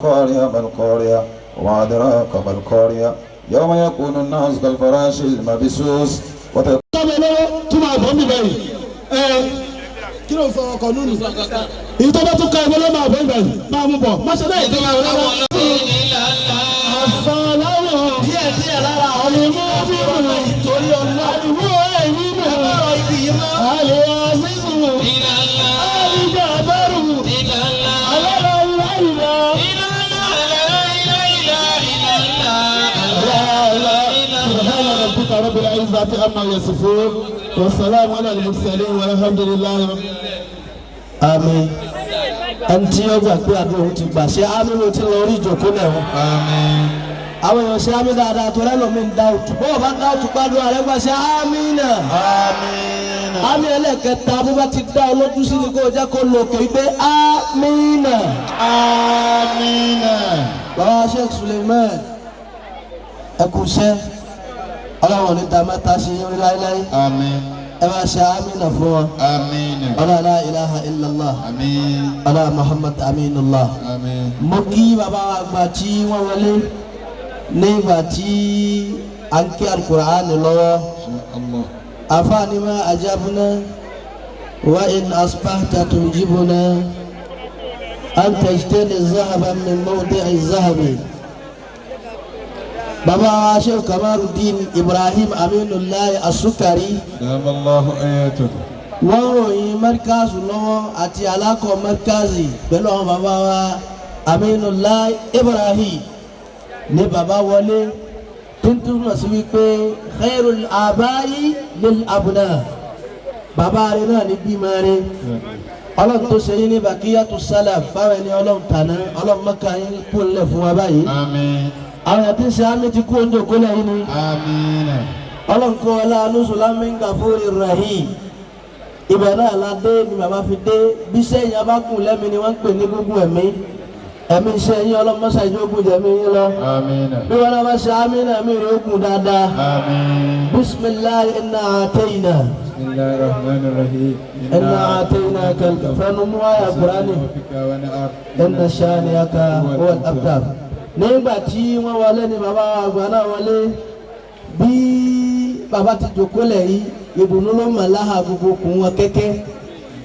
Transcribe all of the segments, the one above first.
القارية ما القارية وما أدراك ما القارية يوم يكون الناس كالفراش المبثوث kí ló ń fọ ọkọ̀ lónìí. èyí tó bá tún ka ìwé ló máa bọ̀ ìbẹ̀rù máa mú bọ̀ má ṣe lẹ́yìn tó máa wọlé wá. àfàlàwọ̀ díẹ̀ díẹ̀ lára ọ̀lẹ́mú bíbù torí ọ̀nà àdúgbò ẹ̀mí mọ̀ ẹ̀rọ ibi yìí mọ́. àlẹ́ àfíìsù àlìjà bẹ́rù alẹ́ ìlà سبحان ربك رب العزة عما يصفون والسلام على المرسلين والحمد لله رب àmín. ẹni tí ó gbà pé àdúrà ti gbà ṣe àmì ló ti lọ rí ìjòkó náà wọn. Àmín. àwọn èèyàn ṣe àmì dáadáa tó lẹ́nu mi ń dá òtù bọ́ọ̀ bá dá òtù gbádùn ààrẹ gbà ṣe àmì náà. Àmín. àmì ẹlẹ́kẹta bó bá ti dá olójú sí ni kó o jẹ́ kó lò kè wípé àmì náà. Àmín. bàbá Sheikh Suleiman ẹ kú iṣẹ́ ọlọ́run ní ta mẹ́ta ṣe yín rí láéláé. Àmín. ẹ máa ṣe àmì náà fún wọn. Àmín. ọlá la ilaha illallah. Àmín. ọlá Muhammad aminullah. Àmín. mo kí bàbá wa gbà tí wọ́n wọlé nígbà tí à ń kí alukur'an lọ́wọ́. Allah. afaani ma ajabuna wa in asbahta tujibuna an tajtani zahaban min mawdi'i zahabi. bàbá wa Sheikh Kamaruddin Ibrahim Aminullah Asukari. Damallahu ayatuhu. wọ́n ròyìn mẹ́ríkàsì lọ́wọ́ àti alákọ̀ mẹ́ríkàsì pẹ̀lú àwọn bàbá wa Aminullah Ibrahim ní bàbá wọlé tuntun náà sí wípé khairul abayi lil abuna bàbá rẹ̀ náà ní bímọ rẹ̀ ọlọ́run tó ṣe yín ní bakiyatu salaf fáwọn ẹni ọlọ́run tàná ọlọ́run mọ́ka yín kú ńlẹ̀ fún wa báyìí. Àmín. àwọn yàtí ń ṣe àmì ti kú oúnjẹ òkú lẹ́yìn ni Àmín. ọlọ́run kọ́ ọlá anúṣùlámì gàfúrì rahim ibẹ̀ náà la dé ni bàbá fi dé bí sẹ́yìn abákùn lẹ́mi ni wọ́n ń pè ní gbogbo ẹ̀mí ẹ̀mí iṣẹ́ yín ọlọ́mọṣà ìjókòó jẹ̀mí yín lọ. Àmín. bí wọn náà bá ṣe àmì náà mi rè ókun dáadáa. Àmín. bisimilahi inna atayna Bismillahir rahmanir rahim. inna atayna kalka fẹnu mú àyà Kùránì inna shaniyaka wal abtar. nígbà tí wọ́n wọlé ni bàbá àgbà náà wọlé bí bàbá ti jókòó lẹ̀ yìí ìdùnnú ló mọ̀ láha gbogbo kùn wọn kẹ́kẹ́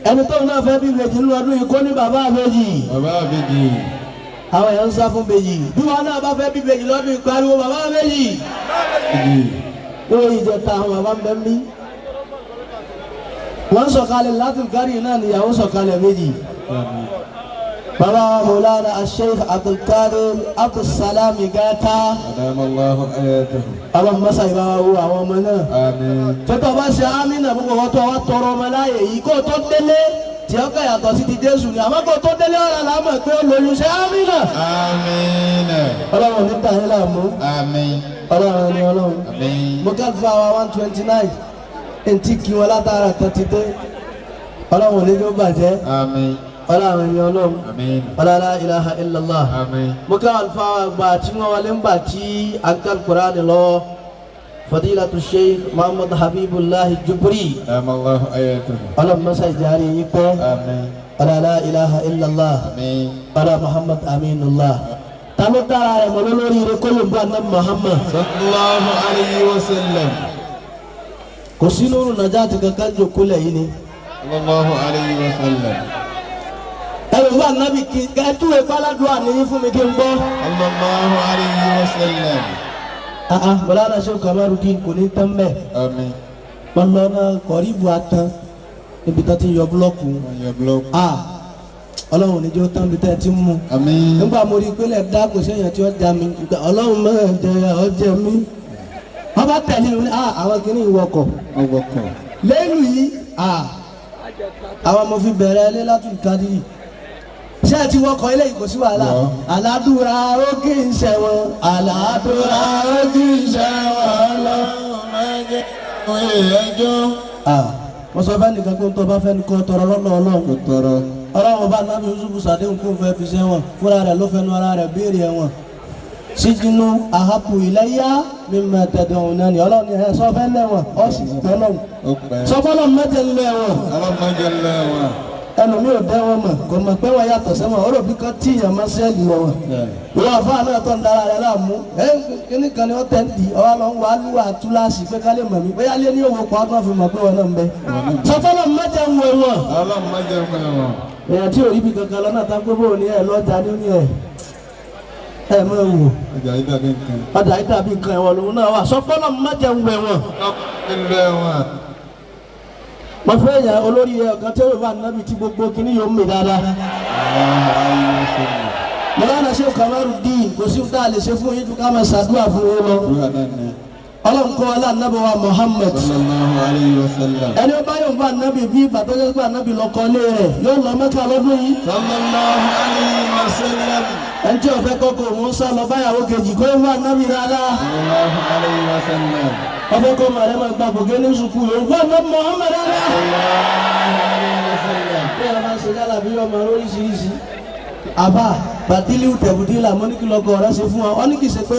ẹni tó náà fẹ́ bí ìbejì nínú ọdún yìí kó ní bàbá àbejì. Bàbá àbejì. àwọn èèyàn ń sá fún bejì bí wọn náà bá fẹ́ bí ìbejì lọ́dún ìpariwo bàbá àbejì. lórí ìjẹta àwọn bàbá ń bẹ mí wọ́n sọ̀kalẹ̀ láti kárí náà níyàwó sọ̀kalẹ̀ méjì. bàbá Mawlana Sheikh Abdulkadir Abdulsalam Gata. Damallahu ayatuhu. ọlọ́run mọ́sá ìbáwá wo àwọn ọmọ náà. Àmín. tọ́tọ̀ bá ṣe àmínà gbogbo wọn tó wá tọrọ ọmọ láàyè yìí kó tó délé tí ó kà yàtọ̀ sí ti Jésù ni àmọ́ kó tó délé ọ̀rọ̀ làmọ̀ pé olóyún ṣe àmínà. Àmín. ọlọ́run ní tàyẹ́ làmú Àmín. ọlọ́run ní ọlọ́run. Àmín. mo kẹ́ fún àwa 129 ntí kí wọn látara kan ti dé ọlọ́run ní kí ó bàjẹ́ Àmín. ọlọ́run ní ọlọ́run Àmín. ọlọ́run la ilaha illallah. Àmín. mo kẹ́ wọn fún àwa gbà tí wọ́n wọlé ń gbà tí ankal Qur'an lọ́wọ́ fadilatu Sheikh Muhammad Habibullah Jubri. Damallahu ayatuhu. ọlọ́run mọ́sá ìjàre yìí pẹ́ Àmín. ọlọ́run la ilaha illallah Àmín. ọlọ́run Muhammad aminullah. ta ló dára rẹ̀ mọ́ lórí rẹ̀ kó lè bá anabi Muhammad. Sallallahu alayhi wa sallam. kò sí lóru Najati kankan jòkó lẹ̀ yìí ni. Sallallahu alayhi wa sallam. ẹ̀rù wà nábì kí ẹ̀tú ìpaládùn àníyí fún mi kí n gbọ́. Sallallahu alayhi wa sallam. Mawlana Sheikh Kamaruddin kò ní tán bẹ́ẹ̀. Àmín. wọ́n lọ náà kọ̀ríbù àtàn níbi tó ti yọ búlọ́ọ̀kù. ọlọ́run ní jẹ́ ó tán bí tẹ́ ẹ ti mú. Àmín. nígbà mo rí i pé lẹ́ẹ̀ dáàbò sẹ́yìn tí ó já mi ọlọ́run máa jẹ ọjẹ́ mi. wọ́n bá tẹ̀lé mi àwọn kìíní ìwọkọ̀. Ọgbọ̀kọ̀. lẹ́nu yìí àwọn ọmọ fi bẹ̀rẹ̀ ilé látùn kádìrì ṣé ẹ ti wọkọ̀ ilé yìí kò sí wàhálà. aládùúrà ó kì í ṣẹ̀wọ̀n aládùúrà ó kì í ṣẹ̀wọ̀n lọ. wọ́n sọ fẹ́ẹ́ nìkan pé tó bá fẹ́ẹ́ nìkan tọrọ lọ́nà ọlọ́run. Tọrọ. ọlọ́run bá nábì Yusufu sàdéhùn kó fẹ́ fi sẹ́wọ̀n fúnra rẹ̀ ló fẹ́nu ara rẹ̀ béèrè ẹ̀wọ̀n. síjínú ahabu ilayya mimma tad'unani ọlọ́run ni ẹ̀ sọ fẹ́ lẹ́wọ̀n ọ̀ sì tẹ́ lọ́wọ́. sọ fọlọ́ mẹ́tẹ̀ ń lẹ́wọ̀n. Ọlọ́mọdé lẹ́wọ̀n. ẹnu mi ò dẹ́ wọn mọ̀ kò mọ̀ pé wọ́n yàtọ̀ sẹ́wọ̀n ó rò bí kan tí ìyàn máa ṣẹ́ẹ̀lì lọ́wọ́ ìwọ àfáà náà tó ń dára rẹ̀ láàmú kíní kan ni wọ́n tẹ̀ ń di ọwọ́ lọ ń wá lúwà túláàsì pé ká lè mọ̀ mí bóyá lé ní òwò kan tó fi mọ̀ pé wọn náà ń bẹ. sọfọlọ mẹjẹ ń wọ wọn. Ọlọ́run má jẹ́ fún wọn. èèyàn tí ò rí bí kankan lọ náà tá pé bóun ní ẹ lọ́jà ní ní ẹ mọ̀ wò. Ọjà yìí dàbí nǹkan. ọjà yìí dàbí nǹkan ẹ̀wọ̀n lòun náà wà sọfọlọ mẹjẹ ń wọ wọn. Ilé wọn. mo fẹ́ yà olórí ọ̀gá tí ó wà nábì tí gbogbo kìíní yóò mì dáadáa. mọ̀lánà ṣe Kamaruddin kò sí tá a lè ṣe fún yín ju ká máa ṣàdúrà fún yín lọ. ọlọ́run kọ́ ọlá nábì wa Muhammad. Sallallahu alayhi wa sallam. ẹni ó bá yóò bá nábì bí bàtọ́ jẹ́ pé nábì lọ́kọ́ lé rẹ̀ yóò lọ Mẹ́kà lọ́dún yìí. Sallallahu alayhi wa sallam. ẹni tí ó fẹ́ kọ́kọ́ òun sá lọ báyàwó kejì kó yóò bá nábì dáadáa. Sallallahu alayhi wa sallam. ọfẹ́ kọ́ màrẹ́ máa gba bògé ní sùkú yóò bá nábì Muhammad dáadáa. Sallallahu alayhi wa sallam. bí a máa ṣe yálà bí ọmọ oríṣiríṣi. àbá bàdílì tẹ̀bùdílà mọ́ ní kí lọ́kọ̀ ọ̀rẹ́ ṣe fún wa ọ ní kì í ṣe pé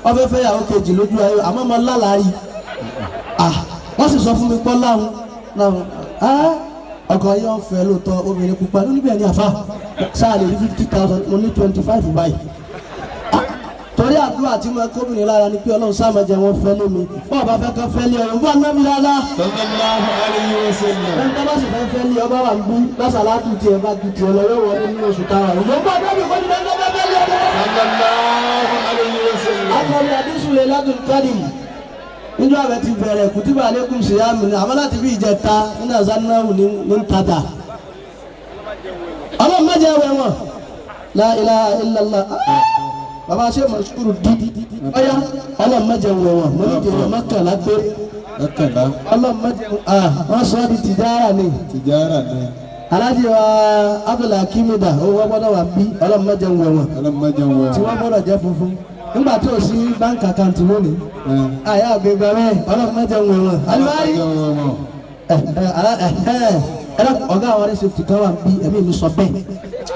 ọfẹ́ fẹ́ yàwó kejì lójú ayé àmọ́ mọ́ lálàárí wọ́n sì sọ fún mi pọ́ láhùn ọkọ̀ ayé ọ̀fẹ́ lóòótọ́ obìnrin pupa ló níbẹ̀ ní àfà sáà lè rí 50,000 mo ní 25 báyìí torí àdúrà tí mo kóbìnrin lára ni pé ọlọ́run sáà máa jẹ wọn fẹ́ lé mi bọ́ọ̀ bá fẹ́ kọ́ fẹ́ lé ọ̀rọ̀ bọ́ọ̀ náà mi dáadáa. Sallallahu alayhi wa sallam. ẹni tó bá sì fẹ́ lé ọba wà ń bí lásàlátù tiẹ̀ bá ju tiẹ̀ lọ yóò wọlé nínú oṣù táwa yìí. mo gbọ́ débi kó ní bẹ́ẹ̀ lọ́wọ́ bẹ́ẹ̀ lé ọdún. Sallallahu alayhi wa sallam. akọni àdísù lè látún kádìm níjọ́ àbẹ̀ ti bẹ̀rẹ̀ kùtìbà alẹ́kùn ṣèyàmì ní àmọ́ láti bí ìjẹta nínú àzánáwù ní ntajà. ọlọ́run má jẹ́ wẹ̀ wọ́n la ilaha illallah bàbá ṣe mọ̀ṣúrù dídí ọ̀yá ọlọ́run má jẹ́ wẹ̀ wọ́n mo ní jẹ́ mọ́kànlá gbé Mọ́kànlá. ọlọ́run má jẹ́ wọ́n sọ ọ́ di tìjára ni Tìjára ni. alájí wa Abdullahi Kimida owó wọ́n gbọ́dọ̀ wà bí ọlọ́run má jẹ́ wẹ̀ wọ́n Ọlọ́run má jẹ́ wọn. tí wọ́n gbọ́dọ̀ jẹ́ funfun nígbà tí o sí báńkì àkáǹtì lónìí àyà àgbègbè rẹ ọlọ́run má jẹ́ wẹ̀ wọ́n aliwari ọ̀gá àwọn ọ̀rẹ́ ṣètò kan wà bí ẹ̀mí mi sọ bẹ́ẹ̀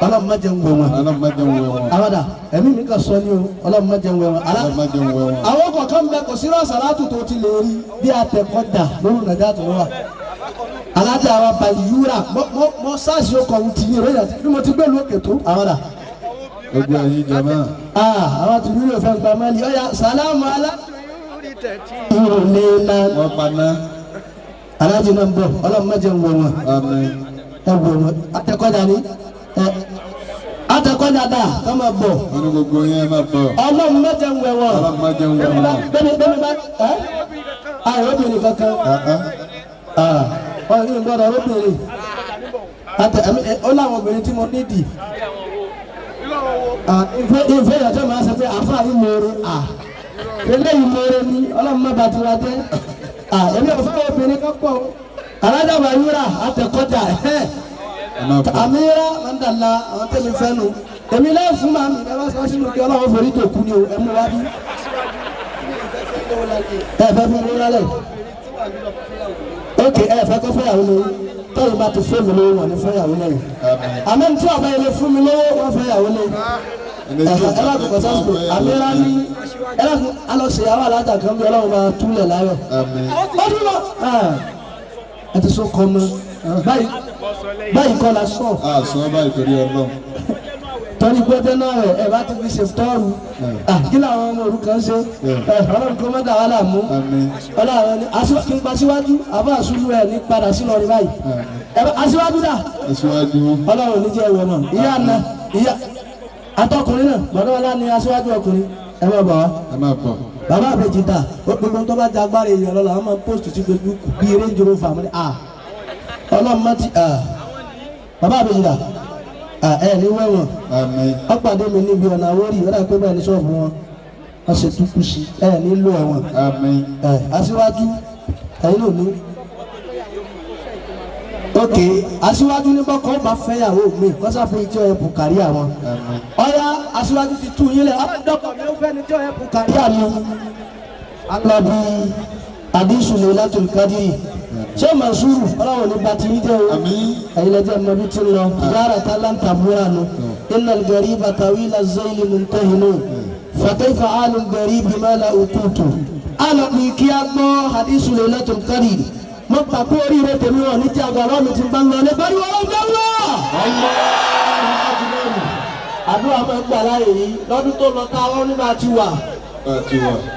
ọlọ́run má jẹ́ wẹ̀ wọ́n Ọlọ́run má jẹ́ wọn. àwàdà ẹ̀mí mi kàn sọ ní o ọlọ́run má jẹ́ wẹ̀ wọ́n Ọlọ́run má jẹ́ wọn. àwọn kọ̀ọ̀kan bẹ kò sí rọ́ọ̀sì aláàtù tó ti lè rí bí atẹ̀kọ́dà lórí nàìjíríà tó wà alájà wa Bayura mọ sáàsì ó kọ̀ ti yín rẹ́yà bí mo ti gbé lókè tó àwàdà Gbogbo ẹ̀yin jàmá. àwọn tìlú yóò fẹ́ gba mẹ́lì ọ̀yà sàlámù alá ìròlélá Wọ́n paná. alájì náà ń bọ̀ ọlọ́run má jẹ́ wẹ̀ wọ́n Àmín. ẹ wẹ̀ wọ́n atẹ̀kọ́dà ni atẹ̀kọ́dà dà ká máa bọ̀ Wọ́n ní gbogbo yẹn máa bọ̀. ọlọ́run má jẹ́ wẹ̀ wọ́n Ọlọ́run má jẹ́ wọn. bẹ́ẹ̀ni bá àwọn obìnrin kankan wọ́n yìí gbọ́dọ̀ obìnrin ó láwọn obìnrin tí mo nídìí ìfẹ́ ìyàtọ̀ máa sọ pé àfáà yìí mọ̀ọ́rẹ́ eléyìí mọ̀ọ́rẹ́ ni ọlọ́run má bàtí wa jẹ́ èmi ò fẹ́ obìnrin kan pọ̀ alájà Bayura atẹ̀kọ́jà àmìíra mandala àwọn tẹ̀mí fẹ́nu èmi náà fún màá mi ẹ bá sọ sínú kí ọlọ́run forí tó kú ni o ẹ mú wá bí ẹ fẹ́ fún mi lálẹ́ ok ẹ fẹ́ kọ́ fẹ́yàwó lóyún tọ́yìn bá ti fẹ́ mi lówó wọn ní fẹ́yàwó lẹ́yìn àmọ́ tí ọba yẹn lè fún mi lówó wọn fẹ́yàwó lẹ́yìn ẹlẹ́kùn kọ́sá sùkò àmìíra ní ẹlẹ́kùn alọ́sẹ̀yàwó alájà kan bí ọlọ́run bá túlẹ̀ láyọ̀ ọdún lọ ẹ ti sọ kọ́ mọ́ báyìí kọ́ la sọ. Sọ báyìí torí Ọlọ́run. torí gbẹ́dẹ́ náà rẹ̀ ẹ bá ti fi ṣe tọ́ọ̀rù kí làwọn ọmọ òrukàn ṣe ọlọ́run kó má dà wá láàmú ọlọ́run ní kí n pa síwájú àbá àṣùlù ẹ̀ ní padà sí lọ́ọ̀rì báyìí aṣíwájú dà ọlọ́run ní jẹ́ ìwé náà ìyá àná ìyá atọ́kùnrin náà gbọ́dọ̀ ọlá ní aṣíwájú ọkùnrin ẹ má bà wá. bàbá àbèjì dà gbogbo tó bá jẹ agbára èèyàn lọ́la wọ́n máa ń post sí Facebook bíi Range Rover mi ọlọ́run má ti bàbá àbèjì dà ẹ ní wẹ́wọ̀n ọ̀pàdé mi níbi ọ̀nà àwórì ọ̀dà pé bẹ́ẹ̀ ní ṣọ́ọ̀bù wọn wọ́n ṣe túkú sí ẹ nílò ẹ̀wọ̀n aṣíwájú ẹ̀yin ò ní. ok aṣíwájú ní bọ́kọ̀ bá fẹ́yàwó mi kọ́sáfún ìjọ ẹ̀ bùkárí àwọn ọ̀yá aṣíwájú ti tú yín lẹ̀ ọ̀dọ́kọ̀ mi ó fẹ́ ní ìjọ ẹ̀ bùkárí àwọn alábi àdísù lè látòlù kádìrì ṣé Mansuru ọlọ́run ní bàtí yín jẹ́ o ẹ̀yin lẹ́jọ́ mọ́bí tí ń lọ yàrá tálàntà búra nù innal gariba tawila zayli muntahinu fakayfa alul garibi ma la ukutu. alọ́ ní kí a gbọ́ hadisu laylatul qadr mo gbà pé oríire tèmi wọn ní tí àgbà ọlọ́run mi ti bá ń lọ ní bá wọ́n gbẹ́ wọ́. àdúrà máa ń gbà láàyè yìí lọ́dún tó lọ tá àwọn oníbà ti wà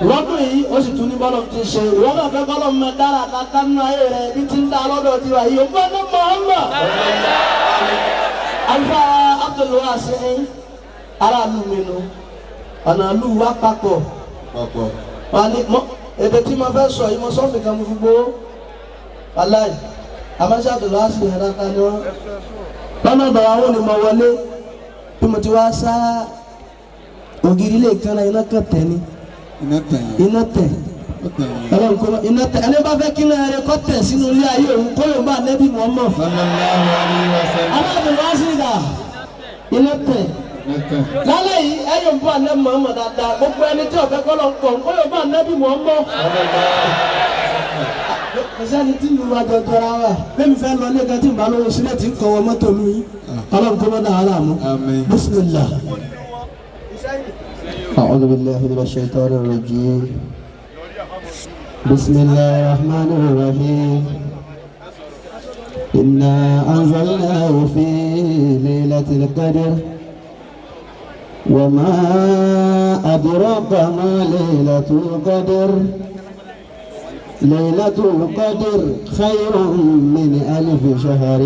lọ́dún yìí ó sì tún ní bọ́lọ̀ ti ṣe ìwọ́n náà fẹ́ bọ́lọ̀ mọ dára dáadáa nínú ayé rẹ̀ bí ti ń dá lọ́dọ̀ ti wà yìí ó gbọ́ ní Muhammad. Alfa Abdulwasi aráàlú mi nu ọ̀nà ìlú wa papọ̀ wà ní èdè tí mo fẹ́ sọ yìí mo sọ fìkan mo fi gbowó aláì àmọ́ṣẹ́ Abdulwasi yẹn dáadáa ni wọ́n lọ́nà ọ̀dọ̀ àwọn ni mo wọlé bí mo ti wá sá ògiri lè kan náà iná kan tẹ̀ ni iná tẹ̀ ọlọ́run kọ́ iná tẹ̀ ẹni bá fẹ́ kí náà rẹ kọ́ tẹ̀ sínú ilé ayé òun kó yóò bá nẹ́bí Muhammad Abdulwasi dà iná tẹ̀ lálẹ́ yìí ẹ̀yọ̀ ń bọ̀ nẹ́bí Muhammad dáadáa gbogbo ẹni tí ọ̀fẹ́ kọ́ lọ ń kọ́ kó yóò bá nẹ́bí Muhammad. Kò sẹ́ni tí ìlú wa jọjọ ra wa bẹ́ẹ̀ mi fẹ́ lọ ilé kan tí n bá lọ́wọ́ sílẹ̀ tí ń kọ́ wọ mọ́tò lu yìí ọlọ́run kọ́ mọ́ dáhà láàmú bismillah. أعوذ بالله من الشيطان الرجيم بسم الله الرحمن الرحيم إنا أنزلناه في ليلة القدر وما أدراك ما ليلة القدر ليلة القدر خير من 1000 شهر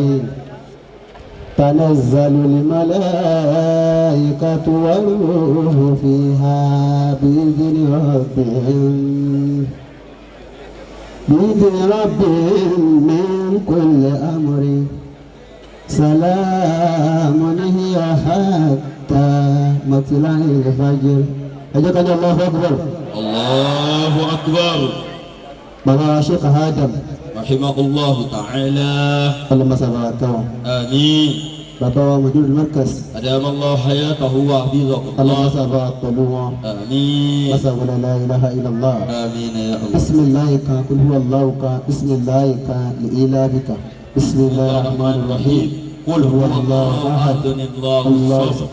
تنزل الملائكة والروح فيها بإذن ربهم من كل أمر سلام هي حتى مطلع الفجر. أجاك الله أكبر. الله أكبر. بابا شيخ هادم رحمه الله تعالى. اللهم صل على محمد. آمين. بابا مدير المركز أدام الله حياته وحفظه اللهم الله. صل على طلوع آمين. وصل لا إله إلا الله. آمين يا الله. بسم الله قل هو الله بسم الله لإلهك بسم الله الرحمن الرحيم قل هو الله أحد الله الصمد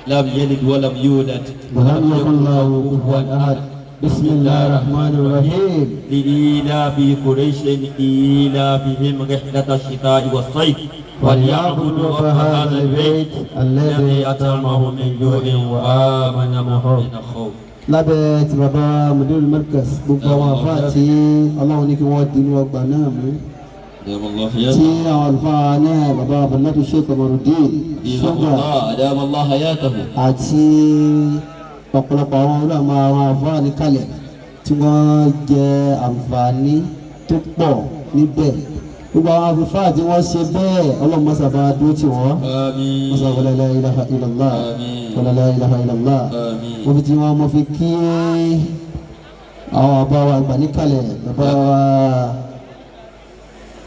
لم يلد ولم يولد ولم يكن له كفوا أحد بسم الله الرحمن الرحيم لإيلاف قريش إيلافهم رحلة الشتاء والصيف وليعبدوا رب هذا البيت الذي أطعمهم من جوع وآمنهم من خوف. lábẹ́ tí baba mudir markaz gbogbo àwọn àfáà tí ọlọ́run ní kí wọ́n di inú ọgbà náà mú أدام الله tí حياته. àwọn àlùfáà náà baba abdullahi sheikh Kamarudin ṣọ́gbà أدام الله حياته. àti ọ̀pọ̀lọpọ̀ àwọn olùmọ̀ àwọn àfáà ní kalẹ̀ tí wọ́n jẹ àǹfààní tó pọ̀ níbẹ̀ gbogbo àwọn àfáà tí wọ́n ṣe bẹ́ẹ̀ ọlọ́run mọ́sàbá dúró tì wọ́n آمين. mọ́sàbá la ilaha illallah آمين. la ilaha illallah آمين. mo fi tí wọ́n mo fi kí àwọn àbá wa gbà níkàlẹ̀ bàbá wa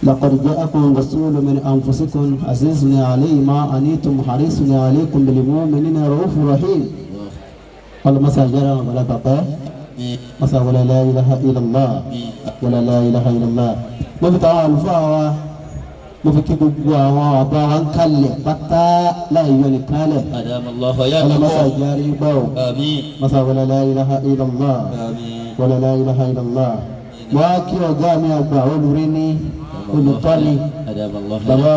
laqad ja'akum rasulun min anfusikum azizun alayhi ma anittum harisun alaykum bil mu'minina ra'ufur rahim ọlọmọsá ìjọra wàlá bàbá mọ́sá wàlá la ilaha illallah wàlá la ilaha illallah mo fi tàwọn àlùfáà wa mo fi kí gbogbo àwọn àbá wa ń kalẹ̀ pátá láì yọ nìkalẹ̀ أدام الله ọlọmọsá حياته. ìjọra ìgbà o آمين. mọ́sá wàlá la ilaha illallah آمين. wàlá la ilaha illallah wọ́n á kí ọ̀gá mi àgbà olùrí ní olùtọ́ni أدام الله حياته. bàbá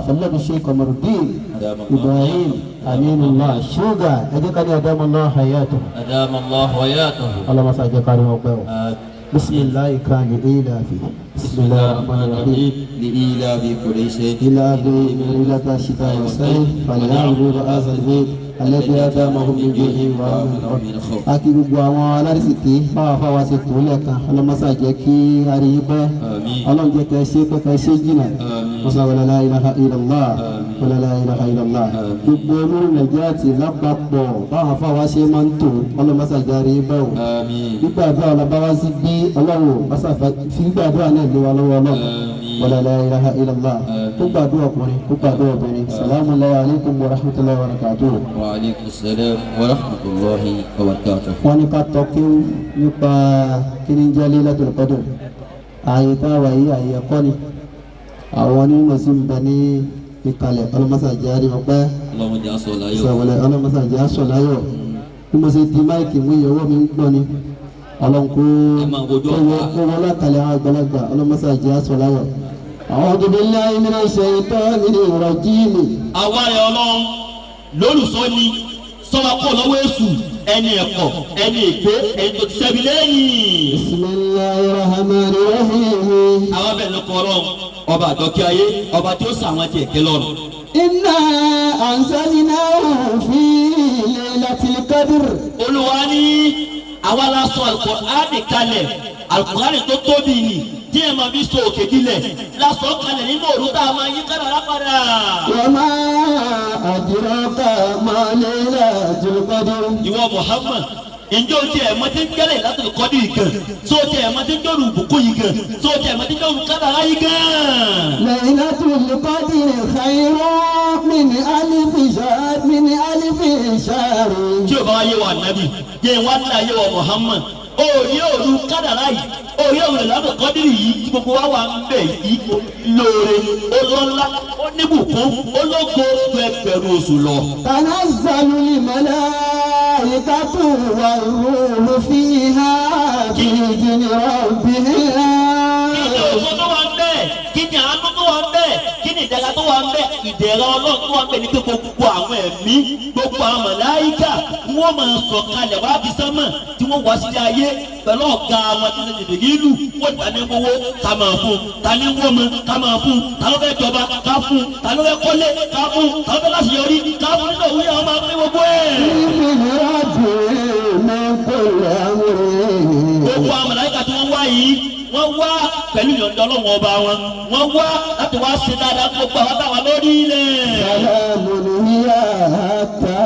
fọlọ́bù sheikh Kamarudin أدام الله Ibrahim Aminullah ṣúgà ẹjẹ́ ká ní Adamallah hayatu أدام الله حياته. ọlọ́mọsá ìjẹ́ kárí wọn pẹ́ o. آمين. bisimilayi kan ní ilafi bisimilayi rahman rahim لإيلاف قريش ilafi ilata shita wasai falyabudu azal bayt alladhi adamahum min ju'in wa amanahum min khawf. a kí gbogbo àwọn alárísìkí báwa fáwa ṣe tó lẹ́ẹ̀kan ọlọ́mọsá jẹ́ kí ari yín pẹ́ آمين. ọlọ́run jẹ́ kẹ́ ṣe pẹ́ kẹ́ ṣe jìnnà آمين. mọ́sá wàlá la ilaha illallah آمين. wàlá la ilaha illallah Àmín. gbogbo olórí nàìjíríà ti lápapọ̀ báwọn fáwa ṣe máa ń tò ọlọ́mọsá járe báwo آمين. gbígbàdúrà ọlọ́bàwá sí bí ọlọ́run mọ́sàfà fi gbàdúrà náà lé wa lọ́wọ́ ọlọ́run آمين. wàlá la ilaha illallah Àmín. kó gbàdúrà ọkùnrin kó gbàdúrà obìnrin salamu alaykum wa rahmatulahi wa barakatuh. وعليكم السلام ورحمة الله وبركاته. wọ́n ní ká tọ́kíw nípa kíní jẹ́ Laylatul Qadr ààyè tá a wà yí ààyè ẹ̀kọ́ ni àwọn onímọ̀ sí ń bẹ ní ìkàlẹ̀ ọlọ́mọsá járe ọpẹ́ اللهم اجعل صلاة sọ̀wọ́lẹ̀ ọlọ́mọsá jẹ́ aṣọ láyọ̀ bí mo ṣe di máìkì mú ìyẹ̀wò mi ń gbọ́ ni ọlọ́run kó máa wojú owó látàlẹ́ àwọn àgbàlagbà ọlọ́mọṣẹ́ àjẹ́ aṣọ láyọ̀. A'udhu billahi minash shaitanir rajim. àwa rẹ̀ ọlọ́run lólùsọ́ni sọ́wọ́ kọ́ lọ́wọ́ èṣù ẹni ẹ̀kọ́ ẹni ègbé ẹni tó ti sẹ́bi lẹ́yìn. Bismillahir rahmanir rahim. àwọn bẹ̀rẹ̀ lọ́kọ̀ ọlọ́run ọba àjọkí ayé ọba tí ó sàwọn ti ẹ̀kẹ́ lọ́rùn. Inna anzalnahu fi laylatil qadr. olúwa ní àwa la sọ Al-Qur'ani kalẹ̀ Al-Qur'ani tó tóbi ni tí ẹ máa fi so òkè dilẹ̀ la sọ kalẹ̀ nínú òru tá a máa yí kádàrá padà. Wa ma adraka ma laylatul qadr. ìwọ Muhammad ǹjẹ́ o ti ẹ̀ mọ́ tí ń gẹ́lẹ̀ láti kọ́ ní ìgàn tó o ti ẹ̀ mọ́ tí ń dọ́rù bùkún yìí gan tó o ti ẹ̀ mọ́ tí ń dọ́rù kádàrá yìí gan. Laylatul qadr khayrun min alfi shahr. tí o bá wá yé wa nàbì yé wa ní ayé wa Muhammad òye òru kádàrá yìí òye òru láti kọ́ ní yìí tí gbogbo wa wà ń bẹ̀ yìí lóore olọ́lá oníbùkún ológo ẹgbẹ̀rún oṣù lọ. Tanazzalul malaikatu war-ruhu fiha bi'izni rabbihim. kí ni ògo tó wà ń bẹ̀ kí ni àánú tó wà ń bẹ̀ kí ni ìdẹ̀ra tó wà ń bẹ̀ ìdẹ̀ra Ọlọ́run tó wà ń bẹ̀ ní pé gbogbo àwọn ẹ̀mí gbogbo àwọn màláíkà wọ́n máa sọ̀kalẹ̀ wá bí sánmà tí wọ́n wá sílé ayé pẹ̀lú ọ̀gá àwọn tí wọ́n ti dèbè ìlú wọ́n ta ní owó ká máa fún ta ní wọ́mọ ká máa fún ta ló fẹ́ jọba ká fún ta ló fẹ́ kọ́lé ká fún ta ló fẹ́ láti yọrí ká fún nínú òwúrọ̀ àwọn máa pín gbogbo ẹ̀. gbogbo àwọn màláíkà tí wọ́n wá yìí wọ́n wá pẹ̀lú ìyọ̀ǹda Ọlọ́run ọba wọn wọ́n wá láti wá ṣe dáadáa gbogbo àwọn táwa lórí ilẹ̀. Salamun hiya hatta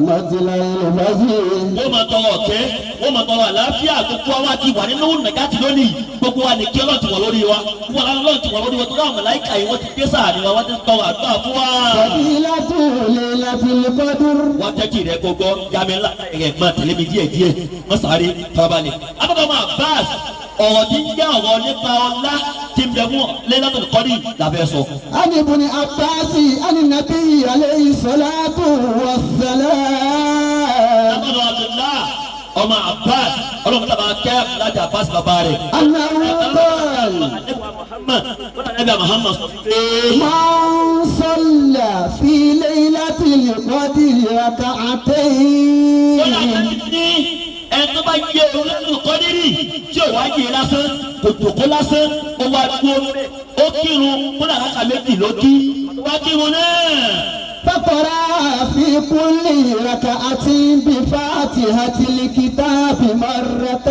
matla'il fajr. wọ́n máa tọrọ ọ̀kẹ́ wọ́n máa tọrọ àlàáfíà gbogbo àwọn àti ìwà nínú nàgàtì lónìí gbogbo wa ní kí Ọlọ́run ti wọ̀ lórí wa wọ́n Ọlọ́run ti wọ̀ lórí wa tó dáhùn màláíkà yìí wọ́n ti dé sáà ni wa wọ́n ti tọrọ àdúrà fún wa. Fadilatul laylatil qadr. wọ́n tẹ́tí rẹ̀ gbogbo yamẹ́lá ẹ̀rẹ̀ máa tẹ̀lé mi díẹ̀díẹ̀ wọ́n sáré farabalẹ̀. abọ́dọ̀ máa báàs ọ̀rọ̀ tí ń jẹ́ ọ̀rọ̀ nípa ọlá tí ń bẹ fún Laylatul Qadr làbẹ́ sọ. عن ابن عباس عن النبي عليه الصلاة والسلام lábàbà Abdullah ọmọ Abbas ọlọ́run tàbá kẹ́ láti Abbas bàbá rẹ̀. أنه قال Nabi Muhammad sọ pé من صلى في ليلة القدر ركعتين ẹni tó bá yẹ Laylatul Qadr tí ò wá yẹ lásán kò jòkó lásán ó wá dúró ó kírun kó làrá kà méjì ló kí wá kírun náà. فقرأ في كل ركعة بفاتحة الكتاب مرة.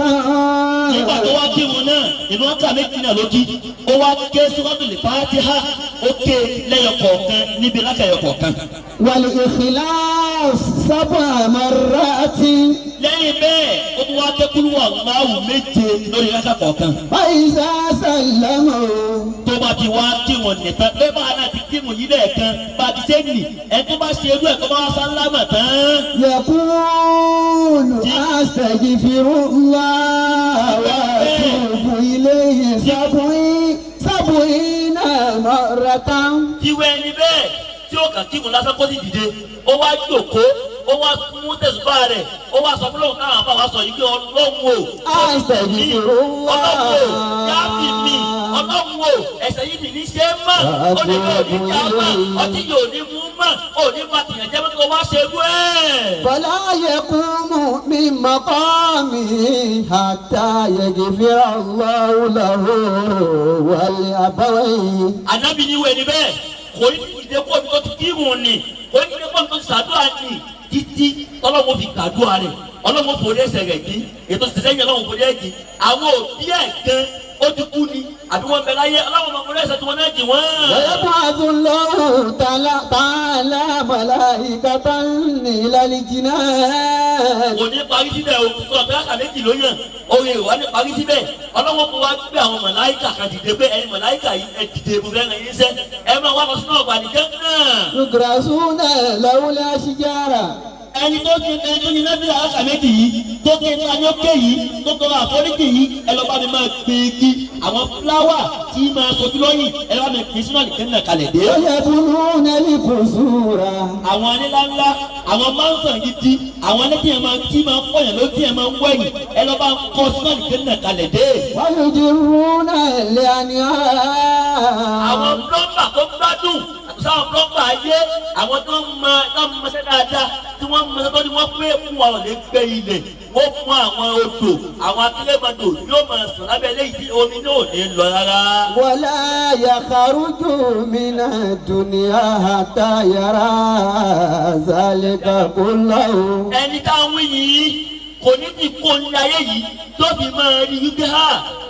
nígbà tó wá kírun náà ìlú ọkà méjì náà ló kí ó wá ké Suratul Fatiha ó ké lẹ́yọ kọ̀ọ̀kan níbi lákàyọ kọ̀ọ̀kan. والإخلاص 7 مرات. lẹ́yìn bẹ́ẹ̀ ó tún wá ké Qul Huwallahu méje lórí lákà kọ̀ọ̀kan. فإذا سلموا tó bá ti wá kírun nìkan pé bá a náà ti kírun yìí lẹ́ẹ̀kan bá a ti ṣe nì ẹni tó bá ṣe irú ẹ̀ tó bá wá sálámà tán. يقول أستغفر الله وأتوب إليه 70 مرة. tiwẹ́ ẹni bẹ́ẹ̀ tí ó kà kírun lásán kó sì dìde ó wá jókòó ó wá mú tẹ̀sùbá rẹ̀ ó wá sọ fún lóun káwọn àbá wa sọ yìí pé Ọlọ́run o Astaghfirullah. Ọlọ́run o yáàbì mi Ọlọ́run o ẹ̀ṣẹ̀ yìí ní ṣe é mọ̀ ó ní kò ní já mọ̀ ọtí yóò ní mú mọ̀ ó ní bá tìyàn jẹ́ mọ́tò wá ṣe rú ẹ̀. فلا يقوم من مقامه حتى يغفر الله له ولأبويه. Ànábì ní wẹ̀ ni bẹ́ẹ̀ kò ní ìdè kó mi tó ti kírun ni kò ní ìdè kó mi tó ti ṣàdúrà ni títí Ọlọ́run fi gbàdúrà rẹ̀ Ọlọ́run fò dé ẹsẹ̀ rẹ̀ jí ètò ìṣẹ̀lẹ̀ yẹn Ọlọ́run fò dé ẹ̀jì àwọn òbí ẹ̀ gan ó ti kú ni àbí wọ́n bẹ láyé Ọlọ́run máa fò dé ẹsẹ̀ tí wọ́n náà jì wọ́n. ويبعث الله تعالى ملائكة إلى الجنان. kò ní parí síbẹ̀ o sọ̀rọ̀ pé láka méjì ló yàn oye ìwà ní parí síbẹ̀ Ọlọ́run kò wá gbé àwọn màláíkà kan dìde pé ẹ̀yin màláíkà yìí ẹ̀ dìde mo fẹ́ ràn yín sẹ́ ẹ máa wá lọ sínú ọgbà nìjẹ́ náà. يغرسون له الأشجار ẹni tó ní nábìlà aláṣà méjì yìí tó ké ní ayọ́kẹ́ yìí tó tọrọ àforíjì yìí ẹ lọ bá mi máa gbé igi àwọn fúláwà tí máa sojú lọ́yìn ẹ lọ bá mi pín sínú àlìkẹ́nà kalẹ̀ dé. ó yẹ kúrú nẹ́lí kò súra. àwọn aníláńlá àwọn máńsàn gidi àwọn alẹ́ tí máa fọyàn ló tí máa wẹ̀yìn ẹ lọ bá ń kọ́ sínú àlìkẹ́nà kalẹ̀ dé. wáyé di rúnà ilé àníyá. àwọn plọ́mbà tó gbádùn sáwọn plọ́mbà ayé àwọn tó ń mọṣẹ́ dáadáa tí wọ́n mọṣẹ́ tó ní wọ́n pé fún wa ò lè gbé ilẹ̀ wọ́n fún àwọn odò àwọn akérèmọdò yóò máa sùn lábẹ́ lẹ́yìn tí omi náà ò ní lọ rárá. wala yakhruju mina dunya hatta yara zalika kullahu. ẹni táwọn yìí kò ní ti kó ní ayé yìí tó fi máa rí wípé ha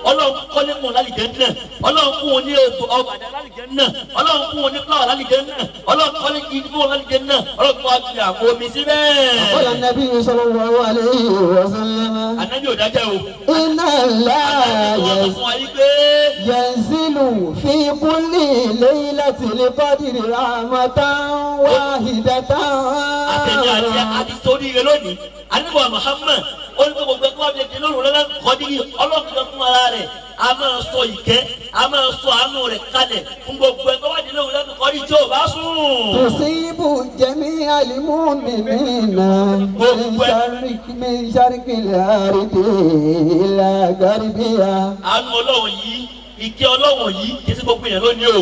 ọlọ́run kọ́lé mọ̀ lálìjẹ́ náà ọlọ́run fún wọn ní ọgbàdá lálìjẹ́ náà ọlọ́run fún wọn ní fúláwà lálìjẹ́ náà ọlọ́run kọ́lé kìí fún wọn lálìjẹ́ náà ọlọ́run fún wa fi àwọn omi síbẹ̀. qala nabi sallallahu alayhi wa sallam. ànábì ò dájẹ́ o. inna Allah yanzilu fi kulli laylatil qadri rahmatan wahidatan. àtẹ̀lé àti sórí rẹ lónìí àníbọ̀ Muhammad olùkọ́ gbogbo ẹ̀kọ́ àbí ẹ̀jẹ̀ lóru lọ́la kọ́dírì ọlọ́run kan fún ara rẹ̀ a máa sọ ìkẹ́ a máa sọ àánú rẹ̀ kalẹ̀ fún gbogbo ẹ̀kọ́ àbí lóru lọ́la kọ́dírì tí ò bá sùn. tusibu jami'al mu'minina min sharqil ardi ila garbiha. àánú ọlọ́run yìí ìkẹ́ ọlọ́run yìí kì í sí gbogbo èèyàn lónìí o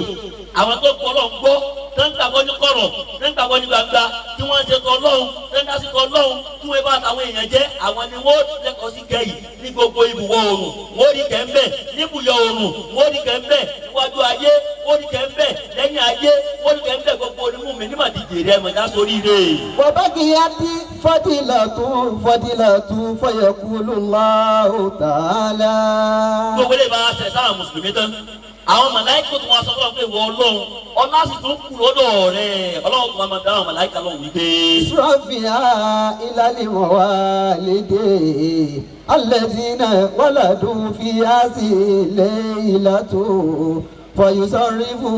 àwọn tó gbọ́ ọlọ́run gbọ́ tó ń gbàgbọ́ ní kọ̀rọ̀ tó ń gbàgbọ́ ní gbangba tí wọ́n ń ṣe kọ́ ọlọ́run tó ń dá sí kọ́ ọlọ́run tí wọ́n bá àtàwọn èèyàn jẹ́ àwọn ni wọ́n lẹ́kọ̀ọ́ sí kẹ́yì ní gbogbo ibùwọ̀ oòrùn wọ́n rí kẹ́ńbẹ̀ níbùyọ̀ oòrùn wọ́n rí kẹ́ńbẹ̀ níwájú ayé wọ́n rí kẹ́ńbẹ̀ lẹ́yìn ayé wọ́n rí kẹ́ńbẹ̀ gbogbo onímù mi nígbà tí jèrè ẹ̀mọ̀dá sórí rẹ̀. wabaqiyati fadilatu fayaqulu Allahu ta'ala. gbogbo ilé ìbára ṣẹ̀ sáà mùsùlùmí tán àwọn màláìkò tó wọn sọ fún wa pé wọ ọlọ́run ọlá sì tún kù lọ́dọ̀ rẹ̀ ọlọ́run tó máa dá àwọn màláìkà lọ́hùn wípé. israfiya ilali mawalide alladhina waladu fi asile ilatu fayusarifu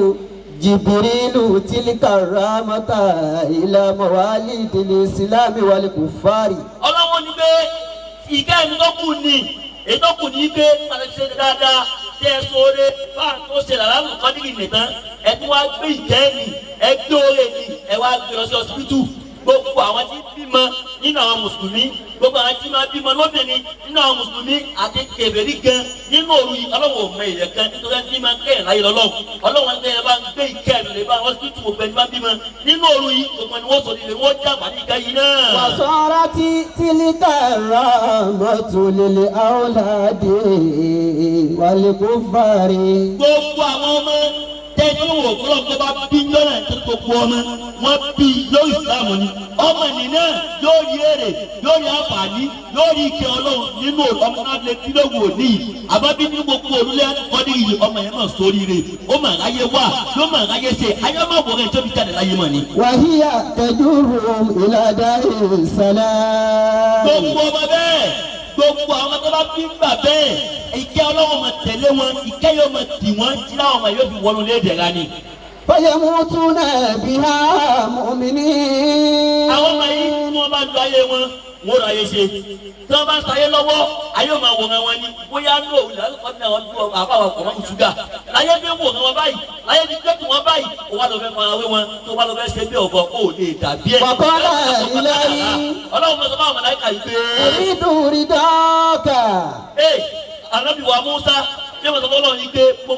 jibirilu tilka ramata ila mawalidi islami wal kufari. ọlọ́run ní pé ìkẹ́ ẹni tó kù ní èyí tó kù ní pé pàṣẹ ṣe dáadáa tẹ sóore báà tó ṣe làrá nǹkan níbi nìkan ẹ tún wá gbé ìkẹ́ẹ̀nì ẹ gbé oore ni ẹ wá gbé lọ sí ọsibítù gbogbo àwọn tí bímọ nínú àwọn mùsùlùmí gbogbo àwọn tí máa bímọ lóbìnrin nínú àwọn mùsùlùmí àti kèbèrí gan nínú òru yìí ọlọ́wọ́ ọmọ èèyàn kan nítorí ẹni tí máa ń kẹ́yìn láyé lọ́lọ́wọ́ ọlọ́wọ́ ẹni tẹ́yẹ bá ń gbé ìkẹ́ẹ̀nì lè bá ọsibítù gbogbo ẹni bá bímọ nínú òru yìí gbogbo ẹni wọ́n sọ nílé wọ́n jàmbá ní ìka yìí náà. wàsọ́ra tilika rahmatu lil awladi wal kufari. gbogbo àwọn ọmọ tẹ́jú wò kúrò tó bá bí lọ́nà tó gbogbo ọmọ wọn bí lórí ìsìlámù ni ọmọ nìyẹn yóò rí èrè yóò rí àǹfààní yóò rí ìkẹ́ ọlọ́run nínú ọmọ náà lè dín lówó òní yìí àbábí ní gbogbo òrùlé ọdún yìí ọmọ yẹn náà sórí rẹ̀ ó mà ráyé wá ló mà ráyé ṣe ayé má wọ̀rẹ́ tó fi jáde láyé mọ̀ ni. wàhíyà tẹ̀dúró ìlàdá ìsàlá. gbogbo ọmọ bẹ́ẹ̀ gbogbo àwọn tó bá bí gbà bẹ́ẹ̀ ìkẹ́ ọlọ́run máa tẹ̀lé wọn ìkẹ́ yóò máa tì wọ́n tí láwọn ọmọ yóò fi wọnú léde ra ni. fayamutuna biha mu'minin. àwọn ọmọ yìí tí wọ́n bá lu ayé wọn wọ́n rà ayé ṣe tí wọ́n bá ń sayé lọ́wọ́ ayé máa wò wọn ni bóyá ní òun làwọn kọ́ ní àwọn tó àbáwọ̀ kọ̀ wọ́n ṣúgà láyé bí wò wọn báyìí láyé bí gbẹ́kù wọn báyìí ó wà lọ fẹ́ máa wé wọn tó wà lọ fẹ́ ṣe bí ọ̀bọ ó lè dàbí ẹ̀. wàkọ́lá ìlàyé. ọlọ́run mọ̀ sọ́kọ́ àwọn màláíkà yìí pé. orídùúrí dọ́ọ̀kà. Ànábì wa Musa ní ọmọ sọ́kọ́ ọlọ́run yìí pé mo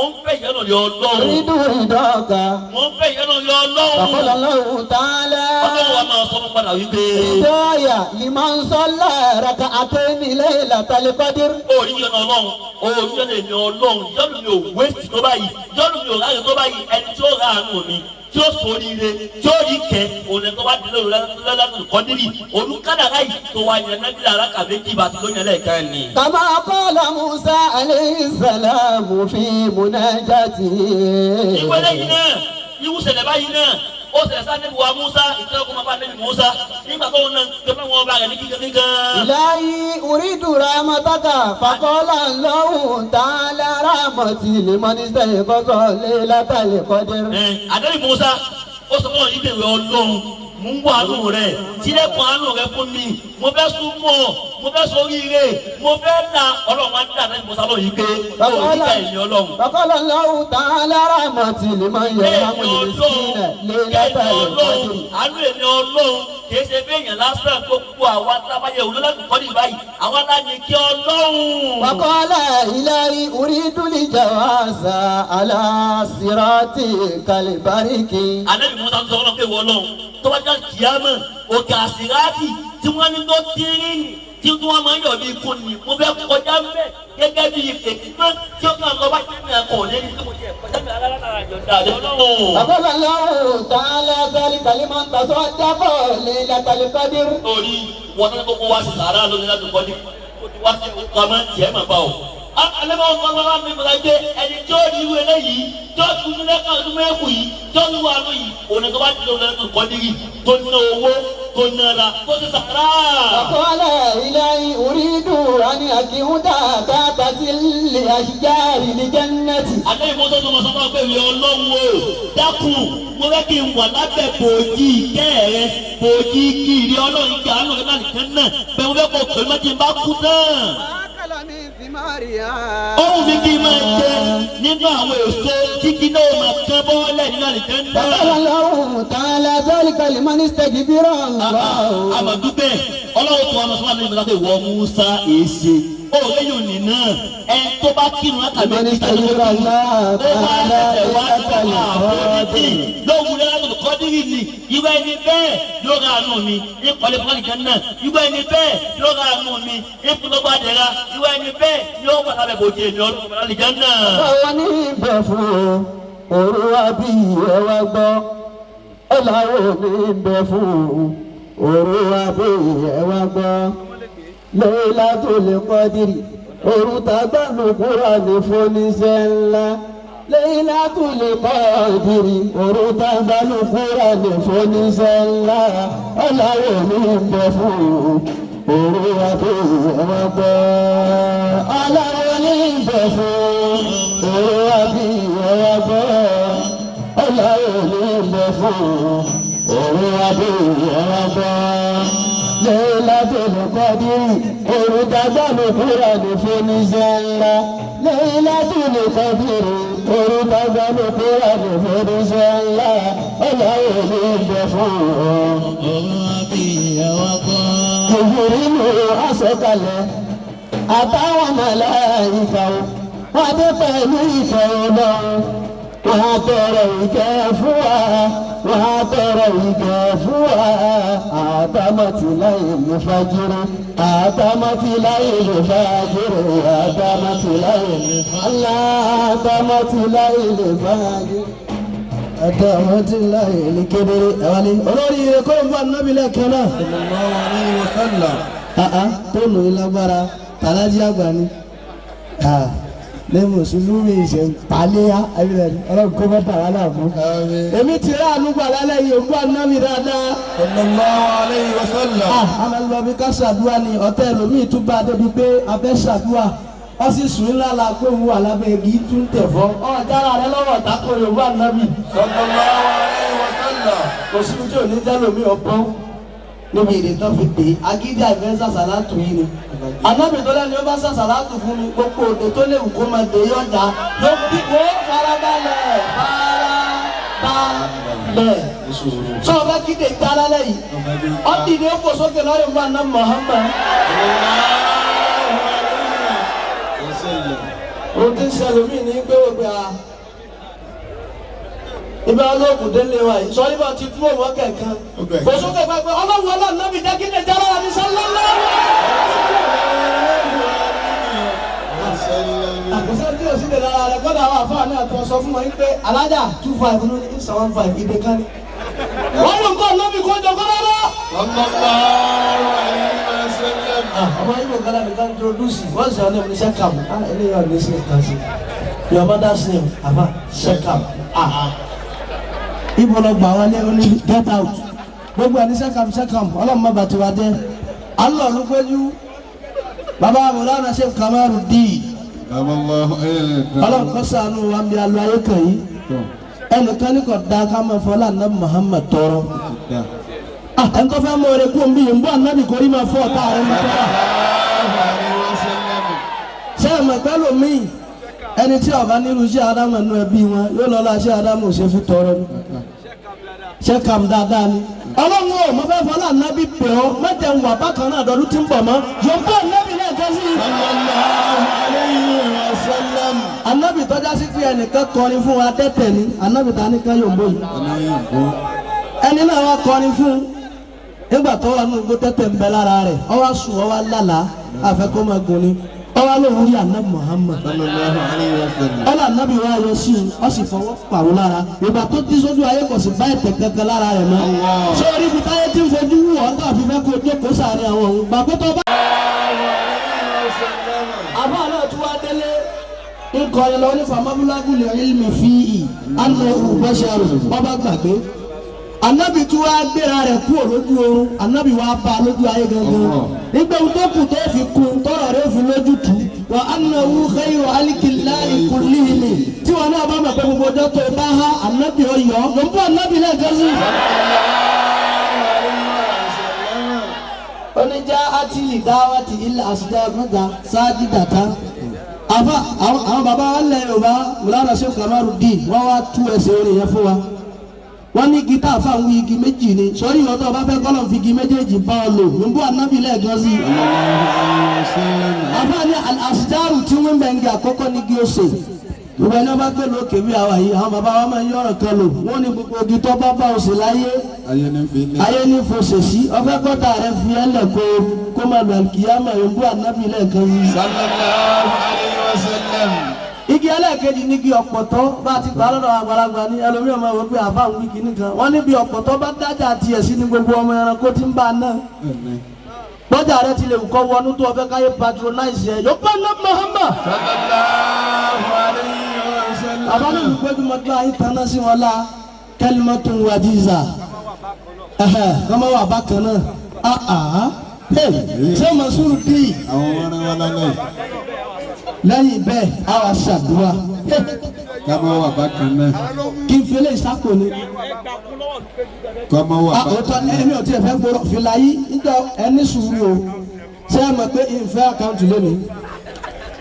ń fẹ́ ìyẹn lọ ọlọ́run. orídùúrí dọ́ọ̀kà. mo ń fẹ́ ìyẹn lọ ọlọ́run. wàkọ́lá Allahu ta'ala. ọlọ́run wa máa sọ fún padà wípé. ìdọ́ọ̀yà liman salla rak'ataini laylatal qadr. orí yẹn ọlọ́run orí yẹn lè ní ọlọ́run yọ́nù mi ò wéṣì tó báyìí yọ́nù mi ò ráyè tó báyìí ẹni tí ó rà àánú mi tí ó ṣoríire tí ó rí kẹ òun ẹ̀ tó bá di lóru lọ́lọ́dún kọ́ndírì olùkádàrá yìí tó wà yẹn nábìlì arákà méjì bá ti lóyún ẹlẹ́ẹ̀kan ni. kama qala Musa alayhi salamu fi munajatihi. ìwé lẹ́yìn náà ìwú ṣẹlẹ̀ báyìí náà ó ṣẹlẹ̀ sáà níbi wa Musa ìtẹ́ ọkọ̀ máa bá níbi Musa nígbà tó ń náà tó fẹ́ wọn bá rẹ̀ ní kíkan kíkan. ilahi uridu rahmataka faqala Allahu ta'ala rahmati liman istayqaza laylatal qadr. àdéhùn Musa ó sọ fún wọn yìí pé ìwé ọlọ́run mo ń wọ àánú rẹ̀ sílẹ̀kùn àánú rẹ̀ fún mi mo fẹ́ súnmọ́ mo fẹ́ soríire mo fẹ́ na ọlọ́run wá dá náà ìmọ̀sá lọ́yìn pé ó ní ká ẹ̀yìn ọlọ́run. فقال الله تعالى رحمتي لمن يرحم المسكين ليلة القدر. àánú èmi ọlọ́run kì í ṣe bí èèyàn lásán tó kú àwa tábàyẹ olólùkọ́ ní báyìí àwọn aláàní kí ọlọ́run. وقال إلهي أريد الجواز على صراط كالبرق. ànábì Mùsá sọ wọn pé wọ́n lọ́run tó bá jẹ́ kìámọ̀ òkè àsìráàtì tí wọ́n ní tó tírín tí wọ́n máa ń yọ̀ bí ikú ni mo fẹ́ kọjá mbẹ́ gẹ́gẹ́ bí ètí mọ́ tí ó kàn lọ bá jẹ́ mi àkọ́ lẹ́ni tí mo jẹ́ kọjá mi alára àjọ̀dá àjọ ọlọ́run. فقال الله تعالى ذلك لمن تصدق ليلة القدر. orí wọn tó kó wá sí sàárà lónìí láti kọ́ ní wá sí ọmọ tiẹ̀ máa bá o. alẹ́ máa ń kọ́ lọ́wọ́ mi mọ̀lá gbé ẹni tí ó rí ìwé lẹ́yìn tí ó tún nílẹ̀ kan ọdún mẹ́kù yìí tí ó ń wà lóyún yìí òun ni tó bá ti lọ lẹ́nu kọ́ nírí tó ná owó tó nára tó ti sàárà. وقال إلهي أريد أن أكون تحت الأشجار لجنة. alẹ́ ìmọ̀tò tó mọ̀ sọ́kọ́ pé ìwé ọlọ́run o dákun mo fẹ́ kí n wà lábẹ́ bòójì kẹ́ẹ̀rẹ́ bòójì kiri ọlọ́run kí àánú rẹ̀ náà nìkan náà bẹ́ẹ̀ mo fẹ́ kọ́ pẹ̀lú mọ́tì bá kú náà. ohun mi kì í máa jẹ nínú àwọn èso kíkí náà máa kán bọ́ọ̀lẹ̀ nínú àlìjẹ́ náà. فقال الله تعالى ذلك لمن استكبر الله. àmọ̀dúpẹ́ ọlọ́run tó wà lọ́sọ́wọ́ àmì ìgbàlódé wọ Musa èsè ó lẹ́yìn òní náà ẹ tó bá kírun látàbí لمن ìta استكبر lórí الله ó wá تعالى ẹsẹ̀ wá ليلة lọ́wọ́ àforíjì القدر. lóhùn lẹ́yìn tó kọ́dírì ni ìwé ẹni bẹ́ẹ̀ yóò ra àánú mi ìkọlẹ̀ fún àlìjẹ́ náà ìwé ẹni bẹ́ẹ̀ yóò ra àánú mi ìfúnlọ́gbà dẹ̀ra ìwé ẹni bẹ́ẹ̀ yóò wà lábẹ́ bòjì èmi ọlọ́run àlìjẹ́ náà. Àwọn ní ibẹ̀ fún òru wa bí ẹ wá gbọ́. Ọ̀làwọ̀ ní ibẹ̀ fún òru wa bí ẹ wá gbọ́. Laylatul Qadri òru tàgbàlù Kùránì fúnisẹ́ ńlá. Laylatul Qadri òru tàgbàlù Kùránì fúnisẹ́ ńlá. Ọ̀làwọ̀ ní ibẹ̀ fún òru wa bí ẹ wá gbọ́. Ọ̀làwọ̀ ní ibẹ̀ fún òru wa bí ẹ wá gbọ́. Ọ̀làwọ̀ ní ibẹ̀ fún òru wa bí ẹ wá gbọ́. Laylatul Qadri òru tàgbàlù Kùránì fúnisẹ́ ńlá. Laylatul Qadri òru tàgbàlù Kùránì fúnisẹ́ ńlá. Ọ̀làwọ̀ ní ibẹ̀ fún òru wa bí ẹ wá gbọ́. Jìbìrìlù asọ̀kalẹ̀ àtàwọn màláíkà wọ́n dé pẹ̀lú ìfẹ́ Ọlọ́run wọ́n á tọrọ ìkẹ́ fún wa wọ́n á tọrọ ìkẹ́ fún wa àtàmọ̀tì láyé lè fàjìrì àtàmọ̀tì láyé lè fàjìrì àtàmọ̀tì láyé lè fàjìrì àtàmọ̀tì láyé lè fàjìrì àtàmọ̀tì láyé lè kedere ẹ̀wálé olórí ire kó ń bá nábì lẹ́kẹ̀ẹ́ náà. sallallahu alayhi wa sallam. tóònù ìlágbára tàlájí àgbà ni ní mùsùlùmí ìṣe pàlẹ́yà ayélujára ọlọ́run kó bá tàwa náà mú. èmi ti rà ànúgbà lálẹ́ yìí ògbó ànámi dáadáa. sallallahu alayhi wa sallam. amẹ́lẹ́bí ká ṣàdúrà ni ọ̀tẹ́ ẹlòmíì tún bá débi pé abẹ́ ṣàdúrà wọ́n sì sùn ńlá la pé òun wà lábẹ́ igi tún tẹ̀ fọ́. jára rẹ lọ́wọ́ tako yorùbá ànámi. sallallahu alayhi wa sallam. kò sí ojú òní jẹ́lómi ọ̀pọ̀ níbi èdè tó fi dé agídí àìfẹ́ sàṣàlátù yìí ni anábì tó lẹ́nu ó bá sàṣàlátù fún mi gbogbo òde tó léwu kó máa dé yọjà yóò bí wó farabalẹ̀ sọ fẹ́ kí dé ta lálẹ́ yìí ọtí ni ó kó sókè lọ́rùn fún aná Muhammad. o ti ń sẹlómi ní gbé ògbé a ibà olóògùn délé wa yìí sọrí bá ti dúró wọ́n kẹ̀kan kò sókè pẹ́pẹ́ ọlọ́run ọlọ́run náà fi jẹ́ kí ní jára ní sálọ́lá. àkọsẹ́ tí o sì lè lára rẹ̀ gbọ́dọ̀ àwọn àfáà náà tó sọ fún wọn pé alájà 25 ló ní 715 ìdè kan ní. wọ́n ló ń kọ́ lóbi kọjọ kọ́lọ́lọ́. ọmọ yìí mo gbọ́dọ̀ nìkan introduce wọ́n sì ọ̀nà ìmúnisẹ́ kàmù eléyà ọ̀nà ìṣe kan sí your mother's name àbá ṣẹ́kàm. ibo lọ gbà wọlé ó ní get out gbogbo ẹni ṣẹ́kàm ọlọ́run má bàtí wa jẹ́ alọ́ ló péjú bàbá Mawlana Sheikh Kamaruddin ọlọ́run kọ́ ṣàánú wa bí alu ayé kan yìí ẹnìkan ní kò dá ká máa fọlá ná Muhammad tọrọ ẹn tó fẹ́ mọ rẹ kó n bí yìí ń bọ́ ànábì kò rí máa fọ́ ọ̀tá rẹ ní kọ́ra. ṣé ẹ mọ̀ pẹ́ lómìn ẹni tí ọba nírú iṣẹ́ Ádámù nínú ẹbí wọn yóò lọ́la iṣẹ́ Ádámù ṣe fi tọrọ ni ṣé kàm dáadáa ni. ọlọ́run ò mọ fẹ́ fọlá ànábì pè ọ́ mẹ́tẹ̀ ń wà bákan náà dọ́dún tí ń bọ̀ mọ́ yóò bọ́ ànábì náà jẹ́ sí. ànábì tọ́já sí pé ẹnìkan kọrin fún wa tẹ́tẹ̀ ni ànábì ta ní ká yóò bó yìí. ẹni náà wá kọrin fún nígbà tó wà nínú igbó tẹ́tẹ̀ ń bẹ lára rẹ̀ ọ wá sùn ọ wá lálàá àfẹ́kọ́ máa gùn ni ọ wá lóun rí ànábì Muhammad ọlọ ànábì wa yọ sí i ọ sì fọwọ́ pàwọ́ lára ìgbà tó ti sójú ayé kò sì bá ẹ̀tẹ̀ kankan lára rẹ̀ mọ́ sórí ibi táyé tí ń fojú wù ọ́ tó àfihàn kó jókòó sàárín àwọn òun gbàgbé tó bá. àbá náà tún wá délé nkọrin lọ ní famabulagulẹ̀ ilmi fi ì àná òbẹ́sẹ̀rù ọba gbàgbé anabi tí wàá gbéra rẹ̀ kú lójú oorun anabi wàá bá a lójú ayé gangan nígbà tó kù tó fi kun tọrọ rẹ̀ fi lójú tu wa anahu khayru alikillahi kullihimi tí wọn náà bá mọ̀ pé gbogbo ọjọ́ tó bá ha anabi ọyọ ló ń bọ anabi náà gẹ́sì. oníjà àti ìdáwà ti ilẹ̀ àṣìjà mẹ́ta ṣáájú dàtà àfa àwọn baba wa lẹ Yorùbá Mùlánà Sheikh Kamaruddin wọn wá tú ẹsẹ̀ orin yẹn fún wa wọ́n ní gita fáwọn igi méjì ni sọ́rí ìwọ́n tó bá fẹ́ kọ́lọ̀ fi igi méjèèjì bá ọ lò nígbó anábì lẹ́ẹ̀kan sí i. àfáàní àṣìjáàrù tí wọ́n bẹ̀ ń gé àkọ́kọ́ ní gí ó sè ìwé ní wọ́n bá gbé lókè bí àwa yìí àwọn bàbá wa máa ń yọ̀rọ̀ kan lò wọ́n ní gbogbo igi tó bá bá òsè láyé ayé ní fòsè sí ọfẹ́ kọ́ta rẹ̀ fi ẹlẹ̀ kó máa lọ àlùkìyámà nígbó anábì lẹ́ẹ̀kan sí i. sallallahu alayhi wa sallam. igi ẹlẹ́ẹ̀kejì ní igi ọ̀pọ̀tọ́ bá ti gbà lọ́dọ̀ àgbàlagbà ní ẹlòmíràn máa wọ pé àbá ń wí kíní kan wọ́n níbi ọ̀pọ̀tọ́ bá dájà tiẹ̀ sí ní gbogbo ọmọ ẹranko tí ń bá a náà lọ́jà rẹ ti lè kọ́ wọnú tó ọfẹ́ káyé patronize ẹ̀ yóò bá ná Muhammad. sallallahu alayhi wa sallam. àbá ní ìgbẹ́júmọ́ tó ayé taná sí wọn la kalimatun wajiza kọ́mọ́ wà bákan náà ṣé Masuru bí àwọn ọmọ wọn lálẹ́ lẹ́yìn bẹ́ẹ̀ a wá ṣàdúrà kọ́mọ wà bákan náà kí n fẹlẹ́ ìsáko ni kọ́mọ wà bákan náà. òótọ́ ẹni ò tiẹ̀ fẹ́ gbọ́dọ̀ fìlà yìí níjọ ẹni sùúrù o ṣé ẹ mọ̀ pé ìfẹ́ àkáǹtì lónìí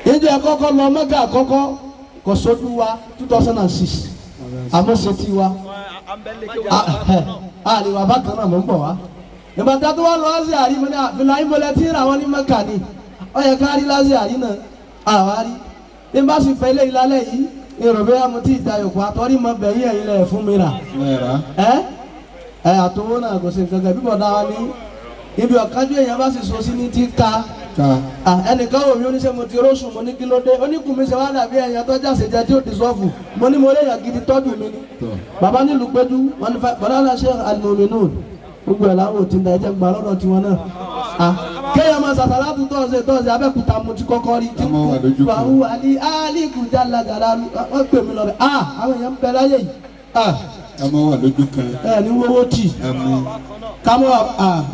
níjọ ẹ kọ́kọ́ lọ mẹ́gà àkọ́kọ́ kò sójú wa 2006 àmọ́ ṣe ti wa àlèwà bákan náà mọ̀ ń bọ̀ wá ìgbà tó wá lọ sí àrí mo ní fìlà yìí mo lẹ tí ń ra wọn ní mẹ́kà ni ó yẹ ká rí lásì àrí náà àwárí ní bá sì fẹ́ ilé ìlálẹ̀ yìí èrò bẹ́ẹ̀ mo ti ìdayòkó àtọ́rí mọ bẹ̀yìn ẹ̀yìn lẹ̀ fún mi rà àtọwọ́ náà kò sí nǹkan bí bọ̀dá wa ní ibi ọ̀kájú èèyàn bá sì so sí ní ti ka ẹnìkan wò mí oníṣẹ́ mo ti róṣù mo ní kí ló dé oníkùn mi ṣe wá dàbí ẹ̀yàn tó jáde jẹ́ tí ó ti sọ́ọ̀fù mo ní mo lè yàn gidi tọ́jú mi ni bàbá nílùú péjú wọn ní bọ̀dá náà ṣe al-mu'minun gbogbo ẹ̀ láwọn ò ti ń da ẹ̀jẹ̀ gbà lọ́dọ̀ tiwọn náà kéèyàn máa sàṣàlá tún tọ́sẹ̀ abẹ́kúta mo ti kọ́kọ́ rí tí wà wú alíkùjá lajàlá wọ́n pè mí lọ́bẹ̀ àwọn èèyàn ń bẹ láyé yìí. ọmọ wà lójú kan. ẹ ní wọ́wọ́ tì kámọ́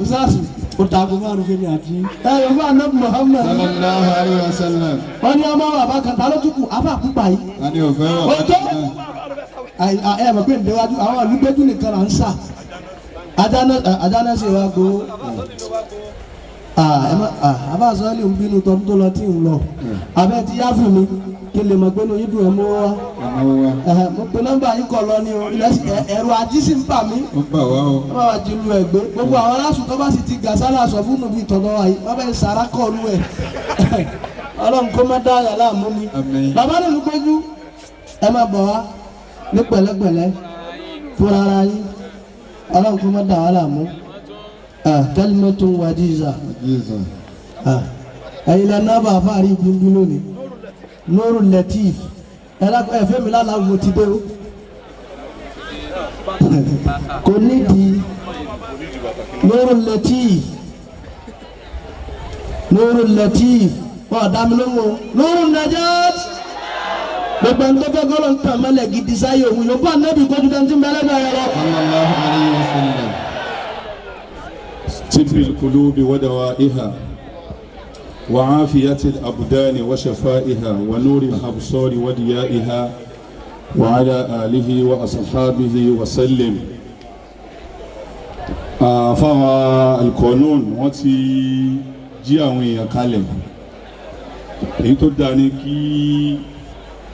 ìsáàsì ó ta kó márùn fún mi àti. ẹ yóò fún anabi Muhammad. sallallahu alayhi wa sallam. wọ́n ní ọmọ wa bá kan ta ló tún kù afa púpà yìí. a ní òfin wà bá kan náà. ẹ mọ̀ pé ǹdẹ́wájú àwọn àlùgbẹ́jú nìkan là ń sà adáná ṣe wá gbó àbá sọ́ọ́lì ń bínú tọ́ tó lọ tí ń lọ abẹ́ ti yá fún mi kí n lè mọ̀ pé lóyún dùn ẹ̀ mọ́ wá mo pe nọ́mbà yìí kọ̀ lọ ní o ẹ̀rọ ajísí ń bà mí ó bà wá o. wọ́n bá ti lu ẹ̀gbẹ́ gbogbo àwọn aláṣù tó bá sì ti gà sálà sọ fún mi tọ̀dọ̀ wa yìí wọ́n bá ń sàrà kọ̀ lu ẹ̀ ọlọ́run kó má dá yàrá mú mi bàbá nínú péjú ẹ má bọ̀ wá ní pẹ̀lẹ́pẹ̀lẹ́ fúnra ara yín ọlọ́run kó má dá yàrá mú. Kalimatun wajiza ẹ̀yin lẹ náà bá fáàrí gbígbí lónìí Nurul Latif ẹ̀fẹ́ mi lálàá mo ti dé o kò nídìí Nurul Latif Nurul Latif wọ́n dá mi lóhùn Nurun Najat gbogbo ẹni tó fẹ́ kọ́ ló ń tàn mẹ́lẹ̀ gidi sáyé òun yóò bá nẹ́bí kọjú dáńtí mẹ́lẹ́ náà yẹn lọ. sallallahu alayhi wa sallam. طب القلوب ودوائها وعافية الأبدان وشفائها ونور الأبصار وديائها وعلى آله وأصحابه وسلم fáwọn alkonon wọ́n ti jí àwọn èèyàn kalẹ̀ èyí tó dáa ní kí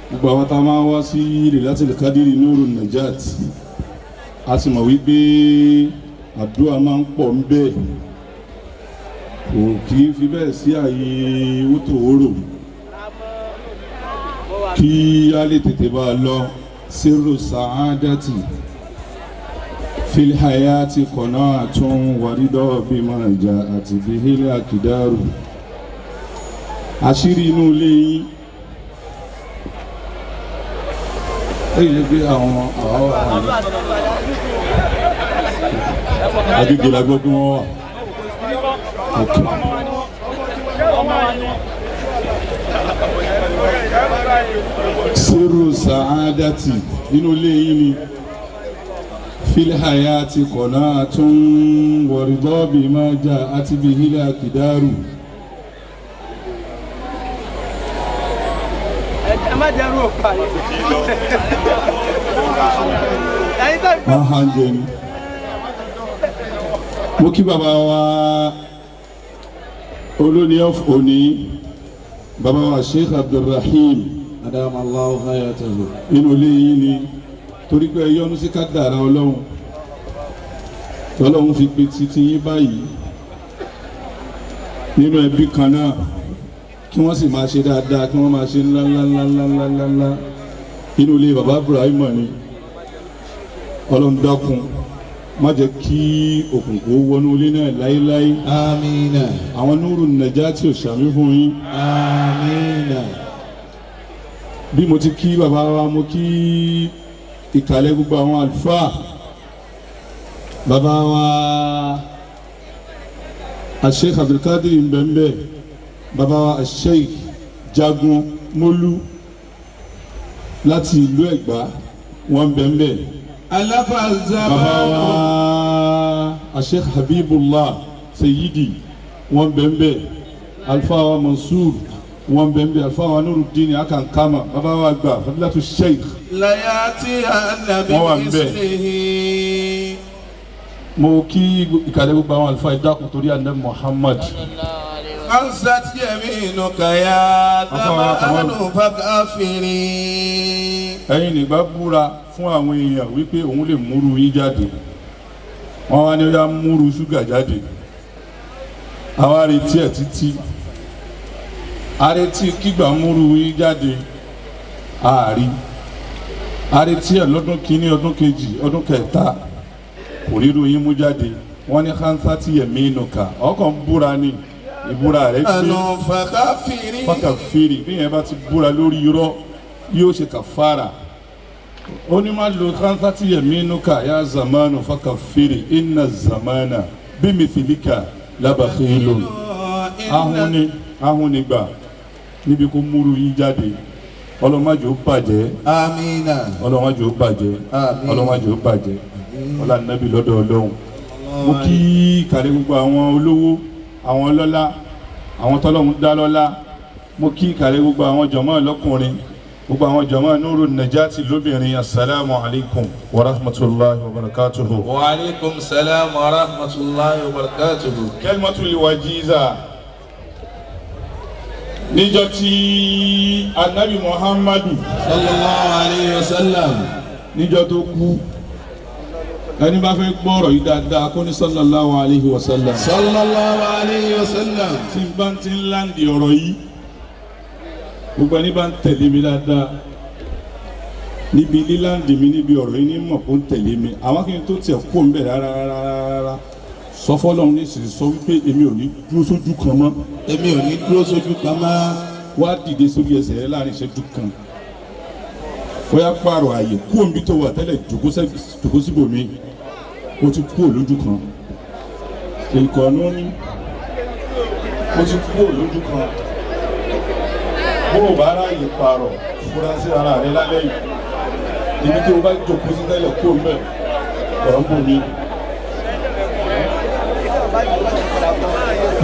gbogbo àwọn tá a máa wá sí Lailatul Qadri Nurun Najat a sì mọ̀ wípé àdúrà máa ń pọ̀ ń bẹ́ẹ̀ kò kì í fi bẹ́ẹ̀ sí àyè wótòwórò kí a lè tètè bá a lọ sirru sa'adati fil hayati qana'atun warido bima ja'at bihil akidaru àṣírí inú ilé yín èyí lè gbé àwọn agbègbè la gbọ́ pé wọ́n wà. Sirru sa'adati nínú ilé yín ni fil hayati qana'atun warido bima ja'at bihil akidaru. Mo kí bàbá wa olóní of òní bàbá wa Sheikh Abdulrahim adamallahu hayatahu inú ilé yìí ni torí pé yọ́nú sí kádàrá Ọlọ́run fi pè títí yín báyìí nínú ẹbí kan náà kí wọ́n sì máa ṣe dáadáa kí wọ́n máa ṣe ńláńláńláńláńlá inú ilé bàbá Ibrahim ni Ọlọ́run dákun má jẹ́ kí òkùnkùn wọnú ilé náà láíláí. Àmín. Àwọn Nurun Najati ò ṣàmì fún yín. Àmín. Bí mo ti kí bàbá wa mo kí ìkàlẹ̀ gbogbo àwọn àlùfáà bàbá wa Sheikh Abdulkadir Mbembe bàbá wa Sheikh Jagun Molu láti ìlú Ẹ̀gbá wọn Mbembe. Bàbá wa Sheikh Habibullah Sayyidi wọn bẹ̀m̀bẹ̀ Alfa wa Mansur wọn bẹ̀m̀bẹ̀ Alfa wa Nuruddin Akankama bàbá wa gba Fadilatu Sheikh layati anabi mislihi. Mo kí ìkàlẹ̀ gbogbo àwọn alfa ìdákun torí Ànábì Muhammad. Ansat yaminuka ya tamanu fakafiri. Ẹ̀yin nígbà búra fún àwọn èèyàn wípé òun lè múrú yín jáde wọ́n wá ní ó yá múrú ṣúgà jáde àwa retí ẹ̀ títí àretí kígbà múrú yín jáde ààrí àretí ẹ̀ lọ́dún kìíní ọdún kejì ọdún kẹta kò rírú yín mú jáde wọ́n ní khansati yaminuka ọkàn búra ní ìbúra rẹ̀ pé fakafiri bí yẹn bá ti búra lórí irọ́ yóò ṣe kàfàrà. Oni ma lo khansati yaminuka ya zamanu fakafiri inna zamana bimithilika labakhilun. Ahun ni gbà níbi kó múrú yín jáde ọlọ́májò bàjẹ́. Àmín. Ọlọ́májò bàjẹ́. Àmín. Ọlọ́májò bàjẹ́. Ọlá nàbí lọ́dọ̀ Ọlọ́run. Mo kí kàrí gbogbo àwọn olówó àwọn ọlọ́lá àwọn tọ́lọ́run dá lọ́lá mo kí kàrí gbogbo àwọn jọmọ́ lọ́kùnrin gbogbo àwọn jàmáà Nurun Najati lóbìnrin assalamu alaikum wa rahmatullahi wa barakatuhu. Wa alaikum salam wa rahmatullahi wa barakatuhu. Kalimatul wajiza níjọ́ tí Ànábì Muhammadu sallallahu alayhi wa sallam níjọ́ tó kú ẹni bá fẹ́ gbọ́rọ̀ yìí dáadáa kó ní sallallahu alayhi wa sallam. Sallallahu alayhi wa sallam. Tí n bá ti ń láǹdì ọ̀rọ̀ yìí gbogbo ẹni bá ń tẹ̀lé mi dáadáa níbi líláǹdì mi níbi ọ̀rọ̀ yìí ní mọ̀ kó ń tẹ̀lé mi àwọn kí n tó tiẹ̀ kó ń bẹ̀ rárá sọ fọ́lọ́run ní ìsìn sọ wípé èmi ò ní dúró sójú kan mọ́. Èmi ò ní dúró sójú kan mọ́. Wá dìde sórí ẹsẹ̀ rẹ láàrin ìṣẹ́jú kan ó yá pààrọ̀ àyè kú òǹbí tó wà tẹ́lẹ̀ jòkó síbòmí ó ti kú òlójú kan ìkànnì ó ní ó ti kú òlójú kan bó o bá ráàyè pààrọ̀ fúra sí ara rẹ lálẹ́ yìí ibi tí o bá jòkó sí tẹ́lẹ̀ kú òǹbẹ̀ ọ̀rọ̀ bòmí.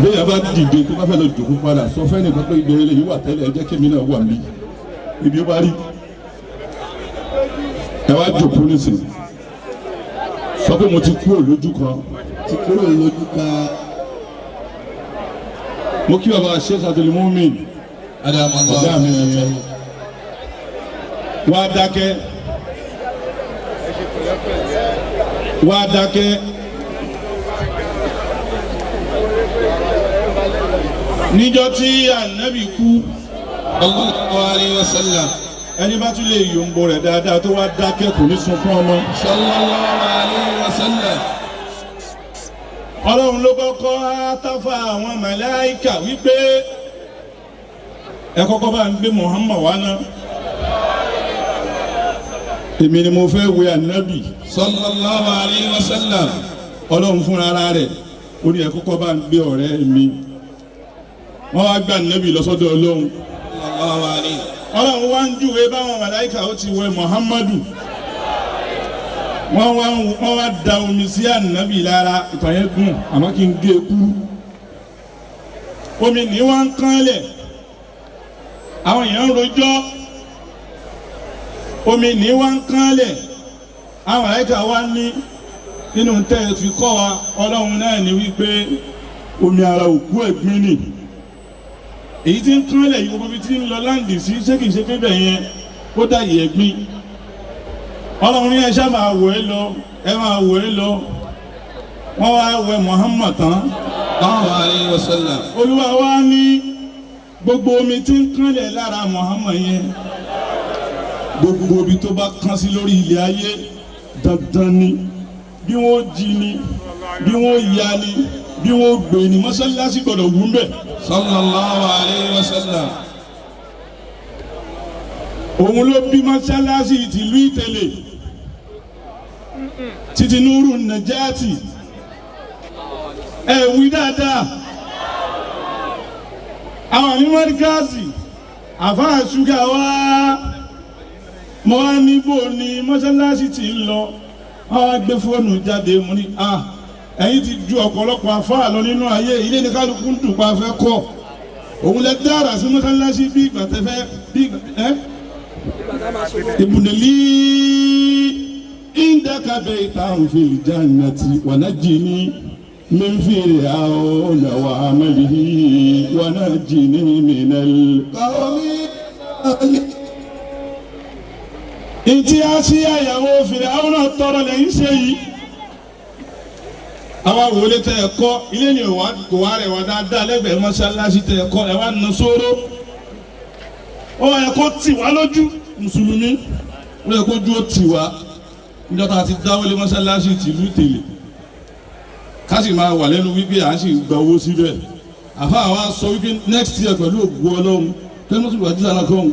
Bẹ́ẹ̀ bá dìde tó bá fẹ́ lọ jòkó padà sọ fẹ́ nìkan pé ìbẹ̀rẹ̀ lè yí wà tẹ́lẹ̀ ẹ jẹ́ kémi náà wà mí ibi ó bá rí ẹ wá jòkó nísìn sọ pé mo ti kúrò lójú kan ti kúrò lójú kan. mo kí baba Sheikh Abdul Mumin ọ̀gá mi nìyẹn wá dákẹ́ níjọ́ tí ànábì kú sallallahu alayhi wa sallam. ẹni bá tún lè yòǹbó rẹ̀ dáadáa tó wá dákẹ́ kò ní sunkún ọmọ. sallallahu alayhi wa sallam. ọlọ́run ló kọ́kọ́ átáfà àwọn màláíkà wípé ẹ kọ́kọ́ bá ń gbé Muhammad wá náà èmi ni mo fẹ́ wé ànábì sallallahu alayhi wa sallam. ọlọ́run fúnra ara rẹ̀ ó ní ẹ kọ́kọ́ bá ń gbé ọ̀rẹ́ mi wọ́n wá gbé ànábì lọ́sọ́dọ̀ ọlọ́run sallallahu alayhi. ọlọ́run wá ń júwe báwọn màláíkà ó ti wẹ Muhammadu wọ́n wá da omi sí ànábì lára ìtàn yẹn gùn àmọ́ kí n gé e kú omi ní wọ́n ń kánlẹ̀ àwọn èèyàn ń rojọ́ omi ní wọ́n ń kánlẹ̀ àwọn màláíkà wá ní nínú tẹ́ fi kọ́ wa ọlọ́run náà ní wípé omi ara òkú ẹ̀gbin ni èyí tí ń kánlẹ̀ yìí gbogbo tí ń lọ láǹdì sí ṣé kìí ṣe pébẹ̀ yẹn ó dà yẹ̀ gbin ọlọ́run ní ẹ ṣá máa wò é lọ ẹ máa wò é lọ wọ́n wá wẹ Muhammad tán sallallahu alayhi wa sallam. olúwa wa ní gbogbo omi tí ń kánlẹ̀ lára Muhammad yẹn gbogbo omi tó bá kán sí lórí ilẹ̀ ayé dandan ni bí wọ́n jí ni bí wọ́n ya ni bí wọ́n gbé ni mọ́sálásí gbọ́dọ̀ wú mbẹ́. sallallahu alayhi wa sallam. òun ló bí mọ́sálásí tìlú Ìtẹ̀lẹ̀ títí Nuru Najati ẹ wí dáadáa àwọn ní mọ́ríkàsì àfáà ṣúgà wá mọ́ wá níbò ní mọ́sálásí ti ń lọ wọ́n wá gbé fóònù jáde mú ní ẹ̀yin ti ju ọ̀pọ̀lọpọ̀ àfáà lọ nínú ayé ilé ní kálukú ń dùn pa fẹ́ kọ́ òun lẹ dára sí mọ́sálásí bí ìgbà tẹ́fẹ́ bí ìbùnẹ̀lì ìdákàbẹ̀ ìtàn fil jannati wa najjini min fir'auna wa amalihi wa najjini minal qawmi. ìtí a sí àyàwó Fìràwọ́nà tọrọ lẹ́yìn ṣe yìí àwa wòlé tẹ ẹ kọ́ ilé ni kò wá rẹ̀ wá dáadáa lẹ́gbẹ̀ẹ́ mọ́ṣáláṣí tẹ ẹ kọ́ ẹ wá nà sóró ó yẹ kó tì wá lójú mùsùlùmí ó yẹ kó dúró tì wá níjọ́ tá a ti dáwọ́lé mọ́ṣáláṣí tìlú Ìtẹ̀lẹ̀ ká sì máa wà lẹ́nu wípé à ń sì gba owó síbẹ̀ àfa àwa sọ wípé next year pẹ̀lú ògbó ọlọ́run kẹ́mi tó wà jíjà náà kọ́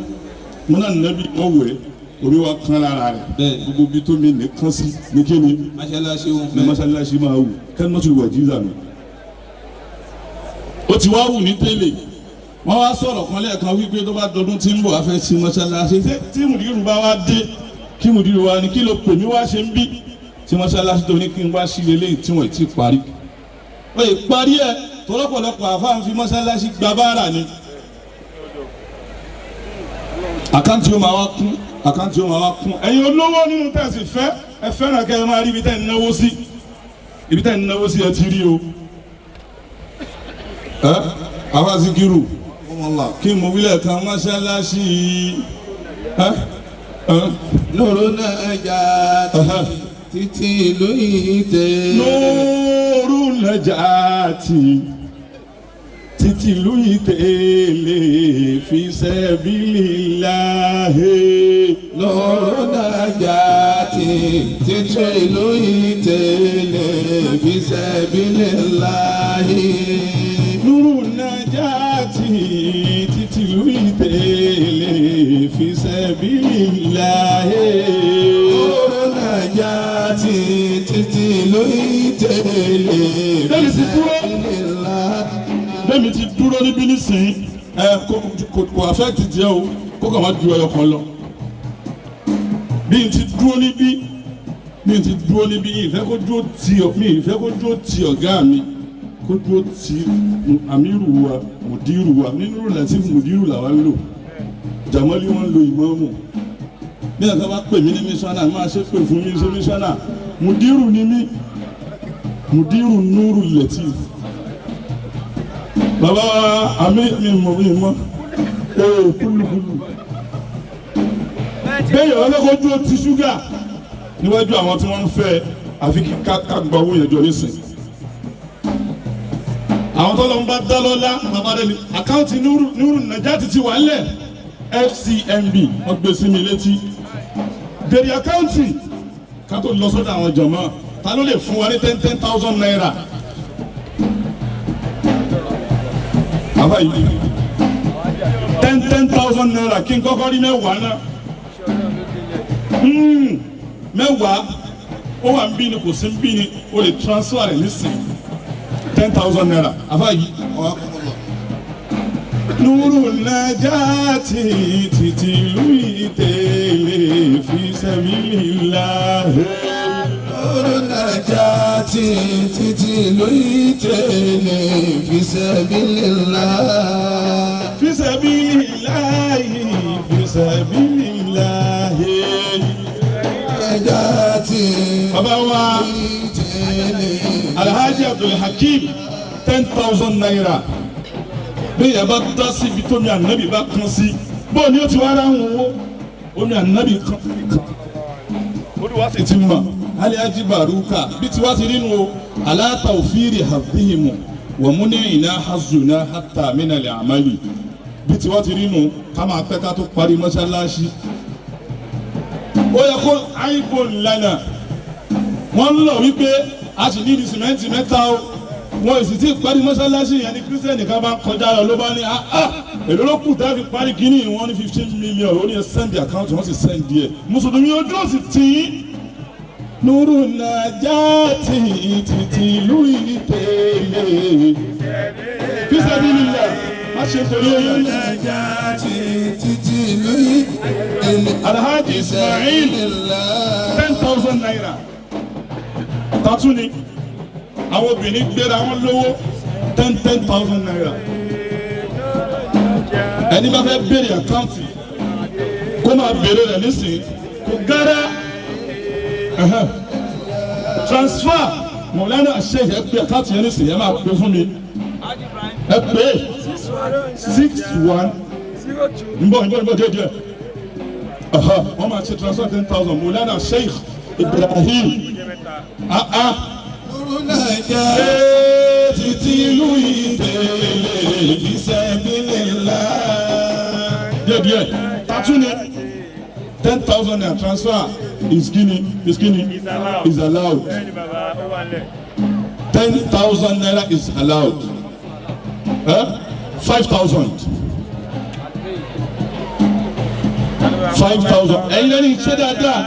mo náà nẹ́bí wọ́n wẹ̀ orí wa kán lára rẹ̀ bẹ́ẹ̀ gbogbo bí tó mi nìkan sí ní kí ni mọ́ṣáláṣí máa wù kẹ́mi tó wà jíjà náà ó ti wá wù ní Tẹ̀lẹ̀ wọ́n wá sọ̀rọ̀ kan lẹ́ẹ̀kan wípé tó bá dọdún tí ń bọ̀ wá fẹ́ sí mọ́ṣáláṣí tí mùdírù bá wá dé kí mùdírù wa ní kí ló pè mí wá ṣe ń bí tí mọ́ṣáláṣí tó ní kí n wá sí lélẹ́yìn tí wọ́n ti parí. ó yẹ parí ẹ̀ tọ́lọ́pọ̀lọpọ̀ àfáà fi mọ́ṣáláṣí gba báárà ni. àkáǹtì ó máa wá kún àkáǹtì ó máa wá kún. ẹ̀yin olówó nínú tẹ̀sí fẹ́ ẹ fẹ́ràn kẹ́ ẹ máa rí ibi tẹ́ ń náwó sí ibi tẹ́ ń náwó sí ẹ ti rí o. àwa Síkírù kí mo wílẹ̀ kan mọ́ṣáláṣí Nuru Najati títí ìlú Ìtẹ̀lẹ̀. Nuru Najati títí ìlú Ìtẹ̀lẹ̀ fi sabilillahi. Nuru Najati títí ìlú Ìtẹ̀lẹ̀ fi sabilillahi. Nuru Najati títí ìlú Ìtẹ̀lẹ̀ fi sabilillahi. Nuru Najati títí ìlú Ìtẹ̀lẹ̀ fi sabilillahi. bẹ́ẹ̀ni ti dúró níbí nísìnyí kò affect tiẹ̀ o kó kàn wá ju ẹyọ kan lọ bí n ti dúró níbí ìfẹ́ kó dúró ti ọ̀gá mi kó dúró ti àmírù wa mùdírù wa nínú Latif mùdírù làwa ń lò Jamali wọn lo ìmáàmù bí ẹ̀ka bá pè mí ní mísánà máa ṣe pè fún mi ṣe mísánà mùdírù ni mí mudiru nuru latif baba ami mi mọ kúlù bẹ́ẹ̀ ọlọ́kọ̀ọ́jú ti ṣúgà níwájú àwọn tí wọ́n ń fẹ́ àfi kí ká gba owó yẹn jọ nísìn àwọn tó lọ ń bá dá lọ́lá bàbá rẹ̀ ní àkáǹtì Nuru Najati ti wà nílẹ̀ FCMB wọ́n gbé sí mi létí bèrè àkáǹtì ká tó lọ sọ́dọ̀ àwọn jọ̀mọ́ ta ló lè fún wa ní 10,000 naira àbá yìí 10,000 naira kí n kọ́kọ́ rí mẹ́wàá náà mẹ́wàá ó wà ń bí ni kò sí ń bí ni o lè transfer rẹ̀ nísìn 10,000 naira àbá yìí Nuru Najati títí ìlú Ìtẹ̀lé fi sabilillah. Nuru Najati títí ìlú Ìtẹ̀lé fi sabilillah. Fi sabilillah, fi sabilillah. Najati bàbá wa Alhaji Abdul Hakim 10,000 naira. Bí yàrá bá dá sí ibi tó mi ànábì bá kan sí bó ni ó ti wá ráhùn owó omi ànábì kan olùwà sì ti mọ Alhaji Baruka bí ti wá ti rí nu o ala tawfiri hadhihimu wa munina hazuna hatta min al-amali bí ti wá ti rí nu ká máa pẹ́ ká tó parí mọ́ṣáláṣí ó yẹ kó àìbò ńlànà wọ́n ń lọ wípé a sì ní di sìmẹ́ǹtì mẹ́ta o wọ́n sì ti parí mọ́ṣáláṣí yẹn ní kírísítẹ́nì kan bá ń kọjá lọ ló bá ní èlò ló kù tá a fi parí kínní wọ́n ní 15 million ó ní ẹ sẹ́ndì àkáǹtì wọ́n sì sẹ́ndì ẹ̀ mùsùlùmí ojú ò sì tì í Nuru Najati títí ìlú Ìtẹ̀lé fi sabilillah má ṣe torí oyè Najati títí ìlú Ìtẹ̀lé Alhaji Ismail 10,000 naira tatu ni àwọn obìnrin gbéra wọn lówó 10,000 naira ẹni bá fẹ́ béèrè àkáǹtì kó máa béèrè rẹ̀ nísìnyí kò gára transfer mọ̀lẹ́nà àṣeyẹ pé àkáǹtì yẹn nísìnyí ẹ máa pè fún mi ẹ pè 61 nbọ díẹ̀ wọ́n máa ṣe transfer 10,000 mọ̀lẹ́nà Sheikh Ibrahim Nuru Najati títí ìlú Ìtẹ̀lé fi sabilillah. díẹ̀ tatu ni 10,000 naira transfer is allowed 10,000 naira is allowed 5,000 ẹ̀yin lẹ́ni ṣe dáadáa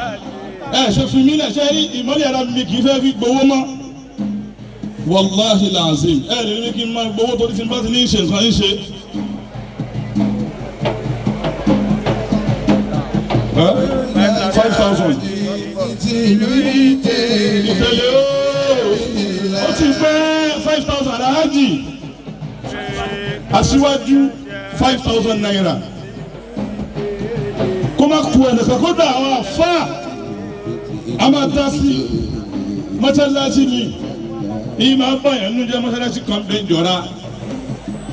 ṣe fi mí lẹ̀ ṣe rí ìmọ̀lẹ̀ ara mi kì í fẹ́ fi gbowó mọ́ wàláhi làzim lè ní kí n máa gbowó torí tí n bá ti ní ṣe nǹkan ń ṣe. 5,000 ìlú Ìtẹ̀lé ó ti pẹ́ 5,000 Alhaji Aṣíwájú 5,000 naira kó má kú ẹnìkan kó dà àwọn àfáà a máa dá sí mọ́ṣáláṣí ni ìyí máa bá yẹn nínú jẹ́ mọ́ṣáláṣí kan bẹ́ẹ̀ jọra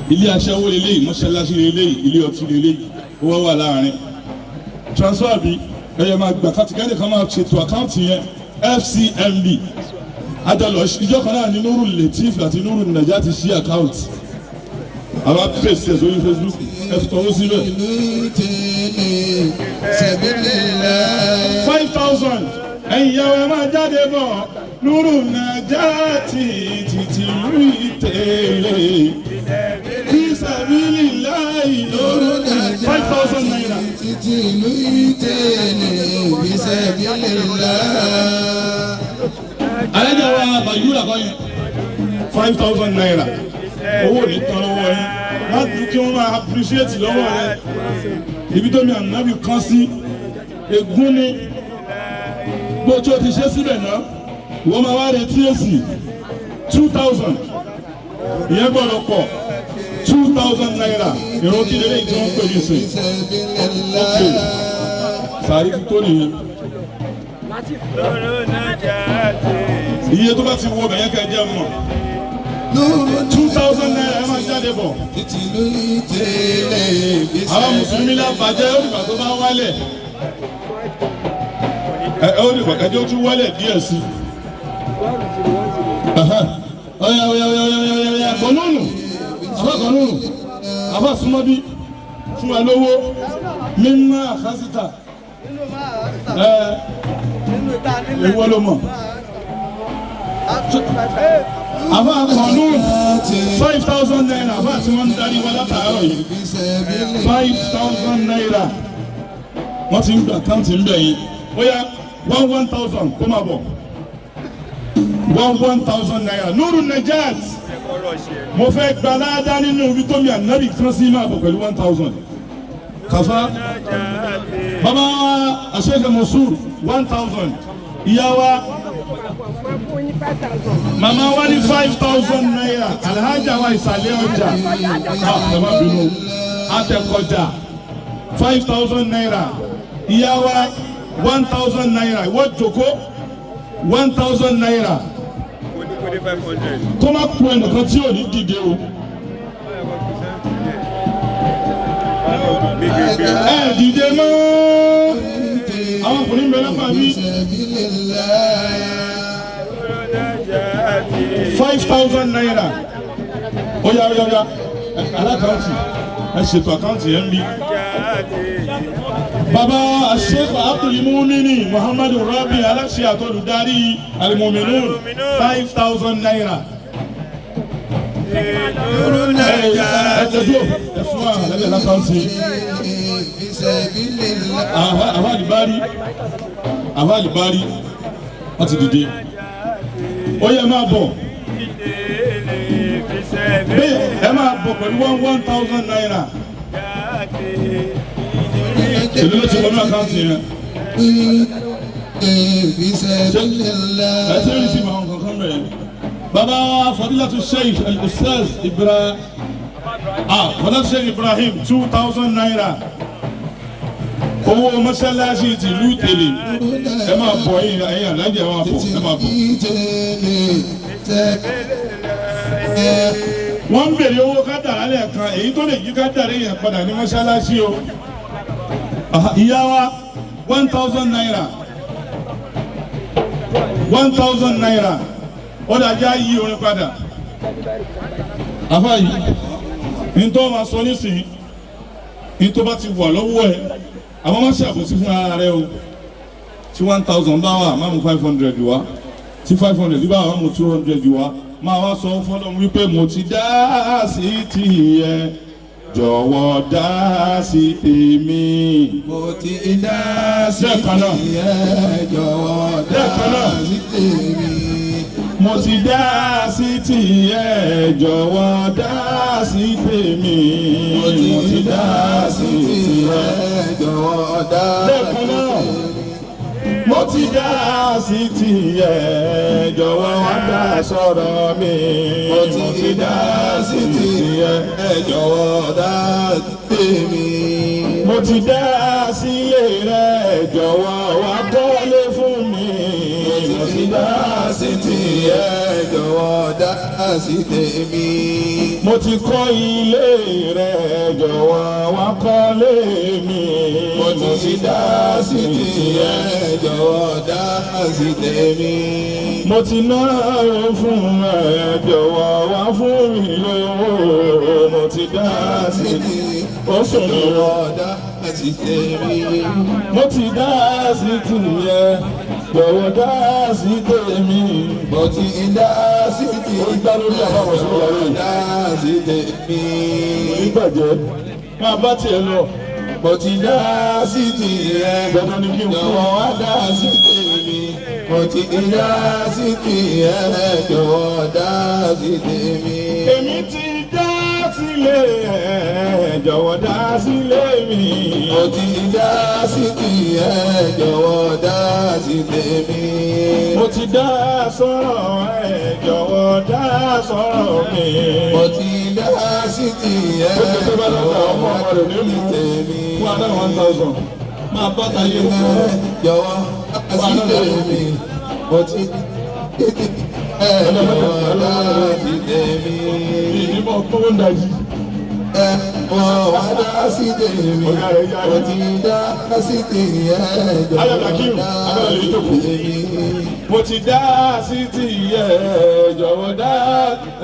ilé aṣẹ́wó lélẹ́yìí mọ́ṣáláṣí lélẹ́yìí ilé ọtí lélẹ́yìí ó wá wà láàrin transfer bí ẹ̀yẹ máa gbà kátìkẹ́ni kan máa ṣètò àkáǹtì yẹn FCMB adalọ ìjọ kan náà ní Nuru Latif àti Nuru Najati ṣí àkáǹtì àwọn pèsè ẹ̀ sórí Facebook ẹ̀ fi tọ́wọ́ síbẹ̀ 5,000 ẹ̀yin yàwó ẹ̀ máa jáde bọ̀ Nuru Najati títí ìlú Ìtẹ̀lé fi sabilillah Nuru Najati 5,000 naira títí ìlú Ìtẹ̀lé fi sabilillah. alájà wa bàyúrà kọ́ yẹn 5,000 naira owó ní tán lọ́wọ́ yẹn láti kí wọ́n máa appreciate lọ́wọ́ rẹ̀ ibi tó mi ànábì kan sí ègún ni bó tó ti ṣe síbẹ̀ náà wọ́n máa wá retí èsì 2,000 ìyẹn gbọ́dọ̀ pọ̀ 2,000 naira ìrún kí lélẹ́yìn tí wọ́n ń pè ní sè ok sàrí ti tó nìyẹn. iye tó bá ti wo bẹ̀yẹ kẹ́ jẹ́ mọ̀ 2,000 naira ẹ máa jáde bọ̀. Ìtìlú ìtẹ̀lẹ̀ ìgbésẹ̀. Àwọn mùsùlùmí la bàjẹ́ ó dìgbà tó bá wálẹ̀. Ó dìgbà kẹjọ́ tún wálẹ̀ díẹ̀ sí. Ọ̀yà kọ̀nùnù àbá kọ̀nùnù àbá súnmọ́bí fún wa lówó mímú àkásítà. Ewu ló mọ̀. Àbá kọ̀nùnù 5,000 naira àbá tí wọ́n ń darí wa látàárọ̀ yìí 5,000 naira wọ́n ti ń gbà káǹtì ń bẹ̀ yín bóyá 1,000 kó máa bọ̀ 1,000 naira Nuru Najat mo fẹ́ gba láàdá nínú ibi tó mi ànábì kan sí máa bọ̀ pẹ̀lú 1,000 kàfá bàbá àṣẹ́gbẹ̀ Mọ̀súr 1,000 ìyá wa mama wa ní 5,000 naira alhaja wa ìsàlẹ̀ ọjà bàbá bínú àtẹ̀kọjà 5,000 naira ìyá wa 1,000 naira ìwọ jòkó 1,000 naira kó má kú ẹnìkan tí ò ní dìde o ẹ dìde mọ́ àwọn ọkùnrin bẹ̀rẹ̀ pàmí 5,000 naira oya alákàntì ẹ ṣètò àkáǹtì ẹ ń bí baba Sheikh Abdul Mumini Muhammadu Rabi aláṣẹ àtolùdarí Al-Muminun 5,000 naira ẹ̀ẹ́dẹ́gbò ẹ̀fún àlẹ́ alákàntì àwọn àlìbárí wọ́n ti dìde ó yẹ máa bọ̀ bẹ́ẹ̀ ẹ máa bọ̀ pẹ̀lú 1,000 naira èlò ló ti wọnú àkáǹtì yẹn ẹ ti rí sí àwọn kankan bẹ̀rẹ̀ baba Fadilatu Sheikh Al-Ustaz Ibrahim 2,000 naira owó mọ́sálásí ti ìlú Tèlè ẹ máa bọ̀ ẹ̀yìn alájẹ máa bọ̀ ẹ máa bọ̀. wọ́n ń bèrè owó kádàrá lẹ́ẹ̀kan èyí tó lè yí kádàrá yẹn padà ní mọ́sálásí o ìyá wa 1,000 naira 1,000 naira ó dájá yí orin padà àfáà yìí ní tó máa sọ nísìnyí ní tó bá ti wà lọ́wọ́ ẹ̀ àwọn máa ṣàkóso fún ara rẹ o tí 1,000 bá wà máa mú 500 wá tí 500 bá wà máa mú 200 wá máa wá sọ fọlọ́run wípé mo ti dá sí tìyẹ jọ̀wọ́ dá sí tèmi. Mo ti dá sí tìyẹ jọ̀wọ́ dá sí tèmi. Mo ti dá sí tìyẹ jọ̀wọ́ dá sí tèmi. Mo ti dá sí tìyẹ jọ̀wọ́ dá sí tèmi. Mo ti dá sí tìyẹ jọ̀wọ́ wá dá sọ̀rọ̀ mi. Mo ti dá sí tìyẹ jọ̀wọ́ dá sí tèmi. Mo ti dá sílé rẹ jọ̀wọ́ wá kọ́lé fún mi. Mo ti dá sí tìyẹ jọ̀wọ́ dá sí tèmi. Mo ti kọ́ ilé rẹ jọ̀wọ́ wá kọ́lé mi. Mo ti dá sí tìyẹ jọ̀wọ́ dá sí tèmi. Mo ti náwó fún ẹ jọ̀wọ́ wá fún mi lówó. Mo ti dá sí tìyẹ ó sùn ní jọ̀wọ́ dá sí tèmi. Mo ti dá sí tìyẹ jọ̀wọ́ dá sí tèmi. Mo ti dá sí tìyẹ jọ̀wọ́ dá sí tèmi. Ìbàjẹ́ máa bá tiẹ̀ lọ. Mo ti dá sí tìyẹ Dandan ni kí n kú. jọ̀wọ́ wá dá sí tèmi. Mo ti dá sí tìyẹ jọ̀wọ́ dá sí tèmi. Èmi ti dá sílé ẹ̀ jọ̀wọ́ dá sílé mi. Mo ti dá sí tìyẹ jọ̀wọ́ dá sí tèmi. Mo ti dá sọ̀rọ̀ ẹ̀ jọ̀wọ́ dá sọ̀rọ̀ mi. Mo ti dá sí tìyẹ Ó ti tó bá lọ́kọ̀ ọmọ rẹ̀ ní mú tèmi. fún adá 1,000. Máa bá tayé fún Jọ̀wọ́ dá sí tèmi. Mo ti ẹ̀jọ̀ dá sí tèmi. ìdìbò kówó ń dájú. Wọ́n wá dá sí tèmi, mo ti dá sí tèmi, ẹ̀jọ̀ dá sí tèmi. mo ti dá sí tìyẹ jọ̀wọ́ dá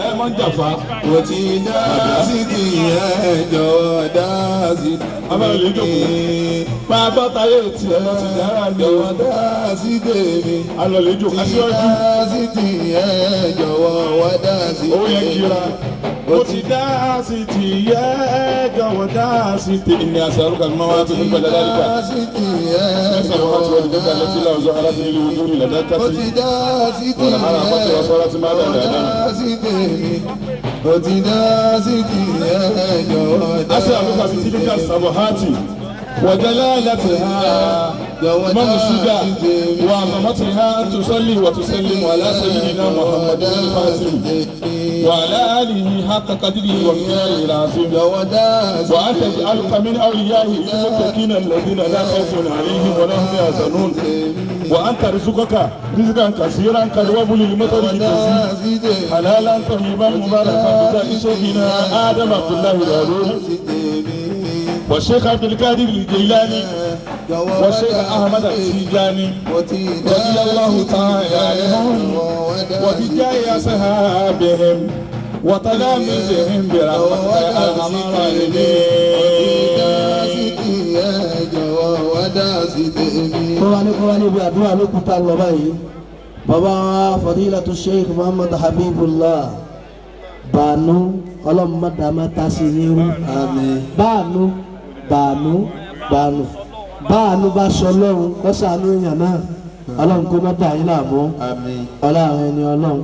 ẹ mọ́ ń jàfá. Mo ti dá sí tìyẹ jọ̀wọ́ dá sí tèmi. máa bọ́ táyé tiẹ̀ mo ti dá Jọ̀wọ́ dá sí tèmi. alọ̀lẹ́jọ́ aṣíwájú. Dá sí tìyẹ jọ̀wọ́ wá dá sí tèmi. owó yẹn kíra. mo ti dá sí tìyẹ jọ̀wọ́ dá sí tèmi. ní àṣà àrùkà mi máa wá tó nípa dáadáa nípa. Dá sí tìyẹ ẹ̀sán wọn ti wọ́n ti gbẹ́gbẹ́ lọ́tí láwùjọ aláṣẹ ilé ojú ìlẹ̀ dáká Mo sí. ti dá sí wọn tìyẹ àmàlà àpọ̀tẹ̀ ọ̀sọ́ra ti máa dàgbà jọ̀wọ́ dáná. dá sí tèmi. Mo ti dá sí tìyẹ jọ̀wọ́ dá أسأل الله sí بتلك tèmi. الصبحات وجلالتها من الشجاع وعظمتها أن تصلي وتسلم على سيدنا محمد الفاتح وعلى آله حق قدره ومقداره العظيم وأن تجعلك من أوليائه المتقين الذين لا خوف عليهم ولا هم يحزنون وأن ترزقك رزقا كثيرا كالوابل للمطر الكثير حلالا طيبا مباركا بجاه شيخنا آدم عبد الله الهارون والشيخ عبد القادر الجيلاني والشيخ أحمد التيجاني رضي الله تعالى عنهم وبجاه أصحابهم وتلاميذهم برحمتك يا أرحم الراحمين. kọ́wálé bí àdúrà ló kú tá a lọ báyìí bàbá fadilatu sheikh muhammad habibullah bàánú ọlọ́mọdàmẹ́ta sí yẹ́rú bàánú bá sọ lọ́run kọ́sàánú èèyàn náà ọlọ́run kó má dà yín láàmú ọlọ́run ẹni ọlọ́run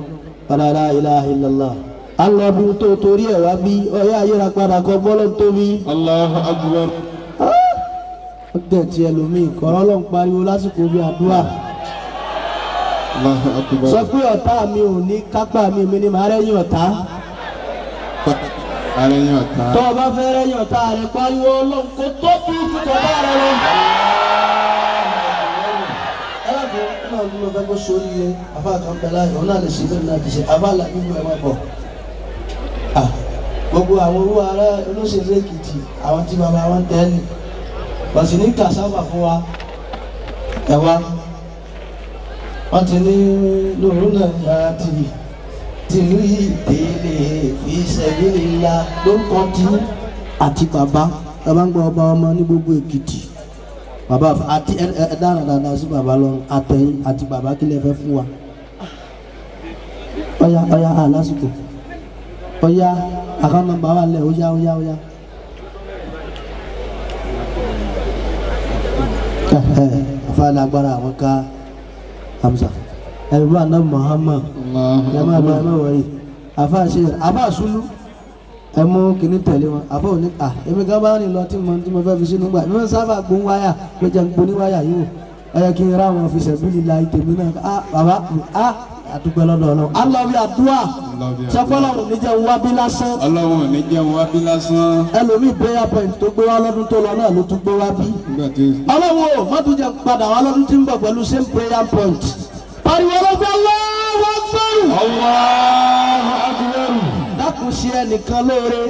la ilaha illallah alọ́dún tó torí ẹ̀ wá bí ọyá ayéra padà kọ́ bọ́lọ́ tóbi. Allahu akbar. ó tẹ̀tí ẹlòmíì kọ́rọ́ ló ń pariwo lásìkò bí àdúrà. sọ pé ọ̀tá mi ò ní kápá mi ni màá rẹ́yìn ọ̀tá. tọ́ ọ bá fẹ́ rẹ́yìn ọ̀tá rẹ̀ pariwo ọlọ́run kó tóbi ju tọ́ba rẹ̀ lọ. náà ní mo fẹ́ kó sórí yẹ afa kan bẹ̀ láyé òun náà lè ṣe bẹ́ẹ̀ náà ti ṣe afa là nínú ẹ̀ máa bọ̀. gbogbo àwọn owó ará olóṣèlú Èkìtì àwọn tí bàbá wọn tẹ́lẹ̀ bọ̀sì ní kàṣáfà fún wa ẹ̀ wá wọ́n ti ní lóru náà yára tìrì tìrì délé fi sabilillah lórúkọ tí àti bàbá ń gbọ́ ọba ọmọ ní gbogbo Èkìtì bàbá àti ẹ̀dára dáadáa sí bàbá lọ àtẹ̀yìn àti bàbá kílẹ̀ fẹ́ fún wa ọ̀yá lásìkò ọ̀yá àkànnà bàbá lẹ̀ ọ̀yá. afaani agbára àwọn ká Hamza ẹ̀rọ àná Muhammad ẹ̀mọ́ àgbà ẹ̀mọ́ wọ̀nyí afa sulu ẹ̀mú kìíní tẹ̀lé wọn afa òní èmi gan bá rìn lọ tí mo fẹ́ fi sínú gbà mi wọn sábà gbóhùn wáyà pé jẹ́ gbóní wáyà yìí wò ẹ̀yẹ kí n ra àwọn fi sẹ̀bílì la ìtẹ̀mí náà bàbá àdúgbò lọ́dọ̀ ọlọ́run alọ́bí àdúrà sọfọlọ́run níjẹ́ wábí lásán. ọlọ́run níjẹ́ wábí lásán. ẹlòmíì prayer point tó gbé wá lọ́dún tó lọ náà ló tún gbé wá bí. ọlọ́run o má tún jẹ́ padà wá lọ́dún tí ń bọ̀ pẹ̀lú same prayer point. pariwo ọlọ́gbẹ́ Allahu Akbar. Allahu Akbar. dákun ṣe ẹnìkan lóore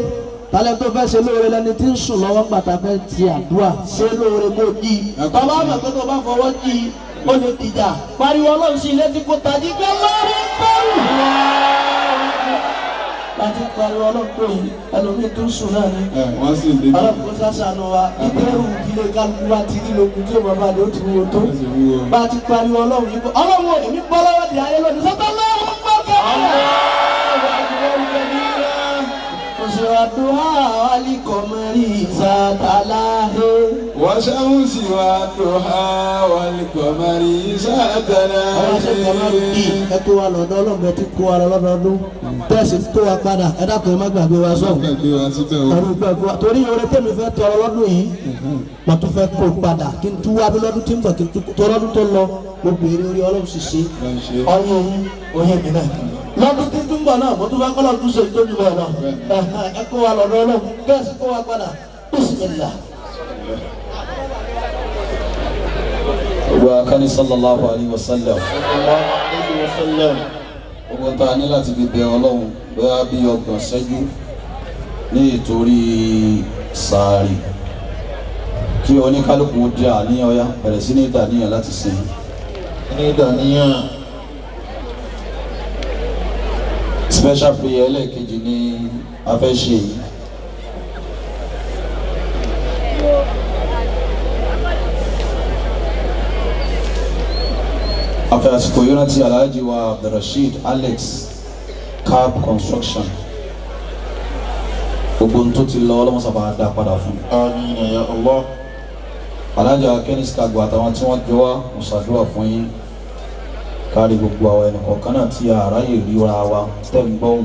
tálẹ̀ tó fẹ́ ṣe lóore lẹ́ni tí ń sùn lọ́wọ́ pàtàkì ti àdúrà ṣe lóore kó jí tọ́ba àmọ̀ pé tó bá fọwọ́ jí ó lè dìjà pariwo ọlọ́run sí ilé tí kò tají gbé lọ́rùn bẹ́rù. láti pariwo ọlọ́run tó yìí ẹlòmíì tó ń sùn náà ni ọlọ́run kò sàṣàánú wa ìbẹ̀rù ìdílé kálukú wa ti nílò ogun tí ó bàbá rẹ̀ ó ti wúwo tó bá a ti pariwo ọlọ́run yìí ọlọ́run ò ní bọ́ lọ́wọ́ di ayé lónìí sọ́tọ́ lọ́wọ́ gbọ́kẹ́. وشواتها والقمر ذات الله وشمس وضحاها والقمر ذات الله. ẹ tó wa lọ́dọ̀ ọlọ́mọbẹ tí kó wa lọ́dọọdún tẹ̀sí tó wa padà ẹ dákun ẹ má gbàgbé wa sọ̀rọ̀ ẹ̀rù gbàgbé wa torí oore tẹ̀mí fẹ́ tọrọ lọ́dún yìí mo tún fẹ́ kó padà kí n tún wá bí lọ́dún tí ń bọ̀ kí n tún tọrọ lọ́dún tó lọ mo béèrè orí ọlọ́run ṣiṣẹ́ ọyún oyin mi náà lọ́dún tí tún bọ̀ náà mo tún fẹ́ kọ́ lọ́dún ṣe ìtọ́jú bẹ́ẹ̀ náà ẹ kó wa lọ́dọ̀ ọlọ́run bẹ́ẹ̀ sì kó wa padà bísímìlà. وكان صلى الله عليه وسلم وسلم. gbogbo ta ní láti fi bẹ Ọlọ́run bóyá bí 30 ṣẹ́jú ní ìtorí sàárì kí oníkálukú di àníyàn ọ̀yá bẹ̀rẹ̀ sí ní ìdàníyàn láti sìn. ní ìdàníyàn. special prayer ẹlẹ́ẹ̀kejì ni a fẹ́ ṣe yìí. afẹ́ àsìkò yìí rántí Alhaji wa Abdulrasheed Alex Cab Construction gbogbo tó ti lọ ọlọ́mọsàbà dá padà fún. àmín ya Allah. Alhaji Kenneth Kagbo àtàwọn tí wọ́n jọ wá ṣàdúrà fún yín kárí gbogbo àwọn ẹnì kọ̀ọ̀kan náà tí àráyè ríra wa tẹ̀ ń gbọ́hùn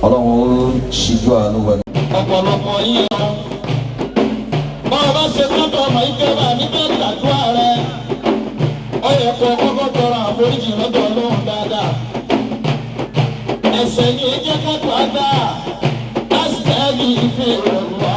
Ọlọ́run ó ṣíjú àánú wẹ̀. ọ̀pọ̀lọpọ̀ yín lọ. bọ́ọ̀ bá ṣe tọ́tọ̀ ọmọ ìkẹ́bà nígbà gbàdúrà rẹ̀ ó yẹ kó kọ́kọ́ tọrọ àforíjì lọ́dọ̀ Ọlọ́run dáadáa. ẹ̀ṣẹ̀ ni ẹ jẹ́ ká tó àgbà láti tẹ́lẹ̀ ìfẹ́ rẹ̀ wá.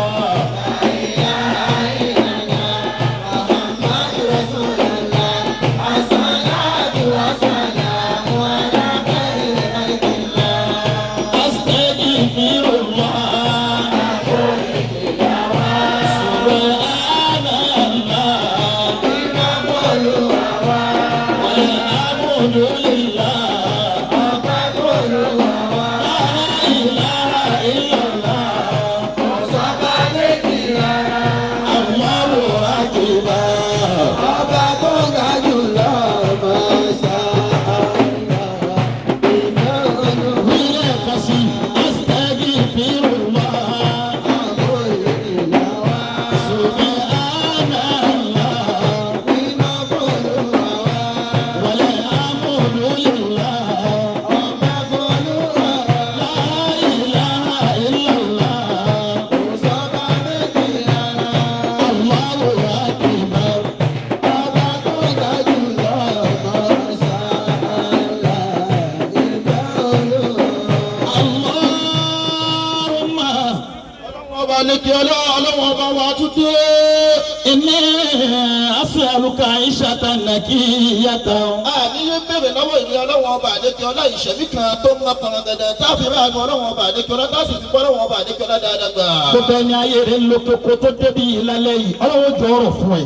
àní yóò bèrè lọ́wọ́ ìlú ọlọ́wọ́n ọba àdékè ọlá ìṣẹ̀mí kan tó ń lọ pọ̀nrọ̀gẹ̀dẹ̀ táàfin rẹ̀ àánú ọlọ́wọ́n ọba àdékè ọlá táàsì fi bọ́ ọlọ́wọ́n ọba àdékè ọlá dáadáa gbà. gbogbo ẹni ayé rẹ̀ ń lo koko tó débi ìlàlẹ́ yìí Ọlọ́run jọ ọ̀rọ̀ fún ẹ.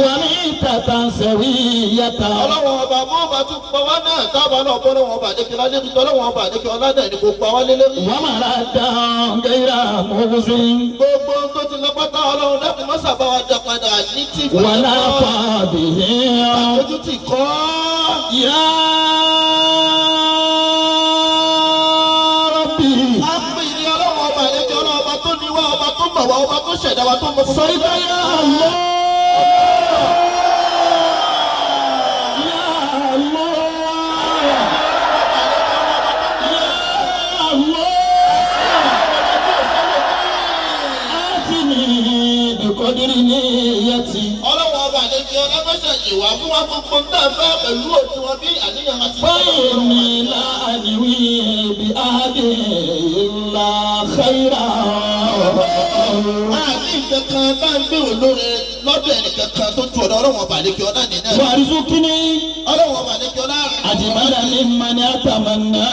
wà ní tàtà ń sẹ̀wí yàtà. ọlọ́wọ́n ọba mú ọba tún pọ̀ wá náà táàbà náà bọ́ ọlọ́wọ́n ọba àdékè ọlá débi ọlọ́wọ́n ọba àdékè ọlá náà ní gbogbo àwọn lélẹ́rì. wà á máa dán gẹ́gẹ́ àmọ́wọ́sí. gbogbo tó ti lọ pátá ọlọ́run dákun má sábà wá dá padà ní tí ìfọ̀ wà á fà bìyẹn. àtọ́jú ti kọ́. yá Rabbi. a pè ní ọlọ́wọ́n ọba àdékè ọlá ọba tó ní wá ọba tó mọ̀ wá ọba tó ṣẹ̀dá wa tó mọ̀ fún. sọ ibà yà Allah. ọlọ́wọ́n ọba àdékè ọlá mẹ́sẹ̀ ìwà fún wa gbogbo ń tẹ̀ fẹ́ pẹ̀lú òdiwọ̀n bí àníyàn wa ti fẹ́. فإني لا أنوي بأحد إلا خيرا. àní kankan bá ń gbèrò lóore lọ́dọ̀ ẹnì kankan tó ju ọ̀dọ̀ ọlọ́wọ́n ọba àdékè ọlá nínú ẹ̀. وارزقني ọlọ́wọ́n ọba àdékè ọlá أجمل ممن أتمنى.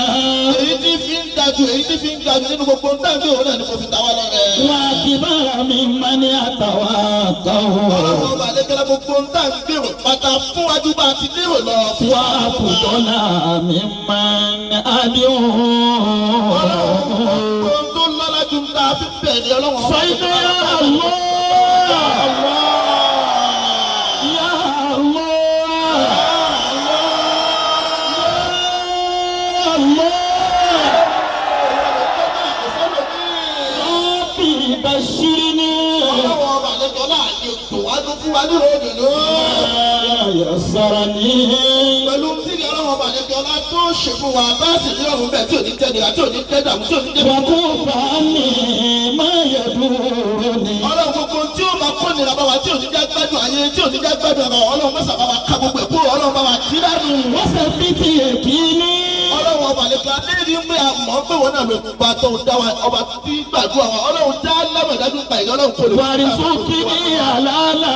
èyí tí fi ń dájú èyí tí fi ń dájú nínú gbogbo ń tẹ̀ gbèrò náà ni mo fi ta wá lọ́rẹ̀. وأكبر ممن أتواقع. ọlọ́wọ́n ọba àdékè ọlá gbogbo ń tẹ̀ gbèrò pátá fún wájú bá a ti lérò lọ. وأفضل ممن أدعو. ọlọ́wọ́n tó lọ́lá ju ń ta fi bẹ̀ ní ọlọ́wọ́n ọba فإن àdékè يا ọlá. الله يا الله يا الله ربي بشرني ọlọ́wọ́n ọba àdékè ọlá àti ètò wá ló fún wa ní ròdùnú. يسرني pẹ̀lú tí ní ọlọ́wọ́n ọba àdékè ọlá tó ṣe fún wa bá sì ní ọ̀run bẹ̀ tí ò ní tẹ́lẹ̀ àti ò ní tẹ́ dàmú tí ò ní tẹ́ وكف عني ما يدورني. ọlọ́run gbogbo tí ó máa kó nira bá wa tí ò ní já gbádùn ayé tí ò ní já gbádùn ọ̀rọ̀ ọlọ́run mọ́sà bá wa ká gbogbo ẹ̀kú ọlọ́run bá wa kí dánù. وثبت يقيني ọlọ́run ọba àdékè ọlá ní nídìí ń pè àmọ́ pé wọn náà ló bá tó dá wa ọba tí gbàdúrà wa ọlọ́run dá lámọ̀dájú pa ìgbà ọlọ́run kò lè. wàrí sókè ní àlàálà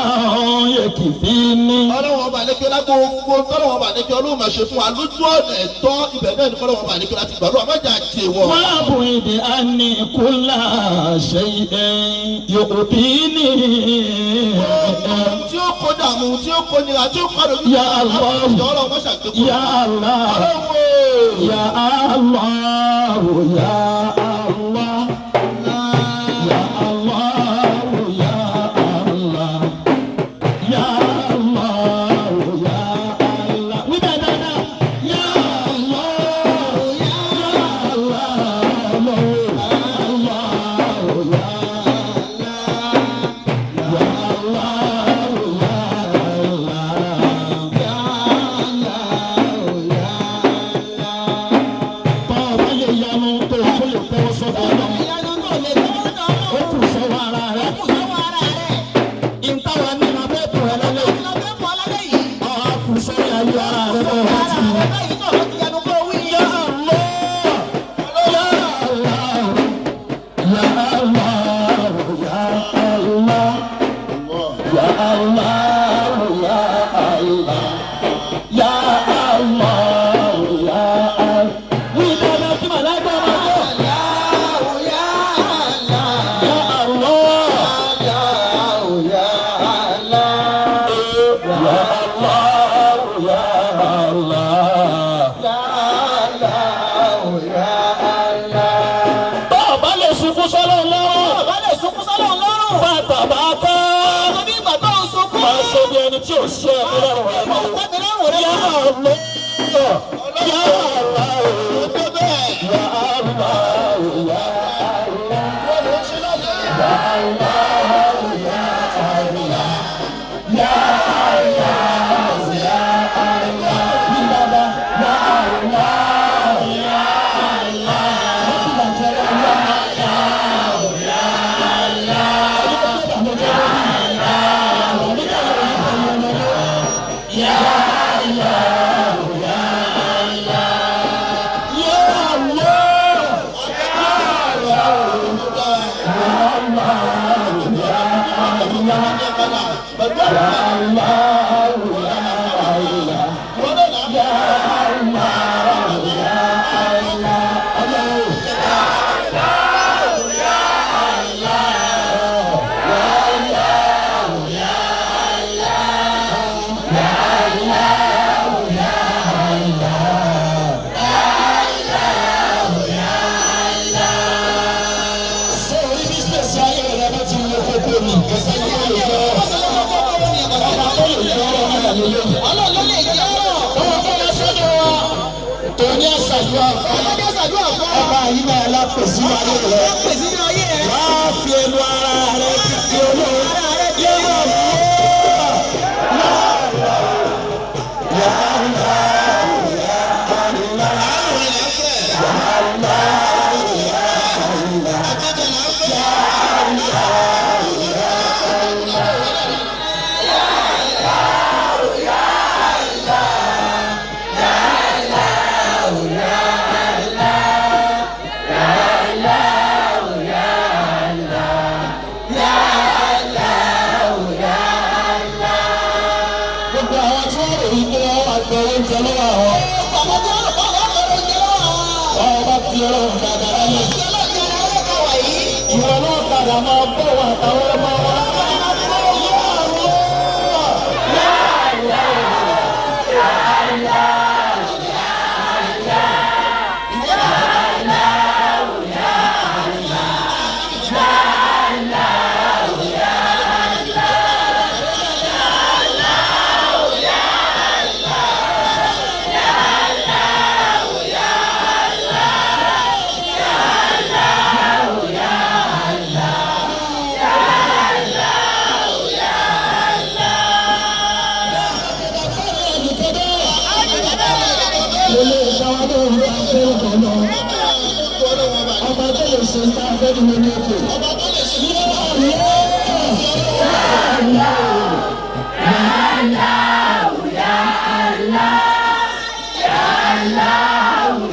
yẹ kì í fi ní. ọlọ́run ọba àlekẹ́ lágbóògbó tọ́lọ́run ọba àlekẹ́ ọlọ́run máa ṣe fún wa lójú ọ̀nà ẹ̀tọ́ ibẹ̀ náà ní kọ́lọ́run ọba àlekẹ́ láti gbàdúrà má jà jẹ wọn. wọ́n á bù ìdí àní kúlà ṣe yòókù bí ní. tí ó kó dààmú tí ó kó nira tí ó kọ́ lójú. Ya Allah, Ya Allah, Ya Allah, Ya Allah, Ya Allah, Ya Allah, Ya Allah, Ya Allah. We better now. Ya Allah, Ya Allah, Ya Allah,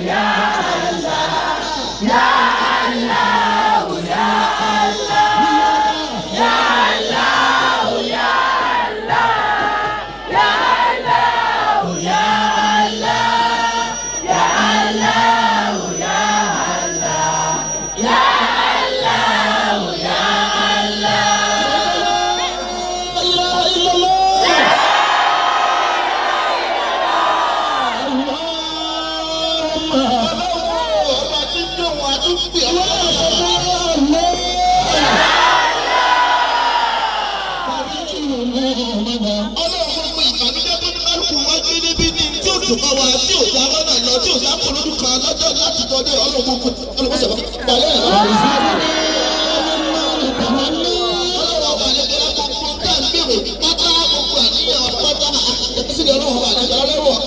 Ya Allah. bá wa tí ò já bọ́nà lọ tí ò já kó lójú kan lọ́jọ́ láti tọ́jú ọlọ́run ọlọ́mọṣẹ́ balẹ̀ ẹ̀. ọlọ́wọ́ balẹ̀ ẹ̀ gbogbo ká ń gbèrò pátá gbogbo àníyàn pátá sílẹ̀ ọlọ́wọ́ balẹ̀ ẹ̀ lọ́wọ́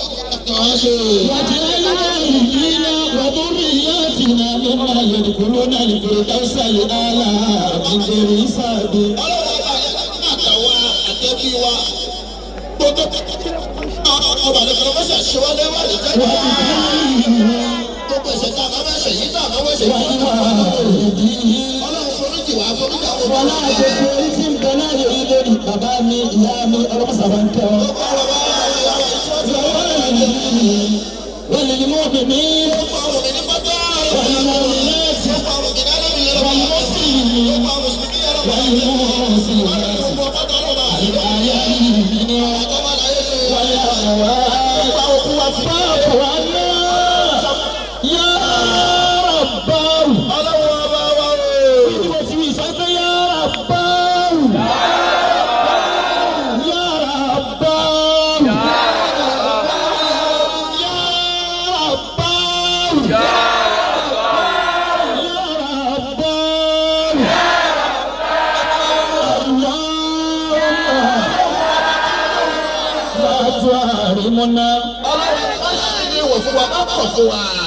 kàn ṣe. wàjú ẹlẹ́wọ̀n ìdílé wàdúrì yóò ti nà mímọ́ yòókùrú náà ní fèrèkásálì àlà àbíkèrè sáàbì. ọlọ́wọ́ balẹ̀ àtàwọn àtẹ́bí wa gbogbo ọba lẹ́kọ̀ọ́ mọ́sà ṣọwọ́lé wà lè jẹ́ gbogbo ẹ̀ṣẹ̀ tá a máa ń ṣe yìí tá a máa ń ṣe yìí tá a máa ń ṣe yìí. ọlọ́run foríjì wá foríjì àwọn ọmọ náà. wọ́n láti fi orí tí ń bẹ láàyè yìí lórí bàbá mi ìyá mi ọlọ́mọsà máa ń tẹ́ wọn. wọ́n lè ní mọ́ mi ní. wọ́n lè mọ́ mi lẹ́sì. wọ́n lè mọ́ sí mi. wọ́n lè mọ́ sí mi. àyà yìí ni wọ́n.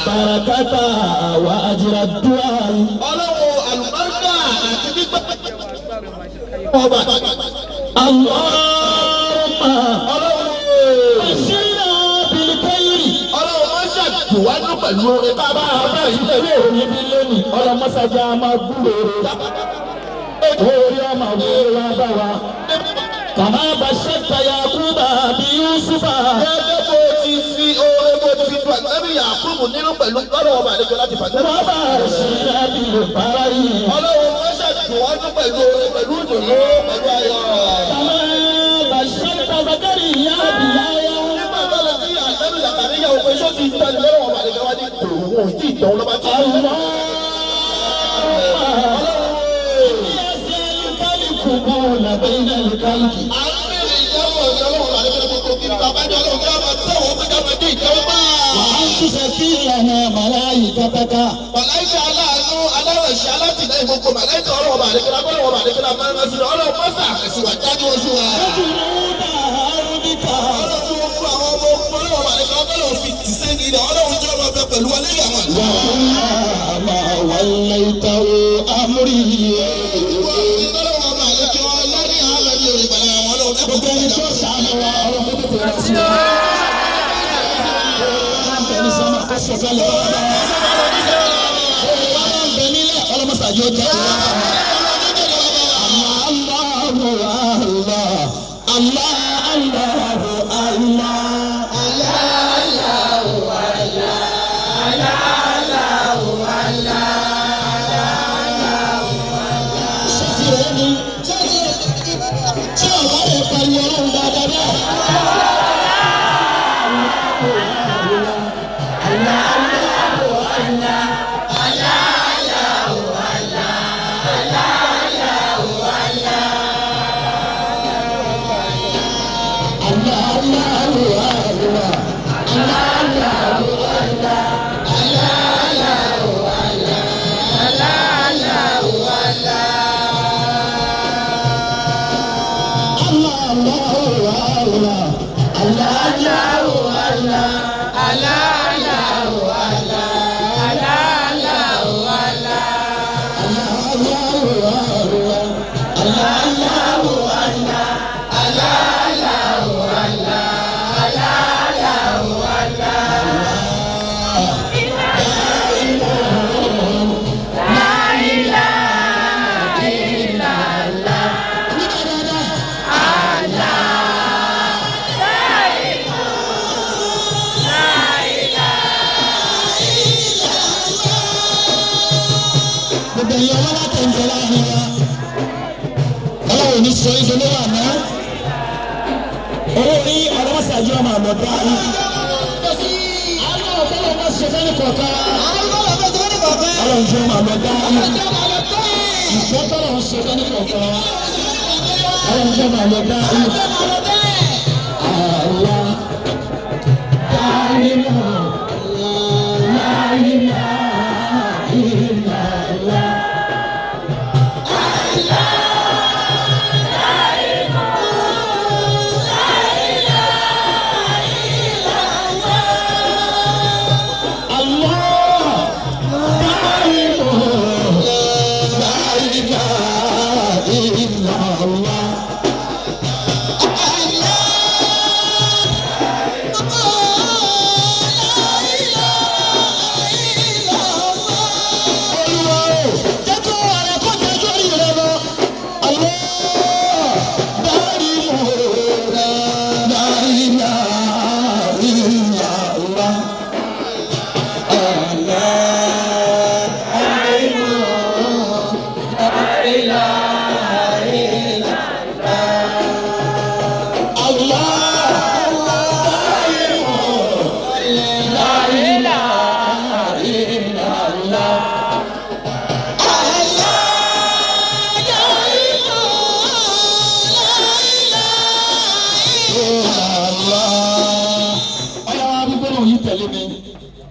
Barakata wa ajira dua. Ọlọ́wọ́ àlùbáríkà àti gbígbà. Ọba. Allahumma. Ọlọ́wọ́. Àṣírà bìlìkẹ́yìrì. Ọlọ́wọ́ máa ṣàtúwájú pẹ̀lú orin bàbá àbá ìṣẹ̀lẹ̀ òní bí lónìí. Ọlọ́mọṣájà máa gbúrò rẹ̀. Orí ọmọ wúro wa bá wa. Kàmá bàṣẹ́ta Yakuba bí Yusufa. Gẹ́gẹ́ bó ti fi oore bó ti fi dùn àtẹ́bí Yakubu nínú pẹ̀lú ọlọ́wọ́ bá àlejò láti fàtẹ́. Wọ́n bá ṣe ẹbí lè fara yìí. Ọlọ́wọ́ wọn ṣàtúwájú pẹ̀lú oore pẹ̀lú ìdùnnú pẹ̀lú ayọ̀. Kàmá bàṣẹ́ta Zakari ìyá àbíyáyá. Nígbà tó lọ sí àtẹ́bí Zakari yà òfin ṣó ti tẹ̀lé lọ́wọ́ bá àlejò wá ní kòrò tí ìtàn lọ́ba tí. بين الكلب وأنت سكينة ملائكتك ملائكة على أنه على رشالة لا يمكن ملائكة ولا وبعد كده ولا وبعد كده ما نسي ولا مسح سوى تاني وسوى وجنود أرضك ولا وبعد كده ولا في تسنين ولا وجرب بالولي وما وليته أمري gbogbo ẹni tó sàánú wa ọ̀rọ̀ tó tètè rẹ̀ sí i. wọ́n bẹ ní sọ́mà kó sọ̀kalẹ̀ wọ́n bá wọ́n bẹ nílẹ̀ ọlọ́mọsàájú ó jẹ́ ìwọ́n bá wọn. sọ ìṣòro wà ná owó ní ọlọ́mọṣáájú ọmọ àmọ̀dá ọlọ́run bá ṣe fẹ́ni kọ̀ọ̀kan ọlọ́run jẹ́ ọmọ àmọ̀dá ìfẹ́ tọ́lọ́run ṣe fẹ́ni kọ̀ọ̀kan ọlọ́run jẹ́ ọmọ àmọ̀dá àwa. إلا الله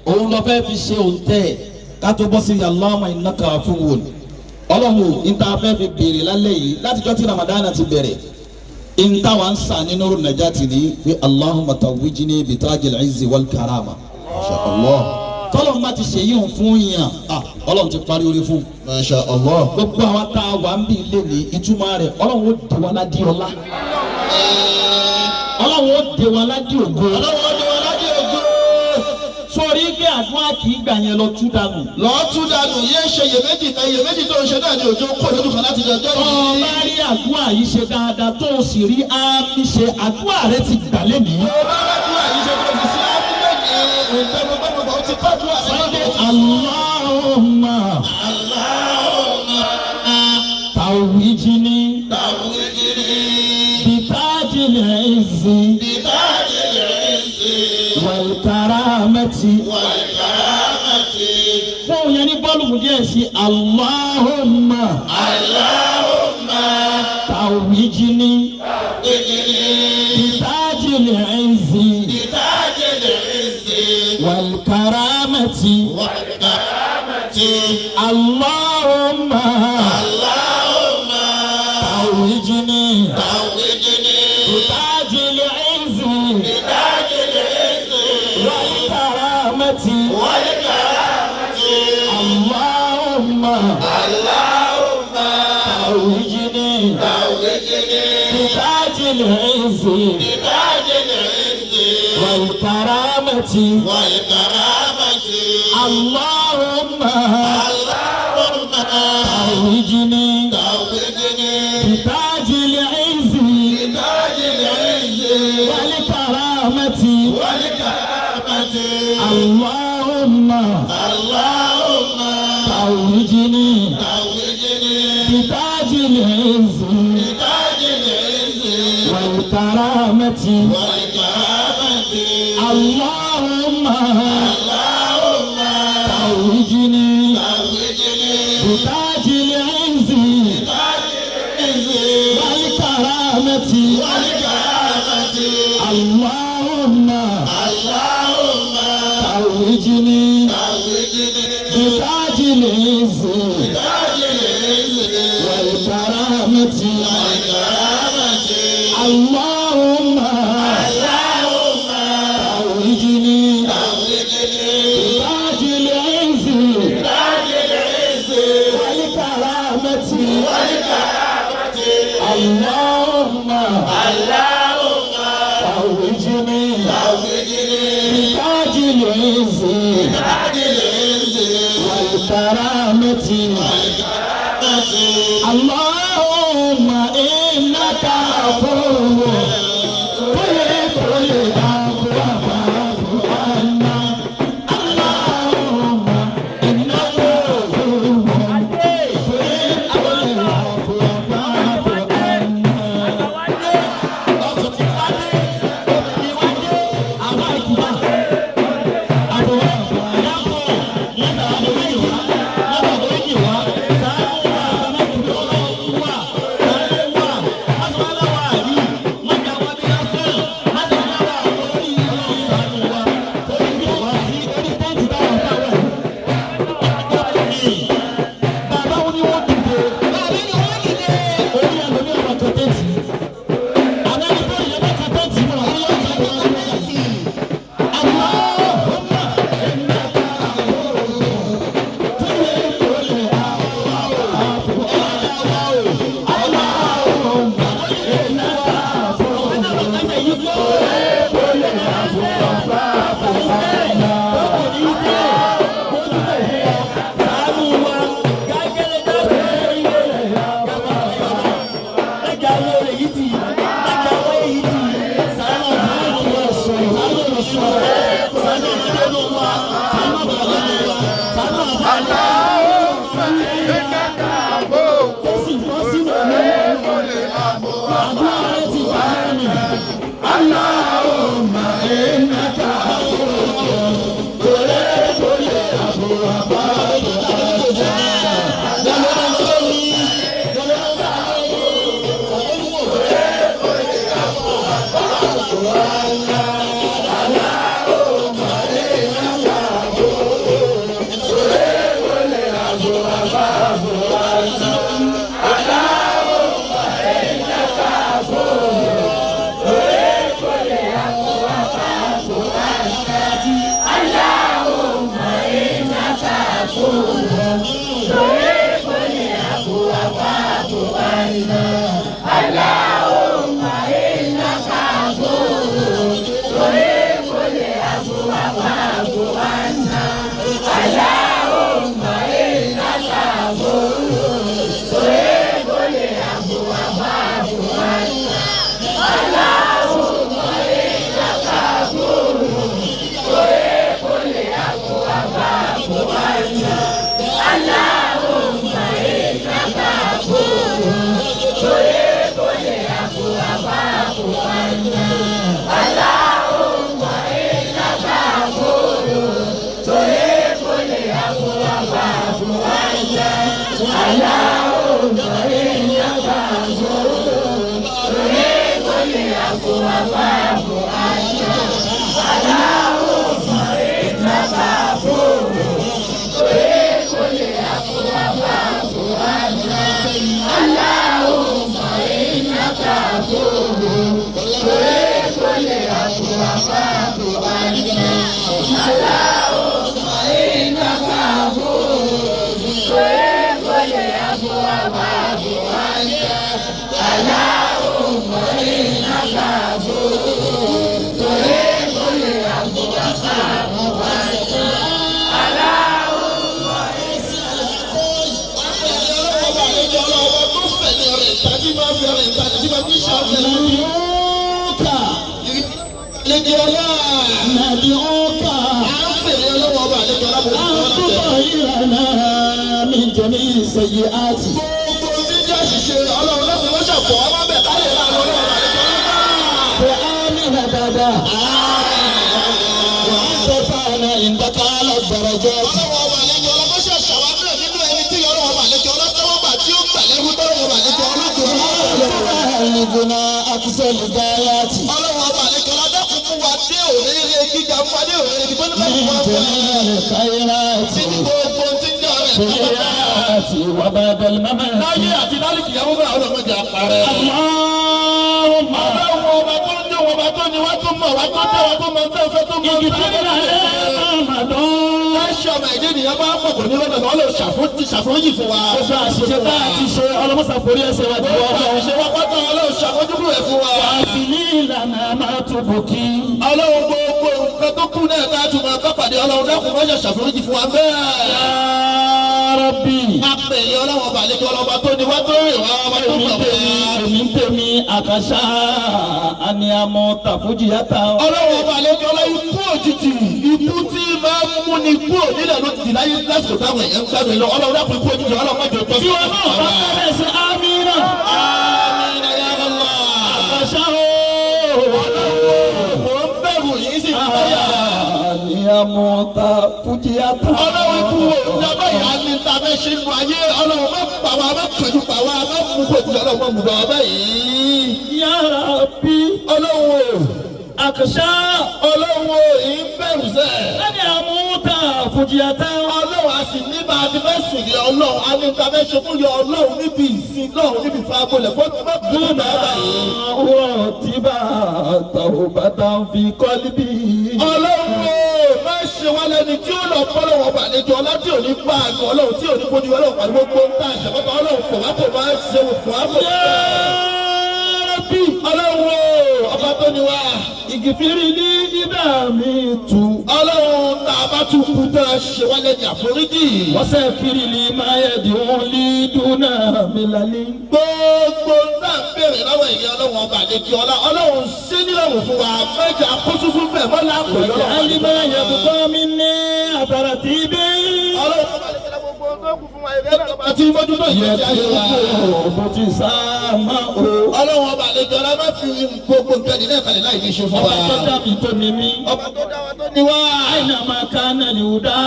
òun lọ fẹ́ fi ṣe òǹtẹ̀ ká tó bọ́ sí Allahumma innaka afuwwun ọlọ́run níta fẹ́ fi béèrè lálẹ́ yìí látijọ́ tí Ramadana ti bẹ̀rẹ̀ níta wà ń sà nínú Nurun Najati ní pé Allahumma tawwijni bitajil izzi wal karama Masha Allah tọ́lọ́run bá ti ṣe yíyún fún yàn ọlọ́run ti parí orí fún Masha Allah gbogbo àwọn tá a wà ń bí ilé ní ìtumọ̀ rẹ̀ ọlọ́run ó dé wa ládìí ọlá ọlọ́run ó dé wa ládìí ògo sórí pé àdúrà kì í gbà yẹn lọ tú dànù. lọ tú dànù yé ṣe iyèméjì tó ń ṣe náà ní òjò kó lójú kan láti jẹ jọ́ọ̀bù. tó o bá rí àdúrà yìí ṣe dáadáa tó o sì rí àmì ṣe àdúrà rẹ ti gbà lẹ́nìí. tó o bá rí àdúrà yìí ṣe tó o sì sí àmì méjì ìtẹ́gbẹ́gbẹ́gbẹ́ o ti kọ́ àdúrà rẹ lọ́dọ̀. Allahumma tawwijni bitajil izzi wal karamati fún yẹn ní bọ́ọ̀lù mú díẹ̀ sí Allahumma tawwijni bitajil izzi wal karamati Allahumma tawwijni bitajil izzi اللهم توجني بتاج العز والكرامة اللهم توجني بتاج العز والكرامة اللهم توجني بتاج العز والكرامة اللهم توجني بتاج العز والكرامة اللهم توجني بتاج العز والكرامة اللهم توجني بتاج العز والكرامة اللهم توجني بتاج العز والكرامة اللهم إنك عفو تحب العفو فاعف عنا اللهم إنك عفو تحب العفو فاعف عنا وبعد الممات ọmọ ẹ̀jẹ̀ nìyẹn bá pọ̀ kò ní lọ́dọ̀ náà lè ṣàforíjì fún wa. ó bá àṣìṣe bá a ti ṣe ọlọ́mọ́sàforí ẹsẹ̀ wa ti wọ́n. ó bá àṣìṣe wá pátá ọlọ́run ṣàmójúkúrò ẹ̀ fún wa. àfi ní ìlànà máa tó bò kí. ọlọ́run gbogbo nǹkan tó kù náà ká tún máa kápàdé ọlọ́run dákun má ṣe ṣàforíjì fún wa bẹ́ẹ̀. Rabbi. a pè é ọlọ́run ọba àlejò ọlọ́ba tó ní wá tó rìn wá ọba tó gbà wá. èmi ń tèmi àkàṣà àníyàmọ̀ tàfójìyàtà. ọlọ́run ọba àlejò ọlọ́run ikú òjijì ikú tí máa ń mú ni kúrò nílẹ̀ ló ti láyé lásìkò táwọn èèyàn ń gbàgbé lọ ọlọ́run dákun ikú òjijì ọlọ́run má jẹ́ tó. tí wọn náà bá bẹ̀rẹ̀ sí amínà. amínà ya Allah. àkàṣà mò ń bẹ̀rù yìí sì ń báyà. àníyàmọ̀ tàfójìyàtà. ọlọ́run ikú òjijì yà ní ta fẹ́ ṣe nu ayé ọlọ́run má pa wá má kànjú pa wá má mú kó òjijì ọlọ́run má mú bọ̀ ọbẹ̀ yìí. Ya Rabbi. ọlọ́run àkàṣà ọlọ́run ìbẹ̀rù sẹ́. lẹ́ni àmúta fòjìyàtà. ọlọ́run a sì ní bá a ti fẹ́ sìn yẹ ọlọ́run a ní ta fẹ́ ṣe fún yẹ ọlọ́run níbi ìsìn náà níbi ìfagbolẹ̀ fún ọtí bá bú bàbá yìí. wọ́n ti bá tàwọn bàtà fi kọ́lí bí. ọlọ́run má ṣe wá lẹ́ni tí ó lọ fọ́lọ́wọ́ bàlejò ọlá tí ò ní bá a gan ọlọ́run tí ò ní kojú ọlọ́run pàdé gbogbo ń tà ṣàkóso ọlọ́run fò wá kò máa ṣe fò wá kò bí ọlọ́run ọba tó ní wá. ìgìfìrí ní ibà mi tù. ọlọ́run tá a bá tún kú tá a ṣe wálé ní àforíjì. wọ́n sẹ́ kiri ní máyẹ̀dì òun ní dúnà mi lálẹ́. gbogbo náà ń bèrè lọ́wọ́ ìyá ọlọ́run ọba àdéjì ọlá ọlọ́run sí nílẹ̀wò fún wa mẹ́jà kóso fún bẹ́ẹ̀ mọ́lá pẹ̀lú ọlọ́run. alima yẹ̀bùkọ́ mi ní àtàrà tí bí. ọlọ́run ọba àdéjì ọlá gbogbo tó kù fún wa ìrẹ́ náà lọ́ba tí mójútó ìgbésí ayé wa. mo ti sá máa o. ọlọ́run ọba àlejò ọlá má fi gbogbo nǹkan ìdílé ìkàlẹ̀ láì ní ṣe fún wa. ọba tó dá mi tó ní mí. ọba tó dá wa tó ní wá. àìnà máa ká náà lè wù dá.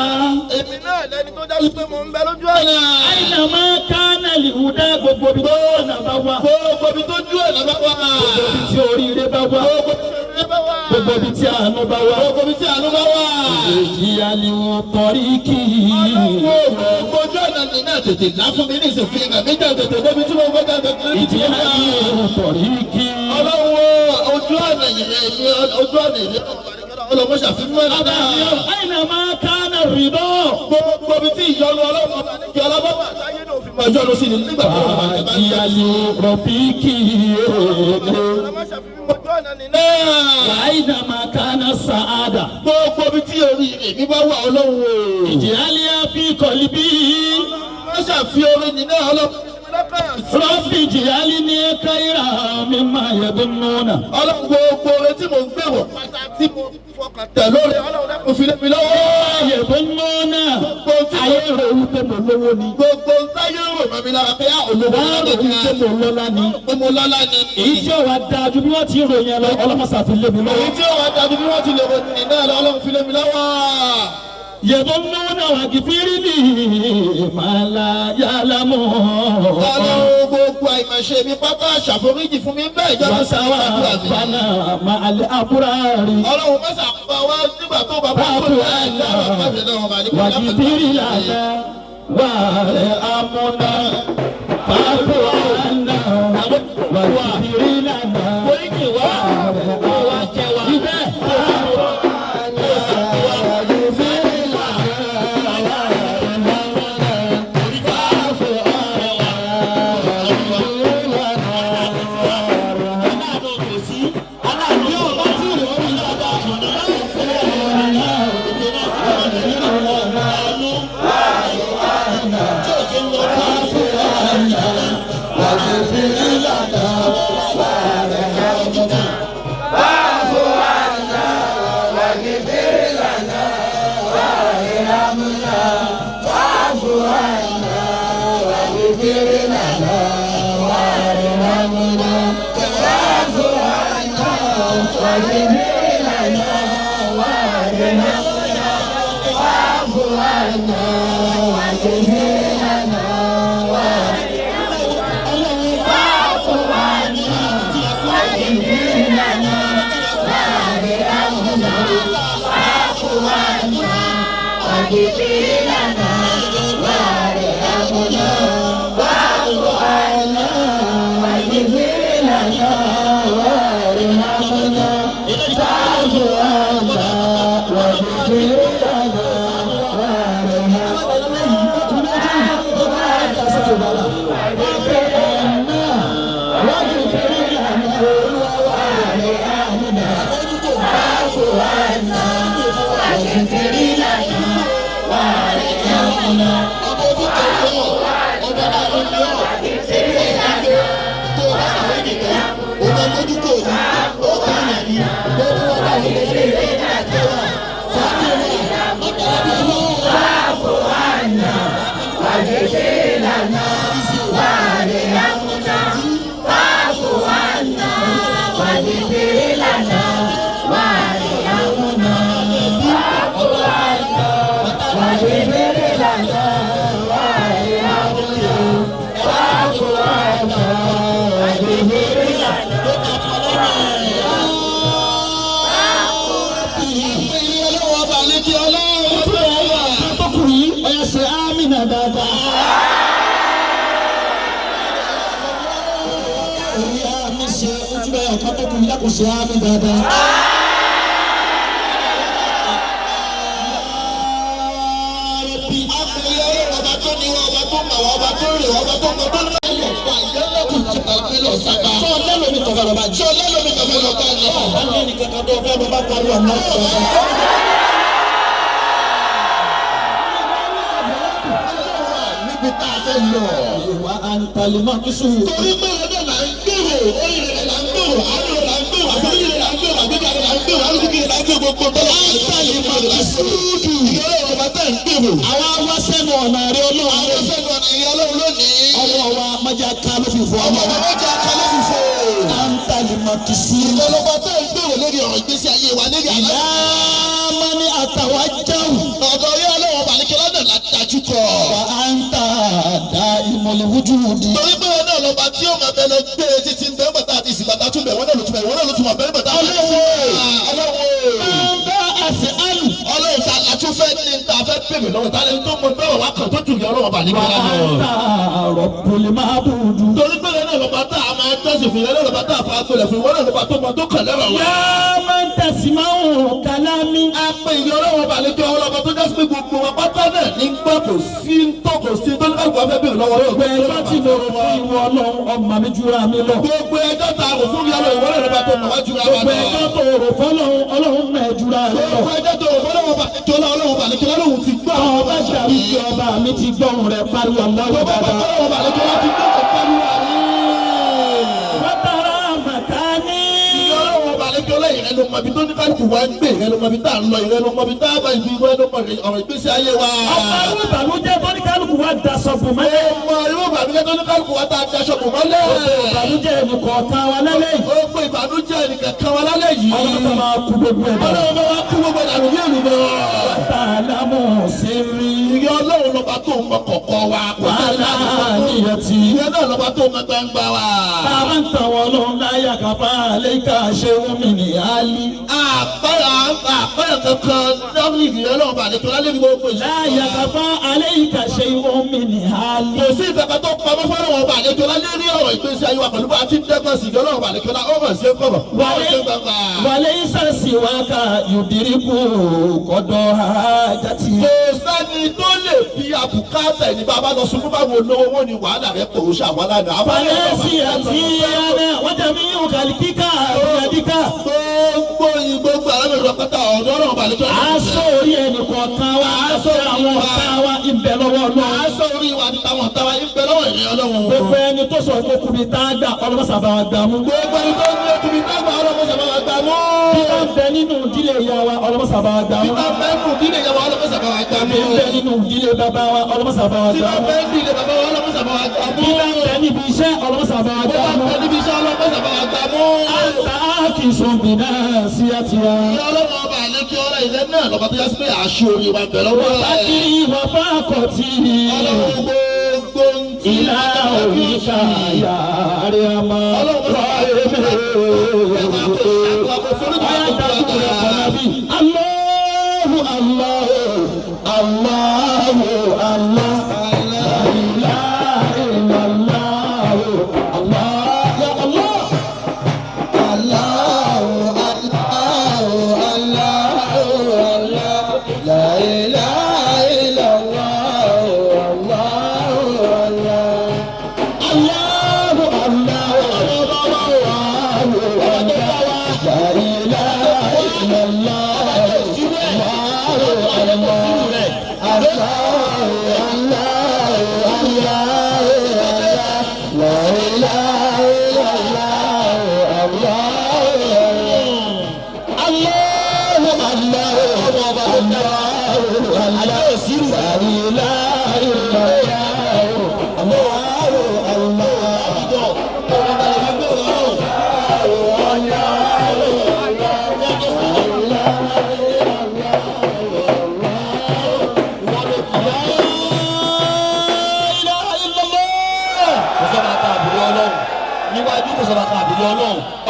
èmi náà lẹni tó dájú pé mò ń bẹ lójú ọ̀nà. àìnà máa ká náà lè wù dá gbogbo ibi tó ọ̀nà bá wà. gbogbo ibi tó jú ọ̀nà bá wà. gbogbo ibi tí oríire bá wà. gbogbo ibi tí àánú bá wà. gbogbo ibi tí àánú bá wà. ìyá ni wọ́n tọrí kì í. gbogbo ojú ọ̀nà ní náà tètè lá fún mi ní ìsìnkú mi jà tètè débi tí mo fẹ́ jà tètè. ìyá ni wọ́n tọrí kì í. ọlọ́wọ́ ojú ọ̀nà ìrìn ojú ọ̀nà ìrìn ọlọ́wọ́ ṣàfihàn ẹ̀ náà. àìnà máa ká náà rí bọ́. gbogbo ibi tí ìyọnu ọlọ́wọ́ bá ní kí ọlọ́wọ́ wà sáyé náà fi máa jọ́nu sí ni nígbà tó wà ní bá ń ìyá ni rọ̀bì kì í. ọlọ́wọ́ ṣàfihàn ojú ọ̀nà ní náà. àìnà máa ká náà sàádà. gbogbo ibi tí orí èmi bá wà ọlọ́wọ́. ìjìyàlẹ́ àfi kọ̀lí bí. wọ́n ṣàfihàn orin ní náà ọlọ́wọ́. rọ́bì ìjìyàlẹ́ ní ẹ̀ka ìrà mi máa yẹ bí nùnà. ọlọ́run gbogbo orin tí mo ń gbé wọ̀ pátá tí mo fọkàn tẹ̀ lórí ọlọ́run náà kò fi lé mi lọ́wọ́. yẹ bí nùnà. ayé rẹ̀ wú pé mo lówó ni. gbogbo táyé rò mọ́ mi lára pé á olówó wọ́n rò wí pé mo lọ́lá ni. pé mo lọ́lá ni. èyí tí ó wá dáa ju bí wọ́n ti ròyìn ẹ lọ ọlọ́mọṣà fi lé mi lọ́wọ́. èyí tí ó wà dàbí bí wọ́n ti lè ròyìn ní náà ọlọ́run fi lé mi lọ́wọ́. يظنون واغفر لي ما لا يعلمون. ọlọ́run gbogbo àìmọ̀ṣe mi pátá ṣàforíjì fún mi bẹ́ẹ̀ ìjọba sáwà وتوفنا مع الأبرار. ọlọ́run mẹ́sà pa wá nígbà tó bá bá tó ẹ̀ واغفر لنا وارحمنا فاعف عنا واغفر لنا tẹ̀ ń gbèrò. àwa wá sẹ́nu ọ̀nà rẹ ọlọ́run. àwọn sẹ́nu ọ̀nà rẹ ọlọ́run lónìí. ọwọ́ wa májà ká ló fi fọ́ ọmọ. ọmọ májà ká ló fi fọ́. à ń tàlí màkì sí. ìlọ́lọ́gbà tẹ̀ ń gbèrò lórí ọ̀rọ̀ ìgbésí ayé wa lórí àlọ́. ìlà mọ́ni àtàwà jẹun. ọ̀dọ̀ yẹ ọlọ́wọ́ bàlíkẹ́ lọ́dọ̀ ládájú kọ. wà á ń ta àdá ìmọ̀lẹ̀ wújú wùdí. torí pé wọn náà lọ́ba tí ó máa bẹ lọ gbé títí ń bẹ́ẹ̀ bàtà àti ìsìnkàtà tún bẹ̀ wọ́n náà ló tún bẹ̀ wọ́n náà ló tún máa bẹ́ẹ̀ bàtà. ọlọ́run ta la tún fẹ́ ní ta fẹ́ bèbè lọ́wọ́ ta lẹ́ni tó mọ bẹ́ẹ̀ wá kàn tó jù yọ ọlọ́wọ́ bàlíkẹ́ lọ́dọ̀. wà á ta àrọ̀ pèlè máa bù dùn. torí pé lọ́nà lọ́ba tá a máa tẹ̀sí fún yẹn lọ́ba tá a fa gbẹlẹ̀ fún wọn náà lọ́ba tó mọ tó kàn lẹ́rọ̀ wọn. yá máa ń tẹ̀sí máa ń kálámi. a pè ìyọ ọlọ́wọ́ bàlíkẹ́ ọlọ́ba tó jásí pé gbogbo wa pátá náà ní gbọ́ kò sí tó kò sí tó ní ká gbọ́ fẹ́ bèèrè lọ́wọ́ rẹ̀. gbogbo ẹjọ́ tí mo rò fún ìwọ ọlọ́run ọmọ mi jura mi lọ. gbogbo ẹjọ́ tá a rò fún ìyá lọ ìwọ náà lọ́ba tó mọ̀ wá jura wa lọ. gbogbo ẹjọ́ tó rò fún ọlọ́run náà jura rẹ lọ. gbogbo ẹjọ́ tó rò fún ọlọ́run bàlíkẹ́ ọlọ́run ti gbọ́. ọba ṣàbí ọba mi ti gbọ́ òun rẹ̀ pariwo àlọ́ ìrẹ́nu mọ̀bí tó ní kálukú wá ń gbé ìrẹ́nu mọ̀bí tá à ń lọ ìrẹ́nu mọ̀bí tá a bá ibi ìrẹ́nu mọ̀bí ọ̀rọ̀ ìgbésí ayé wa. ọ̀pọ̀ irú ìbànújẹ́ tó ní kálukú wá daṣọ bò mọ́lẹ̀. ọ̀pọ̀ irú ìbànújẹ́ tó ní kálukú wá daṣọ bò mọ́lẹ̀. ìbànújẹ́ ẹnìkọ̀ọ̀kan wa lálẹ́ yìí. ọ̀pọ̀ ìbànújẹ́ ẹnìkọ̀ọ̀kan wa lálẹ́ yìí. ọlọ́run máa kú gbogbo ẹ̀. ọlọ́run máa kú gbogbo ẹ̀ àrùn yẹn nìyẹn. wàtàlámù sí rí. ìyá ọlọ́run lọ́ba tó ń mọ kọ̀kọ́ wa. wàhálà níyàtì. ìyá náà lọ́ba tó ń mọ gbangba wa. bàbá ń tàn wọ́n lọ́run láyà kápá àlékà ṣé wọ́n mi ní àlì. àpẹẹrẹ kankan lọ́rùn ìgbìyànjú ọlọ́run bá àlejò lálẹ́ ní gbogbo ìṣẹ́. láyà kápá àlékà ṣé wọ́n mi ní àlì. kò sí ìfẹ́ kan tó pamọ́ fọ́lọ́run bá àlejò lálẹ́ ní ọ̀rọ̀ ìgbésí ayé wa pẹ̀lú bá a ti dẹ́gbọ́n sí ìjọ ọlọ́run bá àlejò lá ọ̀rọ̀ sí ẹ̀kọ́ wàlẹ́ ìsàsì wa ká yòdìríkù kọ́dọ̀ àjàtì. kò sẹ́ni tó lè fi àbùkátà ẹni bàbá lọ sún fún báwo lówó wọn ni wàhálà rẹ kò ṣàwọn lánàá. falẹ́sì àti ẹ̀rẹ́ wọ́n jẹ́ mi ò kàlí kíkà àbíyàdíkà. gbogbo alábẹ̀rẹ̀ pátá ọ̀dọ́ ọ̀rọ̀ balẹ̀. aṣọ orí ẹnì kọ̀ọ̀kan wa aṣọ àwọn ọ̀tá wa ìbẹ̀ lọ́wọ́ náà. aṣọ orí wa ti táwọn ọ̀tá wa ìbẹ̀ lọ́wọ́ ìrìn ọlọ́run. gbogbo ẹni tó sọ pé kùbí tá a gbà ọlọ́mọsàbà wa gbà mú. gbogbo ẹni tó ní kùbí tá a gbà ọlọ́mọsàbà wa gbà mú. bí wọ́n bẹ nínú ìdílé ìyá wa ọlọ́mọsàbà wa gbà mú. bí wọ́n bẹ nínú ìdílé ìyá wa ọlọ́mọsàbà wa gbà mú. bí wọ́n bẹ nínú ìdílé bàbá wa ọlọ́mọsàbà wa gbà mú. bí wọ́n bẹ nínú ìdílé bàbá wa ọlọ́mọsàbà wa gbà mú. bí wọ́n bẹ níbi iṣẹ́ ọlọ́mọsàbà wa gbà mú. bí wọ́n bẹ níbi iṣẹ́ ọlọ́mọsàbà wa gbà mú. àtà kìsùn bìnnà sí àtìyà. ìyá ọlọ́mọ ọba àlékí ọ̀rọ̀ ilẹ̀ náà lọ́ba tó yá sí pé àṣọ orí wa bẹ̀rẹ̀ lọ́wọ́ rẹ̀. láti ìwà fákọ̀tì. ọlọ́run gbogbo ń ti. ìlà òrìṣà yàrá àmọ́. ọlọ́run sọ Allahu Allahu Allah.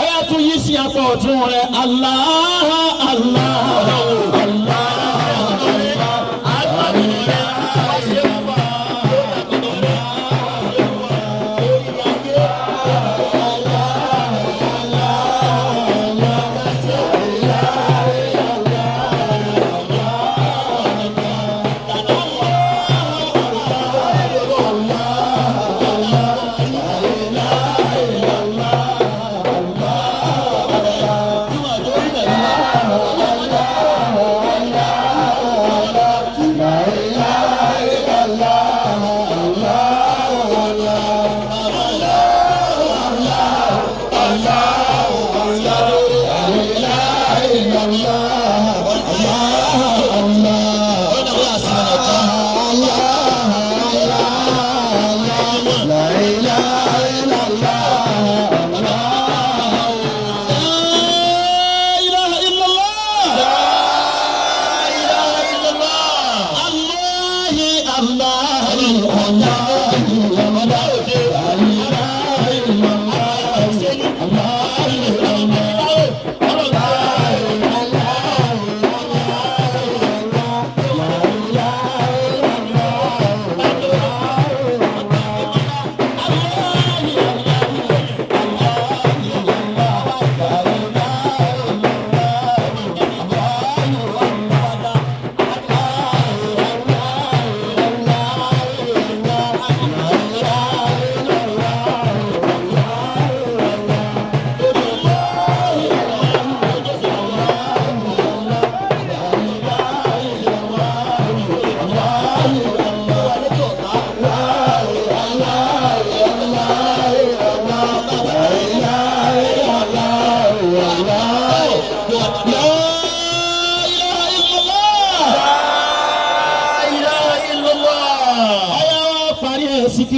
ọ̀yà tún yí sí apá ọ̀tún rẹ̀ Allah Allah Allah. Allah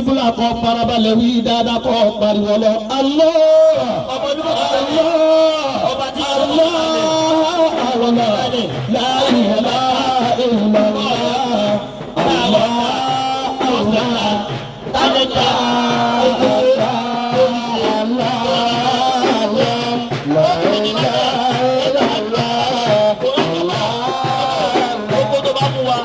kíbúlà kọ́ farabalẹ̀ wí dáadáa kọ́ pariwo lọ. Allah ọba tí Allah Allah la ilaha illallah Allah Allah tálẹ́jà gbogbo tó bá mú wa.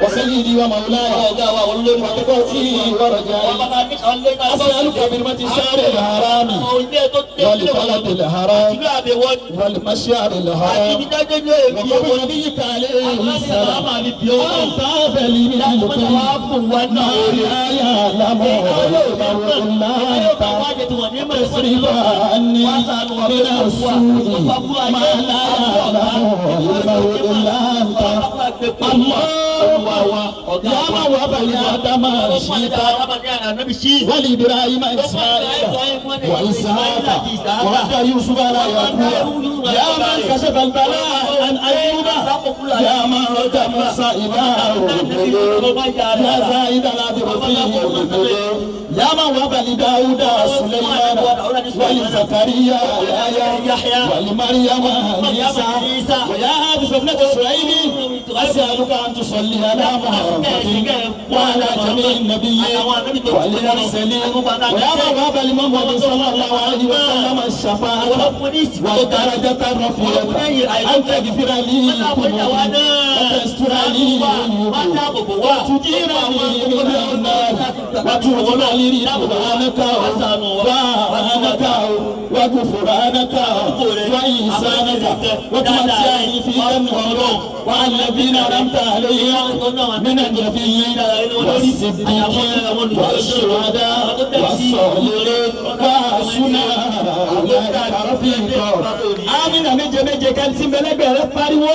وسيدي ومولاي وقوتي ورجائي أسألك بحرمة الشهر الحرام والبلد الحرام والمشعر الحرام وقبل نبيك عليه السلام أن تعب لي من المكر ما لا يعلم الله تصرف عني من السوء ما لا يعلم إلا أنت الله يا موهب لآدم شيطا ولإبراهيم إسماعيل وإسحاق وحتى يوسف على يعقوب يا من كشف البلاء عن أيوب يا من رد مصائبه يا زائد العذر فيه يا من وهب لداود سليمان ولزكريا يحيى ولمريم عيسى ويا حافظ ابنة شعيب أسألك أن تصلي على محمد وعلى جميع النبيين والمرسلين ويا من وهب لمحمد صلى الله عليه وسلم الشفاعة والدرجة الرفيعة أن تغفر لي وتستر لي وتجيرني من النار وتغفر لي رضوانك وغفرانك وإحسانك وتمتعني في جنتك وعلى الذين أنعمت عليهم من النبيين والصديقين والشهداء والصالحين وحسن أولئك رفيقا آمين méje méje kan tí mẹlẹgbẹ rẹ pariwo.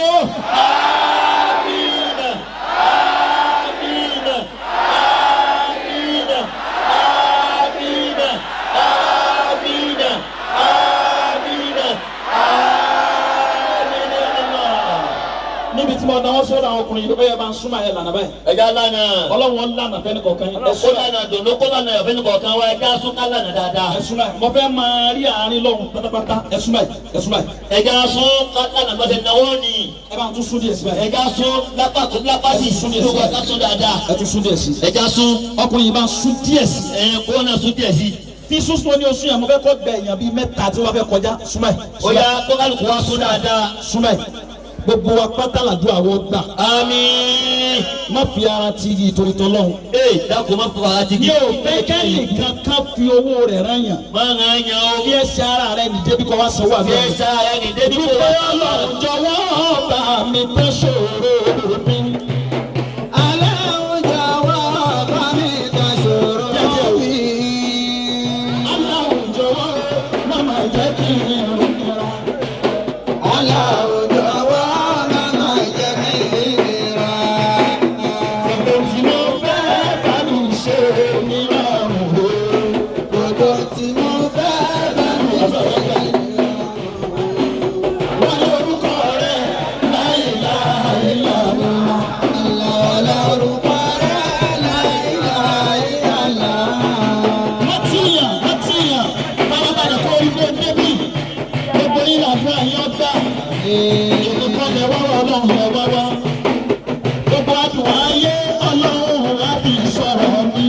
níbi tí mo náwó sọ́dọ̀ àwọn ọkùnrin yìí ó yẹ bá ń súnmọ́ ẹ̀ lànà báyìí. ẹja lánà. ọlọ́run lànà fẹ́ni kọ̀ọ̀kan yìí. kó lánà dòdò kó lánà ẹ̀fẹ́ni kọ̀ọ̀kan wa ẹja sún ká lánà dáadáa. ẹ súnmọ́ ẹ̀ mo fẹ́ máa rí àárín lọ́run pátápátá ẹ súnmọ́ ẹ̀ ẹ súnmọ́ ẹ̀. ẹja sún ká lánà gbọ́dọ̀ náwó ni. ẹ bá tún sún díẹ̀ síbẹ̀. ẹja sún lápá tó lápá sí sún díẹ̀ síbẹ̀. ẹja sún dáadáa. ẹ tún sún díẹ̀ sí. ẹja sún. ọkùnrin yìí bá ń sún díẹ̀ sí. kó náà sún díẹ̀ sí. tí súnmọ́ ní oṣù yẹn mo fẹ́ kọ́ gbẹ èèyàn bíi mẹ́ta tí wọ́n fẹ́ kọjá súnmọ́ ẹ̀. ó yá kó kálukú wa sún dáadáa. súnmọ́ ẹ̀ gbogbo wa pátá làdúrà wọ́n gbà. àmín. má fi ara ti yìí torí tọ́lọ́hún. dákun má fọwọ́ àti kí. yóò fẹ́ kẹ́yìn kankan fi owó rẹ̀ rányàn. máa ń yan o. bí ẹsẹ̀ ara rẹ̀ ní débi kọ́ wá sanwó àbí bí ẹsẹ̀ ara rẹ̀ ní débi kọ́ wá sanwó àbí. jọ̀wọ́ bá mi tẹ́ ṣòro mi. Aláwọ̀ jọ̀wọ́ bá mi tẹ́ ṣòro mi. Aláwọ̀ jọ̀wọ́ má má jẹ́ kí n rìn. Aláwọ̀ jọ̀wọ́ má má jẹ́ kí n rìn. Gbogbo tí mo fẹ́ bá mi ṣe ní ọ̀run o. Gbogbo tí mo fẹ́ bá mi ṣe ní ọ̀run o. Wọ́n lórúkọ rẹ̀ láyé láyé lọ́wọ́. Lórúkọ rẹ̀ láyé láyé lọ́wọ́. Mọ́tíyàn bábàbàdà kó orí lé débì. Gbogbo yín làdúrà yín ọgbà. Ètò kan lè wá wá ọlọ́run lè wá wá. Gbogbo àdùn ayé ọlọ́run á fi sọ̀rọ̀ mi.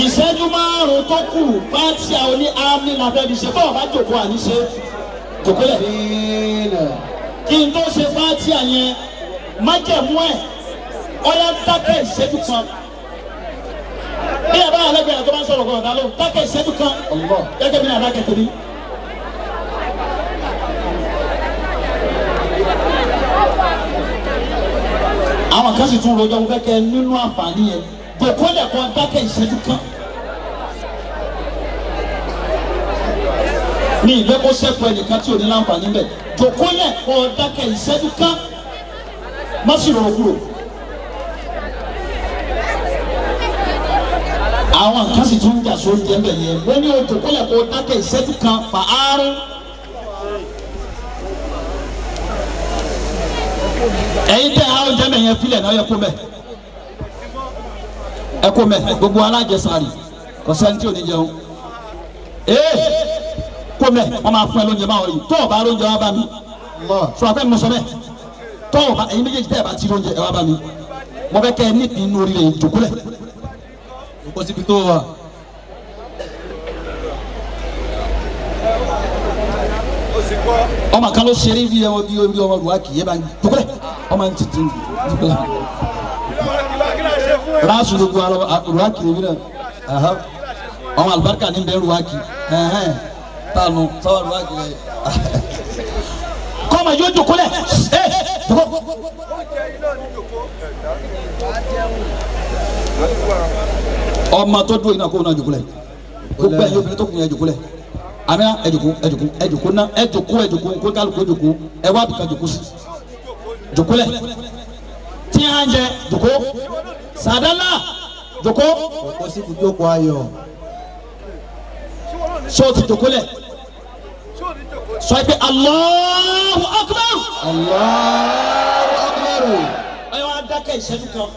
ìṣẹ́jú márùn-ún tó kù fátíà oní àmì làbẹ́bí ṣe bọ́ọ̀ bá jòkó àníṣe jòkólẹ̀. kí n tó ṣe fátíà yẹn májẹ̀mú ẹ̀ ọ̀yá dákẹ́ ìṣẹ́jú kan. bí ẹ bá yà lẹ́gbẹ̀ẹ́ tó bá ń sọ̀rọ̀ gbọ́dọ̀ dá lóhùn dákẹ́ ìṣẹ́jú kan gẹ́gẹ́ bí nàdákẹ́ torí. àwọn kan sì tún rojọ́ fẹ́ kẹ́ nínú àǹfààní yẹn jòkólẹ̀ kan dákẹ́ ìṣẹ́jú kan. ní ìfẹ́ kó sẹ́kù ẹnìkan tí ò ní láǹfààní bẹ̀ jòkólẹ̀ kan dákẹ́ ìṣẹ́jú kan má sì rọrùn kúrò. àwọn kan sì tún ń jà sórí jẹ́ bẹ̀ yẹn wọ́n ní jòkólẹ̀ kan dákẹ́ ìṣẹ́jú kan fà áárún. ẹ̀yin tẹ́ àwọn oúnjẹ bẹ̀ yẹn filẹ̀ náà yẹ kó mẹ́ ẹ kó mẹ́ gbogbo alájẹsàrì kò sẹ́ni tí ò ní jẹun kó mẹ́ wọ́n máa fún ẹ lóúnjẹ báwọn yìí tó o bá lóúnjẹ wá bá mi sọ àfẹ́ mi sọ bẹ́ẹ̀ tó o bá ẹ̀yin méjèèjì tẹ́ ẹ bá ti lóúnjẹ ẹ wá bá mi mo fẹ́ kẹ́ ẹ ní ìpinnu orí rẹ̀ jòkólẹ̀ kó síbi tó wà. ọmọ kan ló ṣeré bí ọmọ ruwa kì í yé bá ń jòkólẹ̀ ọmọ ń tètè jòkólẹ̀ raasu ló bu ruwa kì í bí náà ọmọ alibarika ní bẹ́ẹ̀ ruwa kì í tanu sábà ruwa kì í kọ́mọ yóò jòkólẹ̀ ọmọ tó dúró iná kó náà jòkólẹ̀ gbogbo ẹ̀yin obìnrin tó kù yẹn jòkólẹ̀ àmì ẹ̀jòkó ná ẹ̀jòkó kó kálukó ẹ̀jòkó ẹ̀ wá bìkan jòkó sí jòkólẹ̀ tí a ń jẹ jòkó sàdánà jòkó kò sí ibùjókòó ayọ̀. so ti jòkólẹ̀ sọ pé Allahu Akbar. Allahu Akbar. ẹ wá dákẹ́ ìṣẹ́jú kan.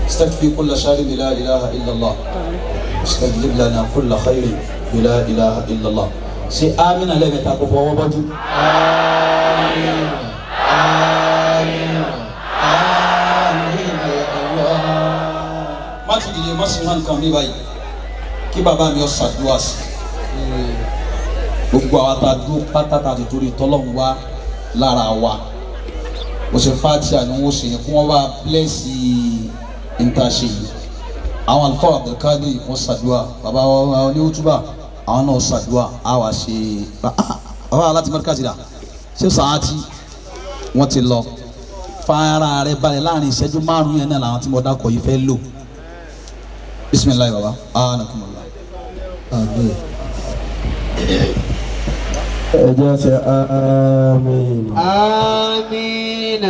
استكفي كل شر بلا إله إلا الله استجلب لنا كل خير بلا إله إلا الله سي آمين عليك تاكو فوق بجو آمين آمين آمين يا الله. má ti dìde má sì hàn kan bí báyìí kí bàbá mi ó ṣàdúrà sí gbogbo àwọn àtàdúró pátátá àti torí tọ́lọ́hún wá lára wa mo ṣe fàtíà ni wọ́n ṣe yẹn kí wọ́n bá bílẹ̀sì ntaṣe yìí àwọn àlùfáà Abdulkadir wọ́n ṣàdúrà bàbá wọn ní wútúbà àwọn náà ṣàdúrà á wá ṣe bàbá aláti Markazi dà ṣé sàátì wọ́n ti lọ fara rẹ̀ balẹ̀ láàrin ìṣẹ́jú márùn-ún yẹn náà làwọn tí mo dákọ̀ yìí fẹ́ lò bisimilayi baba anakumala. Àmín. Ẹ jẹ́ ṣe àmín. Àmín.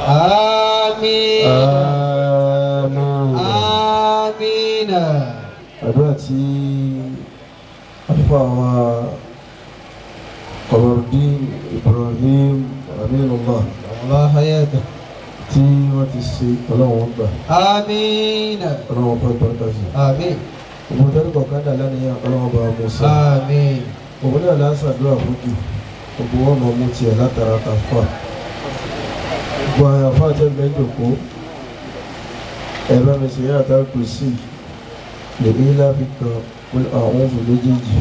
Àmín. Àmín. Àdúrà tí àlùfáà wa Qamardeen Ibrahim Aminullah Allah hayata tí wọ́n ti ṣe ọlọ́run gbà. Àmín. Ọlọ́run fẹ́ gbọ́dọ̀ sí. Àmín. Òun tẹ́lẹ̀ kọ̀ọ̀kan dà lánàá ọlọ́run bá mú sí. Àmín. Òun náà lásàdúrà fújì gbogbo wọn mọ̀ mú tiẹ̀ látara kàfà. Gbogbo àwọn afá tẹ́ mẹ́jọ̀kó ẹ̀rọ mi sì yá àtàkùn sí lè ní láfi kan pé àwọn òfin méjèèjì.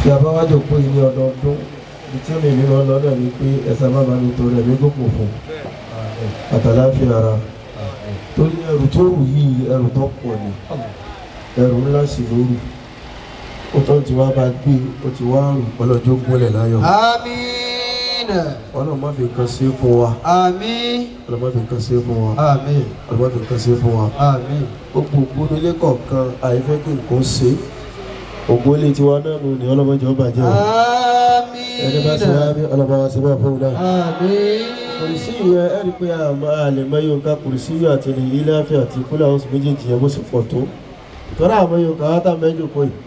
Tí a bá wájọ pé ní ọdọọdún tí mi ní wọn lọ́dọ̀ ni pé ẹ̀sán bàbá mi tó rẹ̀ mí gbogbo fún àtàláfíà ara torí ẹrù tó rù yìí ẹrù tó pọ̀ ni ẹrù ńlá sì lóru ó tọ́ ti wá bá gbé ó ti wá rù ọlọ́jọ́ gbọ́lẹ̀ láyọ̀. Àmín. ọlọ́run má fi nǹkan ṣe fún wa. Àmín. ọlọ́run má fi nǹkan ṣe fún wa. Àmín. ọlọ́run má fi nǹkan ṣe fún wa. Àmín. gbogbo ògbónilé kọ̀ọ̀kan àìfẹ́ kí nǹkan ṣe ògbólé tiwa náà nù ní ọlọ́mọdé ọba jẹ́ o. Àmín. ẹni bá ṣe wá bí ọlọ́mọ wa ṣe bá fún un náà. Àmín. kùrìsí yẹn ẹ rí i pé àlè mẹ́yọ̀ ká kùrìsí yẹn àti ní ilé afẹ́ àti kúlẹ̀ àwọn oṣù méjèèjì yẹn bó ṣe pọ̀ tó. tọ́lá àwọn mẹ́yọ̀ ká wá tá mẹ́jọ kọ́ yìí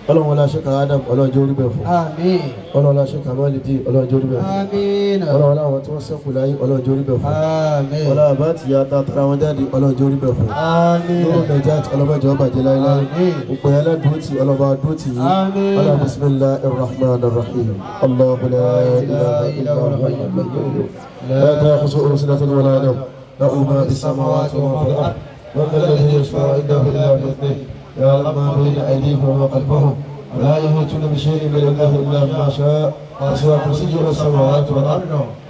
ọlọ́run wọlé aṣọ kan Adam ọlọ́run jẹ́ orí bẹ̀ fún. Àmín. ọlọ́run wọlé aṣọ kan mọ́lẹ̀ dín ọlọ́run jẹ́ orí bẹ̀ fún. Àmín. ọlọ́run wọlé àwọn tí wọ́n ṣẹ́kù láyé ọlọ́run jẹ́ orí bẹ̀ fún. Àmín. ọlọ́run àbá ti ya ta tara wọn jáde ọlọ́run jẹ́ orí bẹ̀ fún. Àmín. ọlọ́run nàìjíríà ti ọlọ́mọdé ọba jẹ́ láéláé. òpè aládùn ti ọlọ́ba dùn ti yìí. Àmín. ọlọ́run bismillahir rahmanir rahim. Allahu la ilaha illa huwa لا تأخذه سنة ولا نوم له ما في السماوات وما في الأرض ومن الذي يشفع عنده إلا بإذنه يعلم ما بين أيديهم وما خلفهم ولا يحيطون بشيء من الله إلا بما شاء وسع كرسيه السماوات والأرض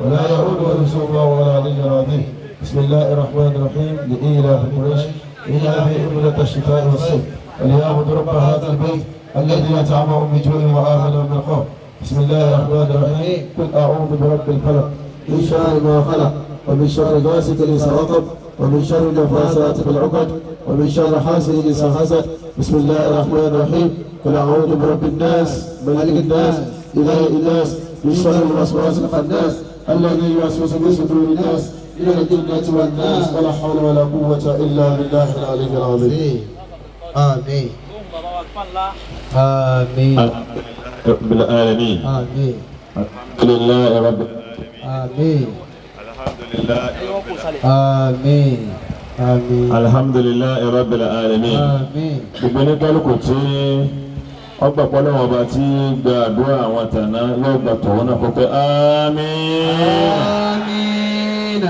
ولا يؤوده حفظهما وهو العلي العظيم بسم الله الرحمن الرحيم لإيلاف قريش إيلافهم مدة الشتاء والصيف وليعبدوا رب هذا البيت الذي أطعمهم من جوع وآمنهم من خوف بسم الله الرحمن الرحيم قل أعوذ برب الفلق من شر ما خلق ومن شر غاسق إذا وقب ومن شر النفاثات في العقد ومن شر حاسد إذا حسد بسم الله الرحمن الرحيم قل أعوذ برب الناس ملك الناس إله الناس من شر الوسواس الخناس الذي يوسوس في صدور الناس من الجنة والناس ولا حول ولا قوة إلا بالله العلي العظيم آمين. آمين. رب العالمين. آمين. الحمد لله رب آمين. الحمد لله آمين. آمين. الحمد لله رب العالمين. آمين. gbogbo ní kálukú tí ọgbà pọ́lọ́ ọba tí gba àdúrà àwọn tàná yóò gbà tọ̀wọ́ náà kó pé àmín. آمين.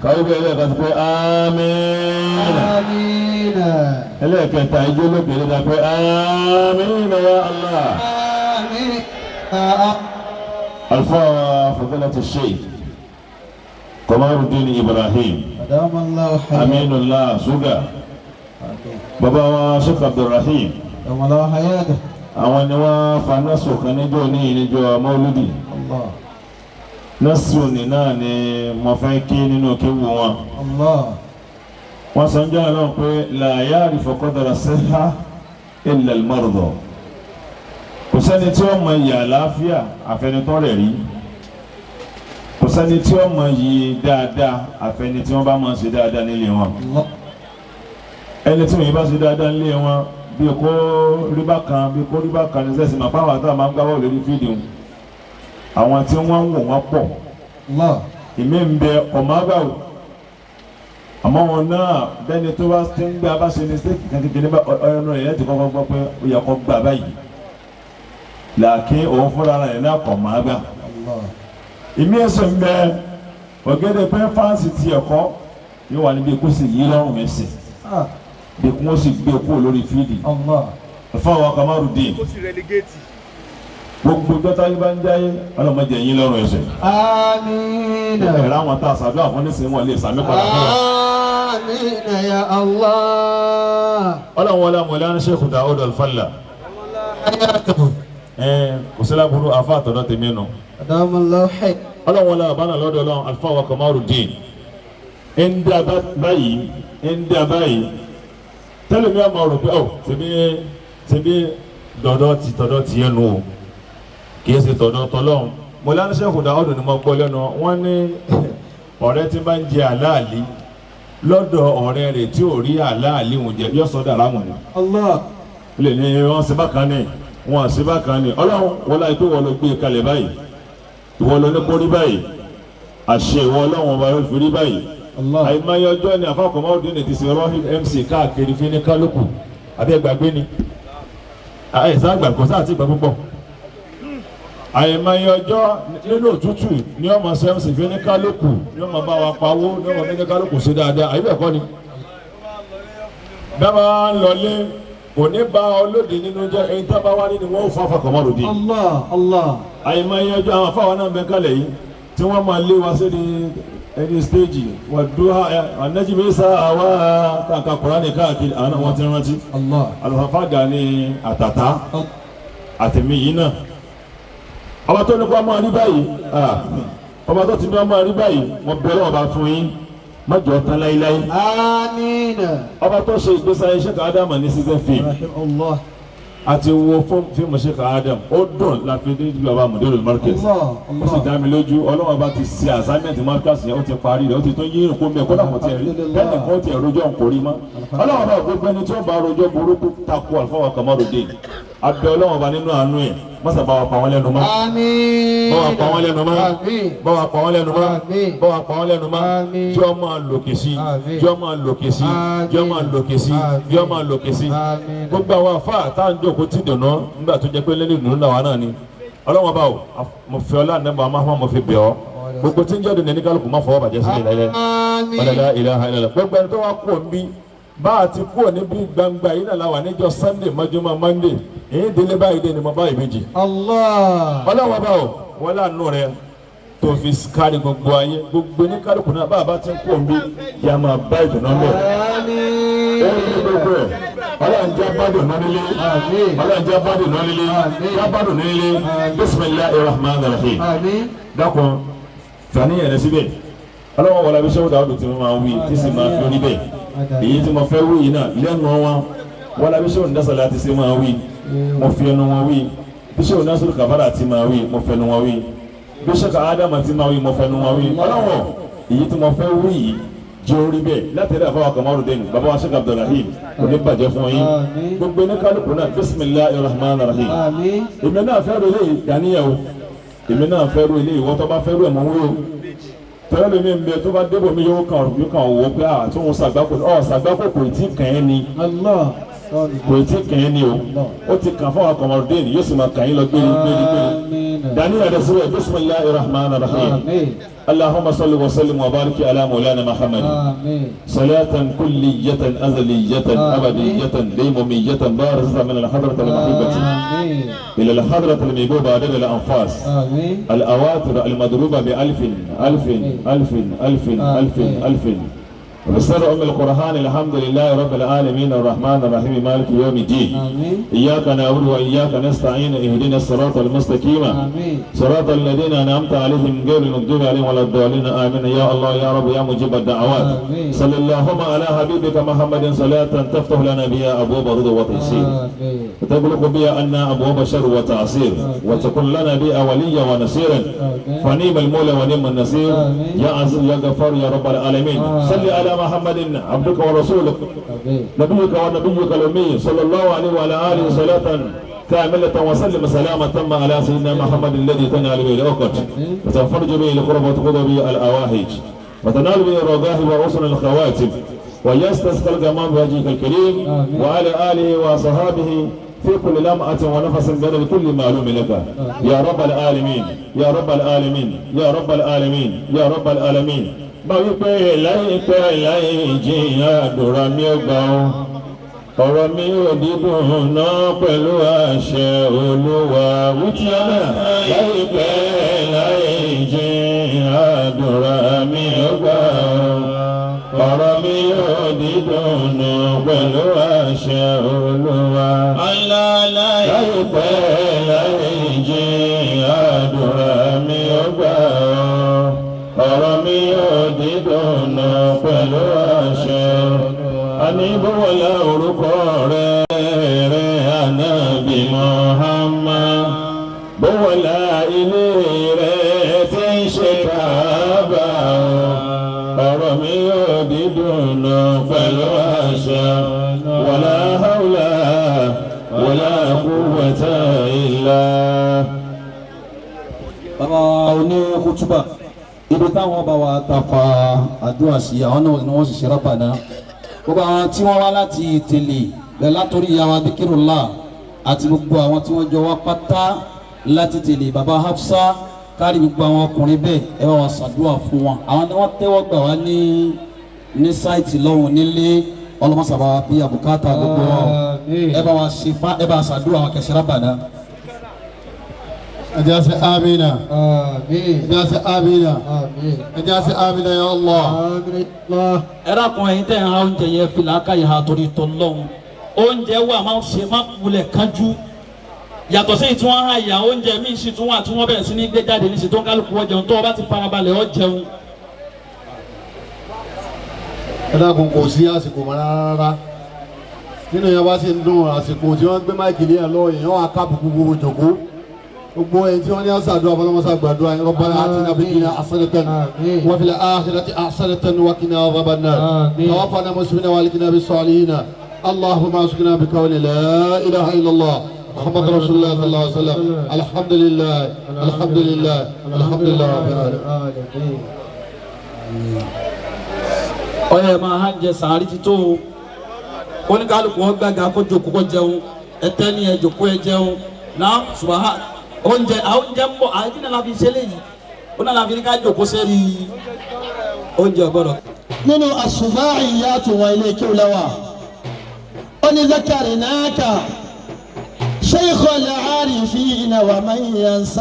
káwé bí ẹlẹ́ẹ̀ka ti pé àmín. آمين. ẹlẹ́ẹ̀kẹta ijó lókè ní ká pé àmín ya Allah. آمين. alfa fadilati sheikh Kamaruddin Ibrahim أدام الله حياته. Aminullah Suga bàbá wa Sheikh Abdulrahim أدام الله حياته. àwọn ni wọ́n fa násù kan níjọ́ ní ìníjọ́ Mauludi الله. násù ní náà ni mo fẹ́ kí nínú kéwù wọn الله. wọ́n sọ ń jẹ́ ọlọ́run pé la ya'rifu qadra sihha illa al-marda kò sẹ́ni tí ó mọ iyì àlàáfíà àfẹnitọ́ rẹ̀ rí kò sẹ́ni tí ó mọ iyì dáadáa àfẹni tí wọ́n bá máa ṣe dáadáa nílé wọn الله. ẹni tí wọ́n yìí bá ṣe dáadáa nílé wọn bí kò rí bákan ní sẹ́sìn máa fáwọn àtàwọn máa ń gbáwọ́ lórí fídíò àwọn tí wọ́n ń wò wọ́n pọ̀ الله. ìmí ń bẹ ọmọ àgbàwò àmọ́ wọn náà bẹ́ni tó bá ti ń gbé abáṣe ní stéèkì kan kékeré bá ọ̀nà rẹ̀ ti kọ́kọ́ gbọ́ pé ó yẹ kó gbà báyìí làákín òun fúnra rẹ̀ náà kọ̀ máa gbà الله. ìmí ẹ̀sẹ̀ ń bẹ ọ̀gẹ́dẹ̀ pé fáǹsì ti ẹ̀kọ́ yóò wà níbi kó sì yí lọ́rùn mẹ́sìn bí kó sì gbé kó lórí fídì الله. fáwọn Kamaruddin gbogbo gbọ́tà yìí bá ń jáyé ọlọ́mọdé yín lọ́rùn ẹ̀sẹ̀ آمين. ẹ̀rọ àwọn tá a ṣàdúrà fún nísìnyí wọn lè sàmì padà fún wa. آمين يا الله. ọlọ́run wọlé Mawlana Sheikh Daud Al-Falla حياته. kò sí láburú afa àtọ̀dọ̀ tèmi nù أدام الله حياته. ọlọ́run wọlé àbánà lọ́dọ̀ ọlọ́run Alfa wa Kamaruddin ń dá báyìí tẹ́lẹ̀ mi àmọ́ rò pé ọ̀ ṣebí tọ̀dọ̀ ti yẹn nù o kìí ṣe tọ̀dọ̀ tọ́lọ́run Mawlana Sheikh Daud ni mo gbọ́ lẹ́nu wọ́n ní ọ̀rẹ́ tí máa ń jẹ àláàlí lọ́dọ̀ ọ̀rẹ́ rẹ̀ tí ò rí àláàlí òun jẹ yọ sọ́dọ̀ àlámù ni الله. lè ní wọ́n ṣe bákan ní wọ́n ṣe bákan ní ọlọ́run wọ́n láì pé wọ́n lọ gbé kalẹ̀ báyìí ìwọ lọ ní kórí báyìí àṣẹ ìwọ ọlọ́run ọba yóò fi rí báyìí الله. àìmọye ọjọ́ ni àfa Kamaruddin ti ṣe rọ́hìn MC káàkiri fi ní kálukú àbí ẹgbàgbé ni àìsàn àgbàgbọ́ sáà ti gbà púpọ̀ àìmọye ọjọ́ nínú òtútù ní ọmọ sẹ́mùsì fi ní kálukú ní ọmọ bá wa pawó ní ọmọ fi ní kálukú ṣe dáadáa àyíbẹ̀ kọ́ ni bẹ́ẹ̀ máa ń lọlé kò ní bá olóde nínú jẹ́ ẹni tá bá wá nínú wọn ò fún Alfa Kamaruddin الله. الله. àìmọye ọjọ́ àwọn afáwọn náà bẹ kálẹ̀ yìí tí wọ́n máa lé wa sí ẹni stéèjì wà dúhà ànájìmí sá àwa kàkà Kùránì káàkiri àwọn náà wọ́n ti rántí الله. alùpàfàgà ní àtàtà àtẹ̀mí yìí náà ọba tó ní kó máa rí báyìí ọba tó ti ní ọmọ rí báyìí wọ́n bẹ̀rẹ̀ ọba fún yín má jọ tán láíláí. Amina. ọba tó ṣe ìgbésí ayé Sheikh Adam ní season film Rahimahullah. àti wo fíìmù Sheikh Adam ó dùn láfi dé ìlú ọba Mudirul Markaz ó sì dá mi lójú ọlọ́wọ́n bá ti ṣe assignment Markaz yẹn ó ti parí rẹ̀ ó ti tó yí ìrìnkó mẹ́ kódà kò tiẹ̀ rí bẹ́ẹ̀ kò tiẹ̀ rojọ́ nkò rí mọ́ ọlọ́wọ́n bá gbogbo ẹni tí ó bá rojọ́ burúkú takò Alfa Kamaruddin abẹ́ ọlọ́wọ́n bá nínú àánú ẹ̀ mọ́sà bá wa pa wọ́n lẹ́nu mọ́ bá wa pa wọ́n lẹ́nu mọ́ bá wa pa wọ́n lẹ́nu mọ́ bá wa pa wọ́n lẹ́nu mọ́ tí wọ́n máa lòkè sí tí wọ́n máa lòkè sí tí wọ́n máa lòkè sí tí wọ́n máa lòkè sí gbogbo àwọn afá tá à ń jókòó tí dùnú nígbà tó jẹ́ pé lẹ́nu ìdùnnú làwọn náà ni ọlọ́wọ́n bá o mo fi ọlá nẹ́bà amáhùn mo fi bẹ̀ ọ́ gbogbo tí ń jẹ́ dùnú ní kálukú má fọwọ́ bàjẹ́ sílẹ̀ lẹ́lẹ́ ọ̀dàdà ilaha illallah gbogbo ẹni tó wá kú òǹbí bá a ti kú níbi gbangba yìí náà láwà níjọ́ Sunday mọ́júmọ́ Monday èyí délé báyìí dé ni mo bá ìbejì. ọlọ́wọ́ bá o wọ́n láàánú rẹ tó fi kárí gbogbo ayé gbogbo ní kálukú náà bá a bá ti kú òǹbí yà máa bá ìdùnnú bẹ̀. ó ní gbogbo ẹ̀ ọlọ́njẹ́ bádùn náà nílé ọlọ́njẹ́ bádùn náà nílé jábádùn nílé bismillahir rahmanir rahim dákun fàníyàn rẹ síbẹ̀ ọlọ́wọ́ wọlé abiṣẹ́ Dáúdù tí wọ́n máa wí tí sì máa fi orí bẹ́ẹ̀ èyí tí mo fẹ́ wí yìí náà lẹ́nu wọn wọlé abiṣẹ́ Onídàsálà ti ṣe máa wí mo fi ẹnu wọn wí bíṣẹ́ Onásùrù Kàbárà ti máa wí mo fẹnu wọn wí bíṣẹ́ Ádámà ti máa wí mo fẹnu wọn wí ọlọ́wọ́ èyí tí mo fẹ́ wí yìí jẹ́ orí bẹ́ẹ̀ látẹ̀lé àfọwọ́ Kamaruddin bàbá wa Sheikh Abdulrahim kò ní bàjẹ́ fún yín gbogbo ní kálukú náà bismillahir rahmanir rahim èmi náà fẹ́ ru eléyìí dàníyàwó èmi náà fẹ́ ru eléyìí wọ́n tó bá fẹ́ ru ẹ̀ mọ́ wúlò tẹ́lẹ̀ mi ń bẹ tó bá débò mi yóò kàn wò pé àtúnwò sàgbákò kò tí kàn ẹ́ ni kò tí kàn ẹ́ ni o ó ti kàn fún àwọn Kamaruddin yóò sì máa kàn yín lọ gbérí dàníyà rẹ̀ síbẹ̀ bismillahir rahmanir rahim. اللهم صل وسلم وبارك على مولانا محمد صلاة كلية أزلية أبدية ديمومية بارزة من الحضرة المحبة إلى الحضرة الميبوبة عدد الأنفاس الأواتر المضروبة بألف ألف ألف ألف ألف ألف بسر أم القرآن الحمد لله رب العالمين الرحمن الرحيم مالك يوم الدين إياك نعبد وإياك نستعين اهدنا الصراط المستقيم صراط الذين أنعمت عليهم غير المغضوب عليهم ولا الضالين آمين يا الله يا رب يا مجيب الدعوات صلى اللهم على حبيبك محمد صلاة تفتح لنا بها أبواب رضا وتيسير وتغلق بها أن أبواب شر وتعسير وتكون لنا بها وليا ونصيرا فنيم المولى ونعم النصير يا عزيز يا غفار يا رب العالمين صل على محمد عبدك ورسولك نبيك ونبيك الأمي صلى الله عليه وعلى آله صلاة كاملة وسلم سلامة تم على سيدنا محمد الذي تنال به العقد وتنفرج به القرب وتقضى به الأواهج وتنال به الرغائب وحسن الخواتم ويستسقى الغمام بوجهك الكريم وعلى آله وصحابه في كل لمعة ونفس بدل كل معلوم لك يا رب العالمين يا رب العالمين يا رب العالمين يا رب العالمين báwo pé láìpẹ́ láì jìyà àdúrà mi ò gbà ọ́ ọ̀rọ̀ mi ò dídùn náà pẹ̀lú àṣẹ Olúwa wútíọ́nà láìpẹ́ láì jìyà àdúrà mi ò gbà ọ́ ọ̀rọ̀ mi ò dídùn náà pẹ̀lú àṣẹ Olúwa láìpẹ́ láì jìyà àdúrà mi ò gbà ọ́ ọ̀rọ̀ mi ò dídùn náà pẹ̀lú àṣẹ àníbọ̀wọ̀lá orúkọ rẹ̀ Ànábì Muhammad bọ̀wọ̀lá ilé rẹ̀ tí ń ṣe Káàbà ọ̀rọ̀ mi ò dídùn náà pẹ̀lú àṣẹ wàlá hawla wàlá quwwata illa. bàbá oní kútúbà ibi táwọn bá wa tafa àdúrà sí àwọn náà ni wọ́n sì ṣe Rabbana gbogbo àwọn tí wọ́n wá láti tẹ̀lé bẹ́ẹ̀ látòrí ìyá wa Dhikirullah àti gbogbo àwọn tí wọ́n jọ wá pátá láti tẹ̀lé baba Hafsa kárí gbogbo àwọn ọkùnrin bẹ́ẹ̀ ẹ bá wa ṣàdúrà fún wọn àwọn ni wọ́n tẹ́wọ́ gbà wá ní sáìtì lọ́hùn nílé ọlọ́mọṣàbà bí àbùkátà gbogbo wọn ẹ bá wa ṣe fa ẹ bá wa ṣàdúrà wọn kẹsì Rabbana. أجاز آمين أجاز آمين أجاز آمين يا الله ẹ dákun ẹ̀yin tẹ́ ẹ̀ ha oúnjẹ yẹn fi làákà yìí ha torí tọ́ lọ́hùn oúnjẹ wa máa ń ṣe má kulẹ̀ kájú yàtọ̀ sí tí wọ́n á yà oúnjẹ míì sì tún wà tí wọ́n bẹ̀rẹ̀ sí ní gbé jáde ní sí tó ń kálukú wọ́n jẹun tó o bá ti farabalẹ̀ ọ jẹun. ẹ dákun kò sí àsìkò mọ́ rárá nínú yẹn bá sì ń dùn àsìkò tí wọ́n gbé máìkì lé ẹ̀ lọ́wọ́ èèyàn wà káàbù gbogbo jòkó gbogbo ẹni tí wọ́n ní àṣàdúrà fọlọ́mọṣà gbàdúrà yẹn Rabbana atina fid dunya hasanatan wa fil akhirati hasanatan wa qina adhaban nar tawaffana muslimina wa alhiqna bis salihin Allahumma asqina bi qawli la ilaha illallah محمد رسول الله صلى الله عليه وسلم الحمد لله الحمد لله الحمد لله رب العالمين. ọyẹ máa hàn jẹ sàárì ti tó o oníkálukú wọn gbàgà kó jókòó kó jẹun ẹtẹ ní ẹ jókòó ẹ jẹun náà subaha oúnjẹ oúnjẹ ń bọ̀ àyè nínú àfi ṣẹlẹ̀ yìí ó náà láfi ní ká jókòó sẹ́rí oúnjẹ ọgbọ́dọ̀. nínú as-subaa'iyatu wa ilé kí o lẹ́wà ó ní zakarnaka shaykh al-arifina wa man yansa.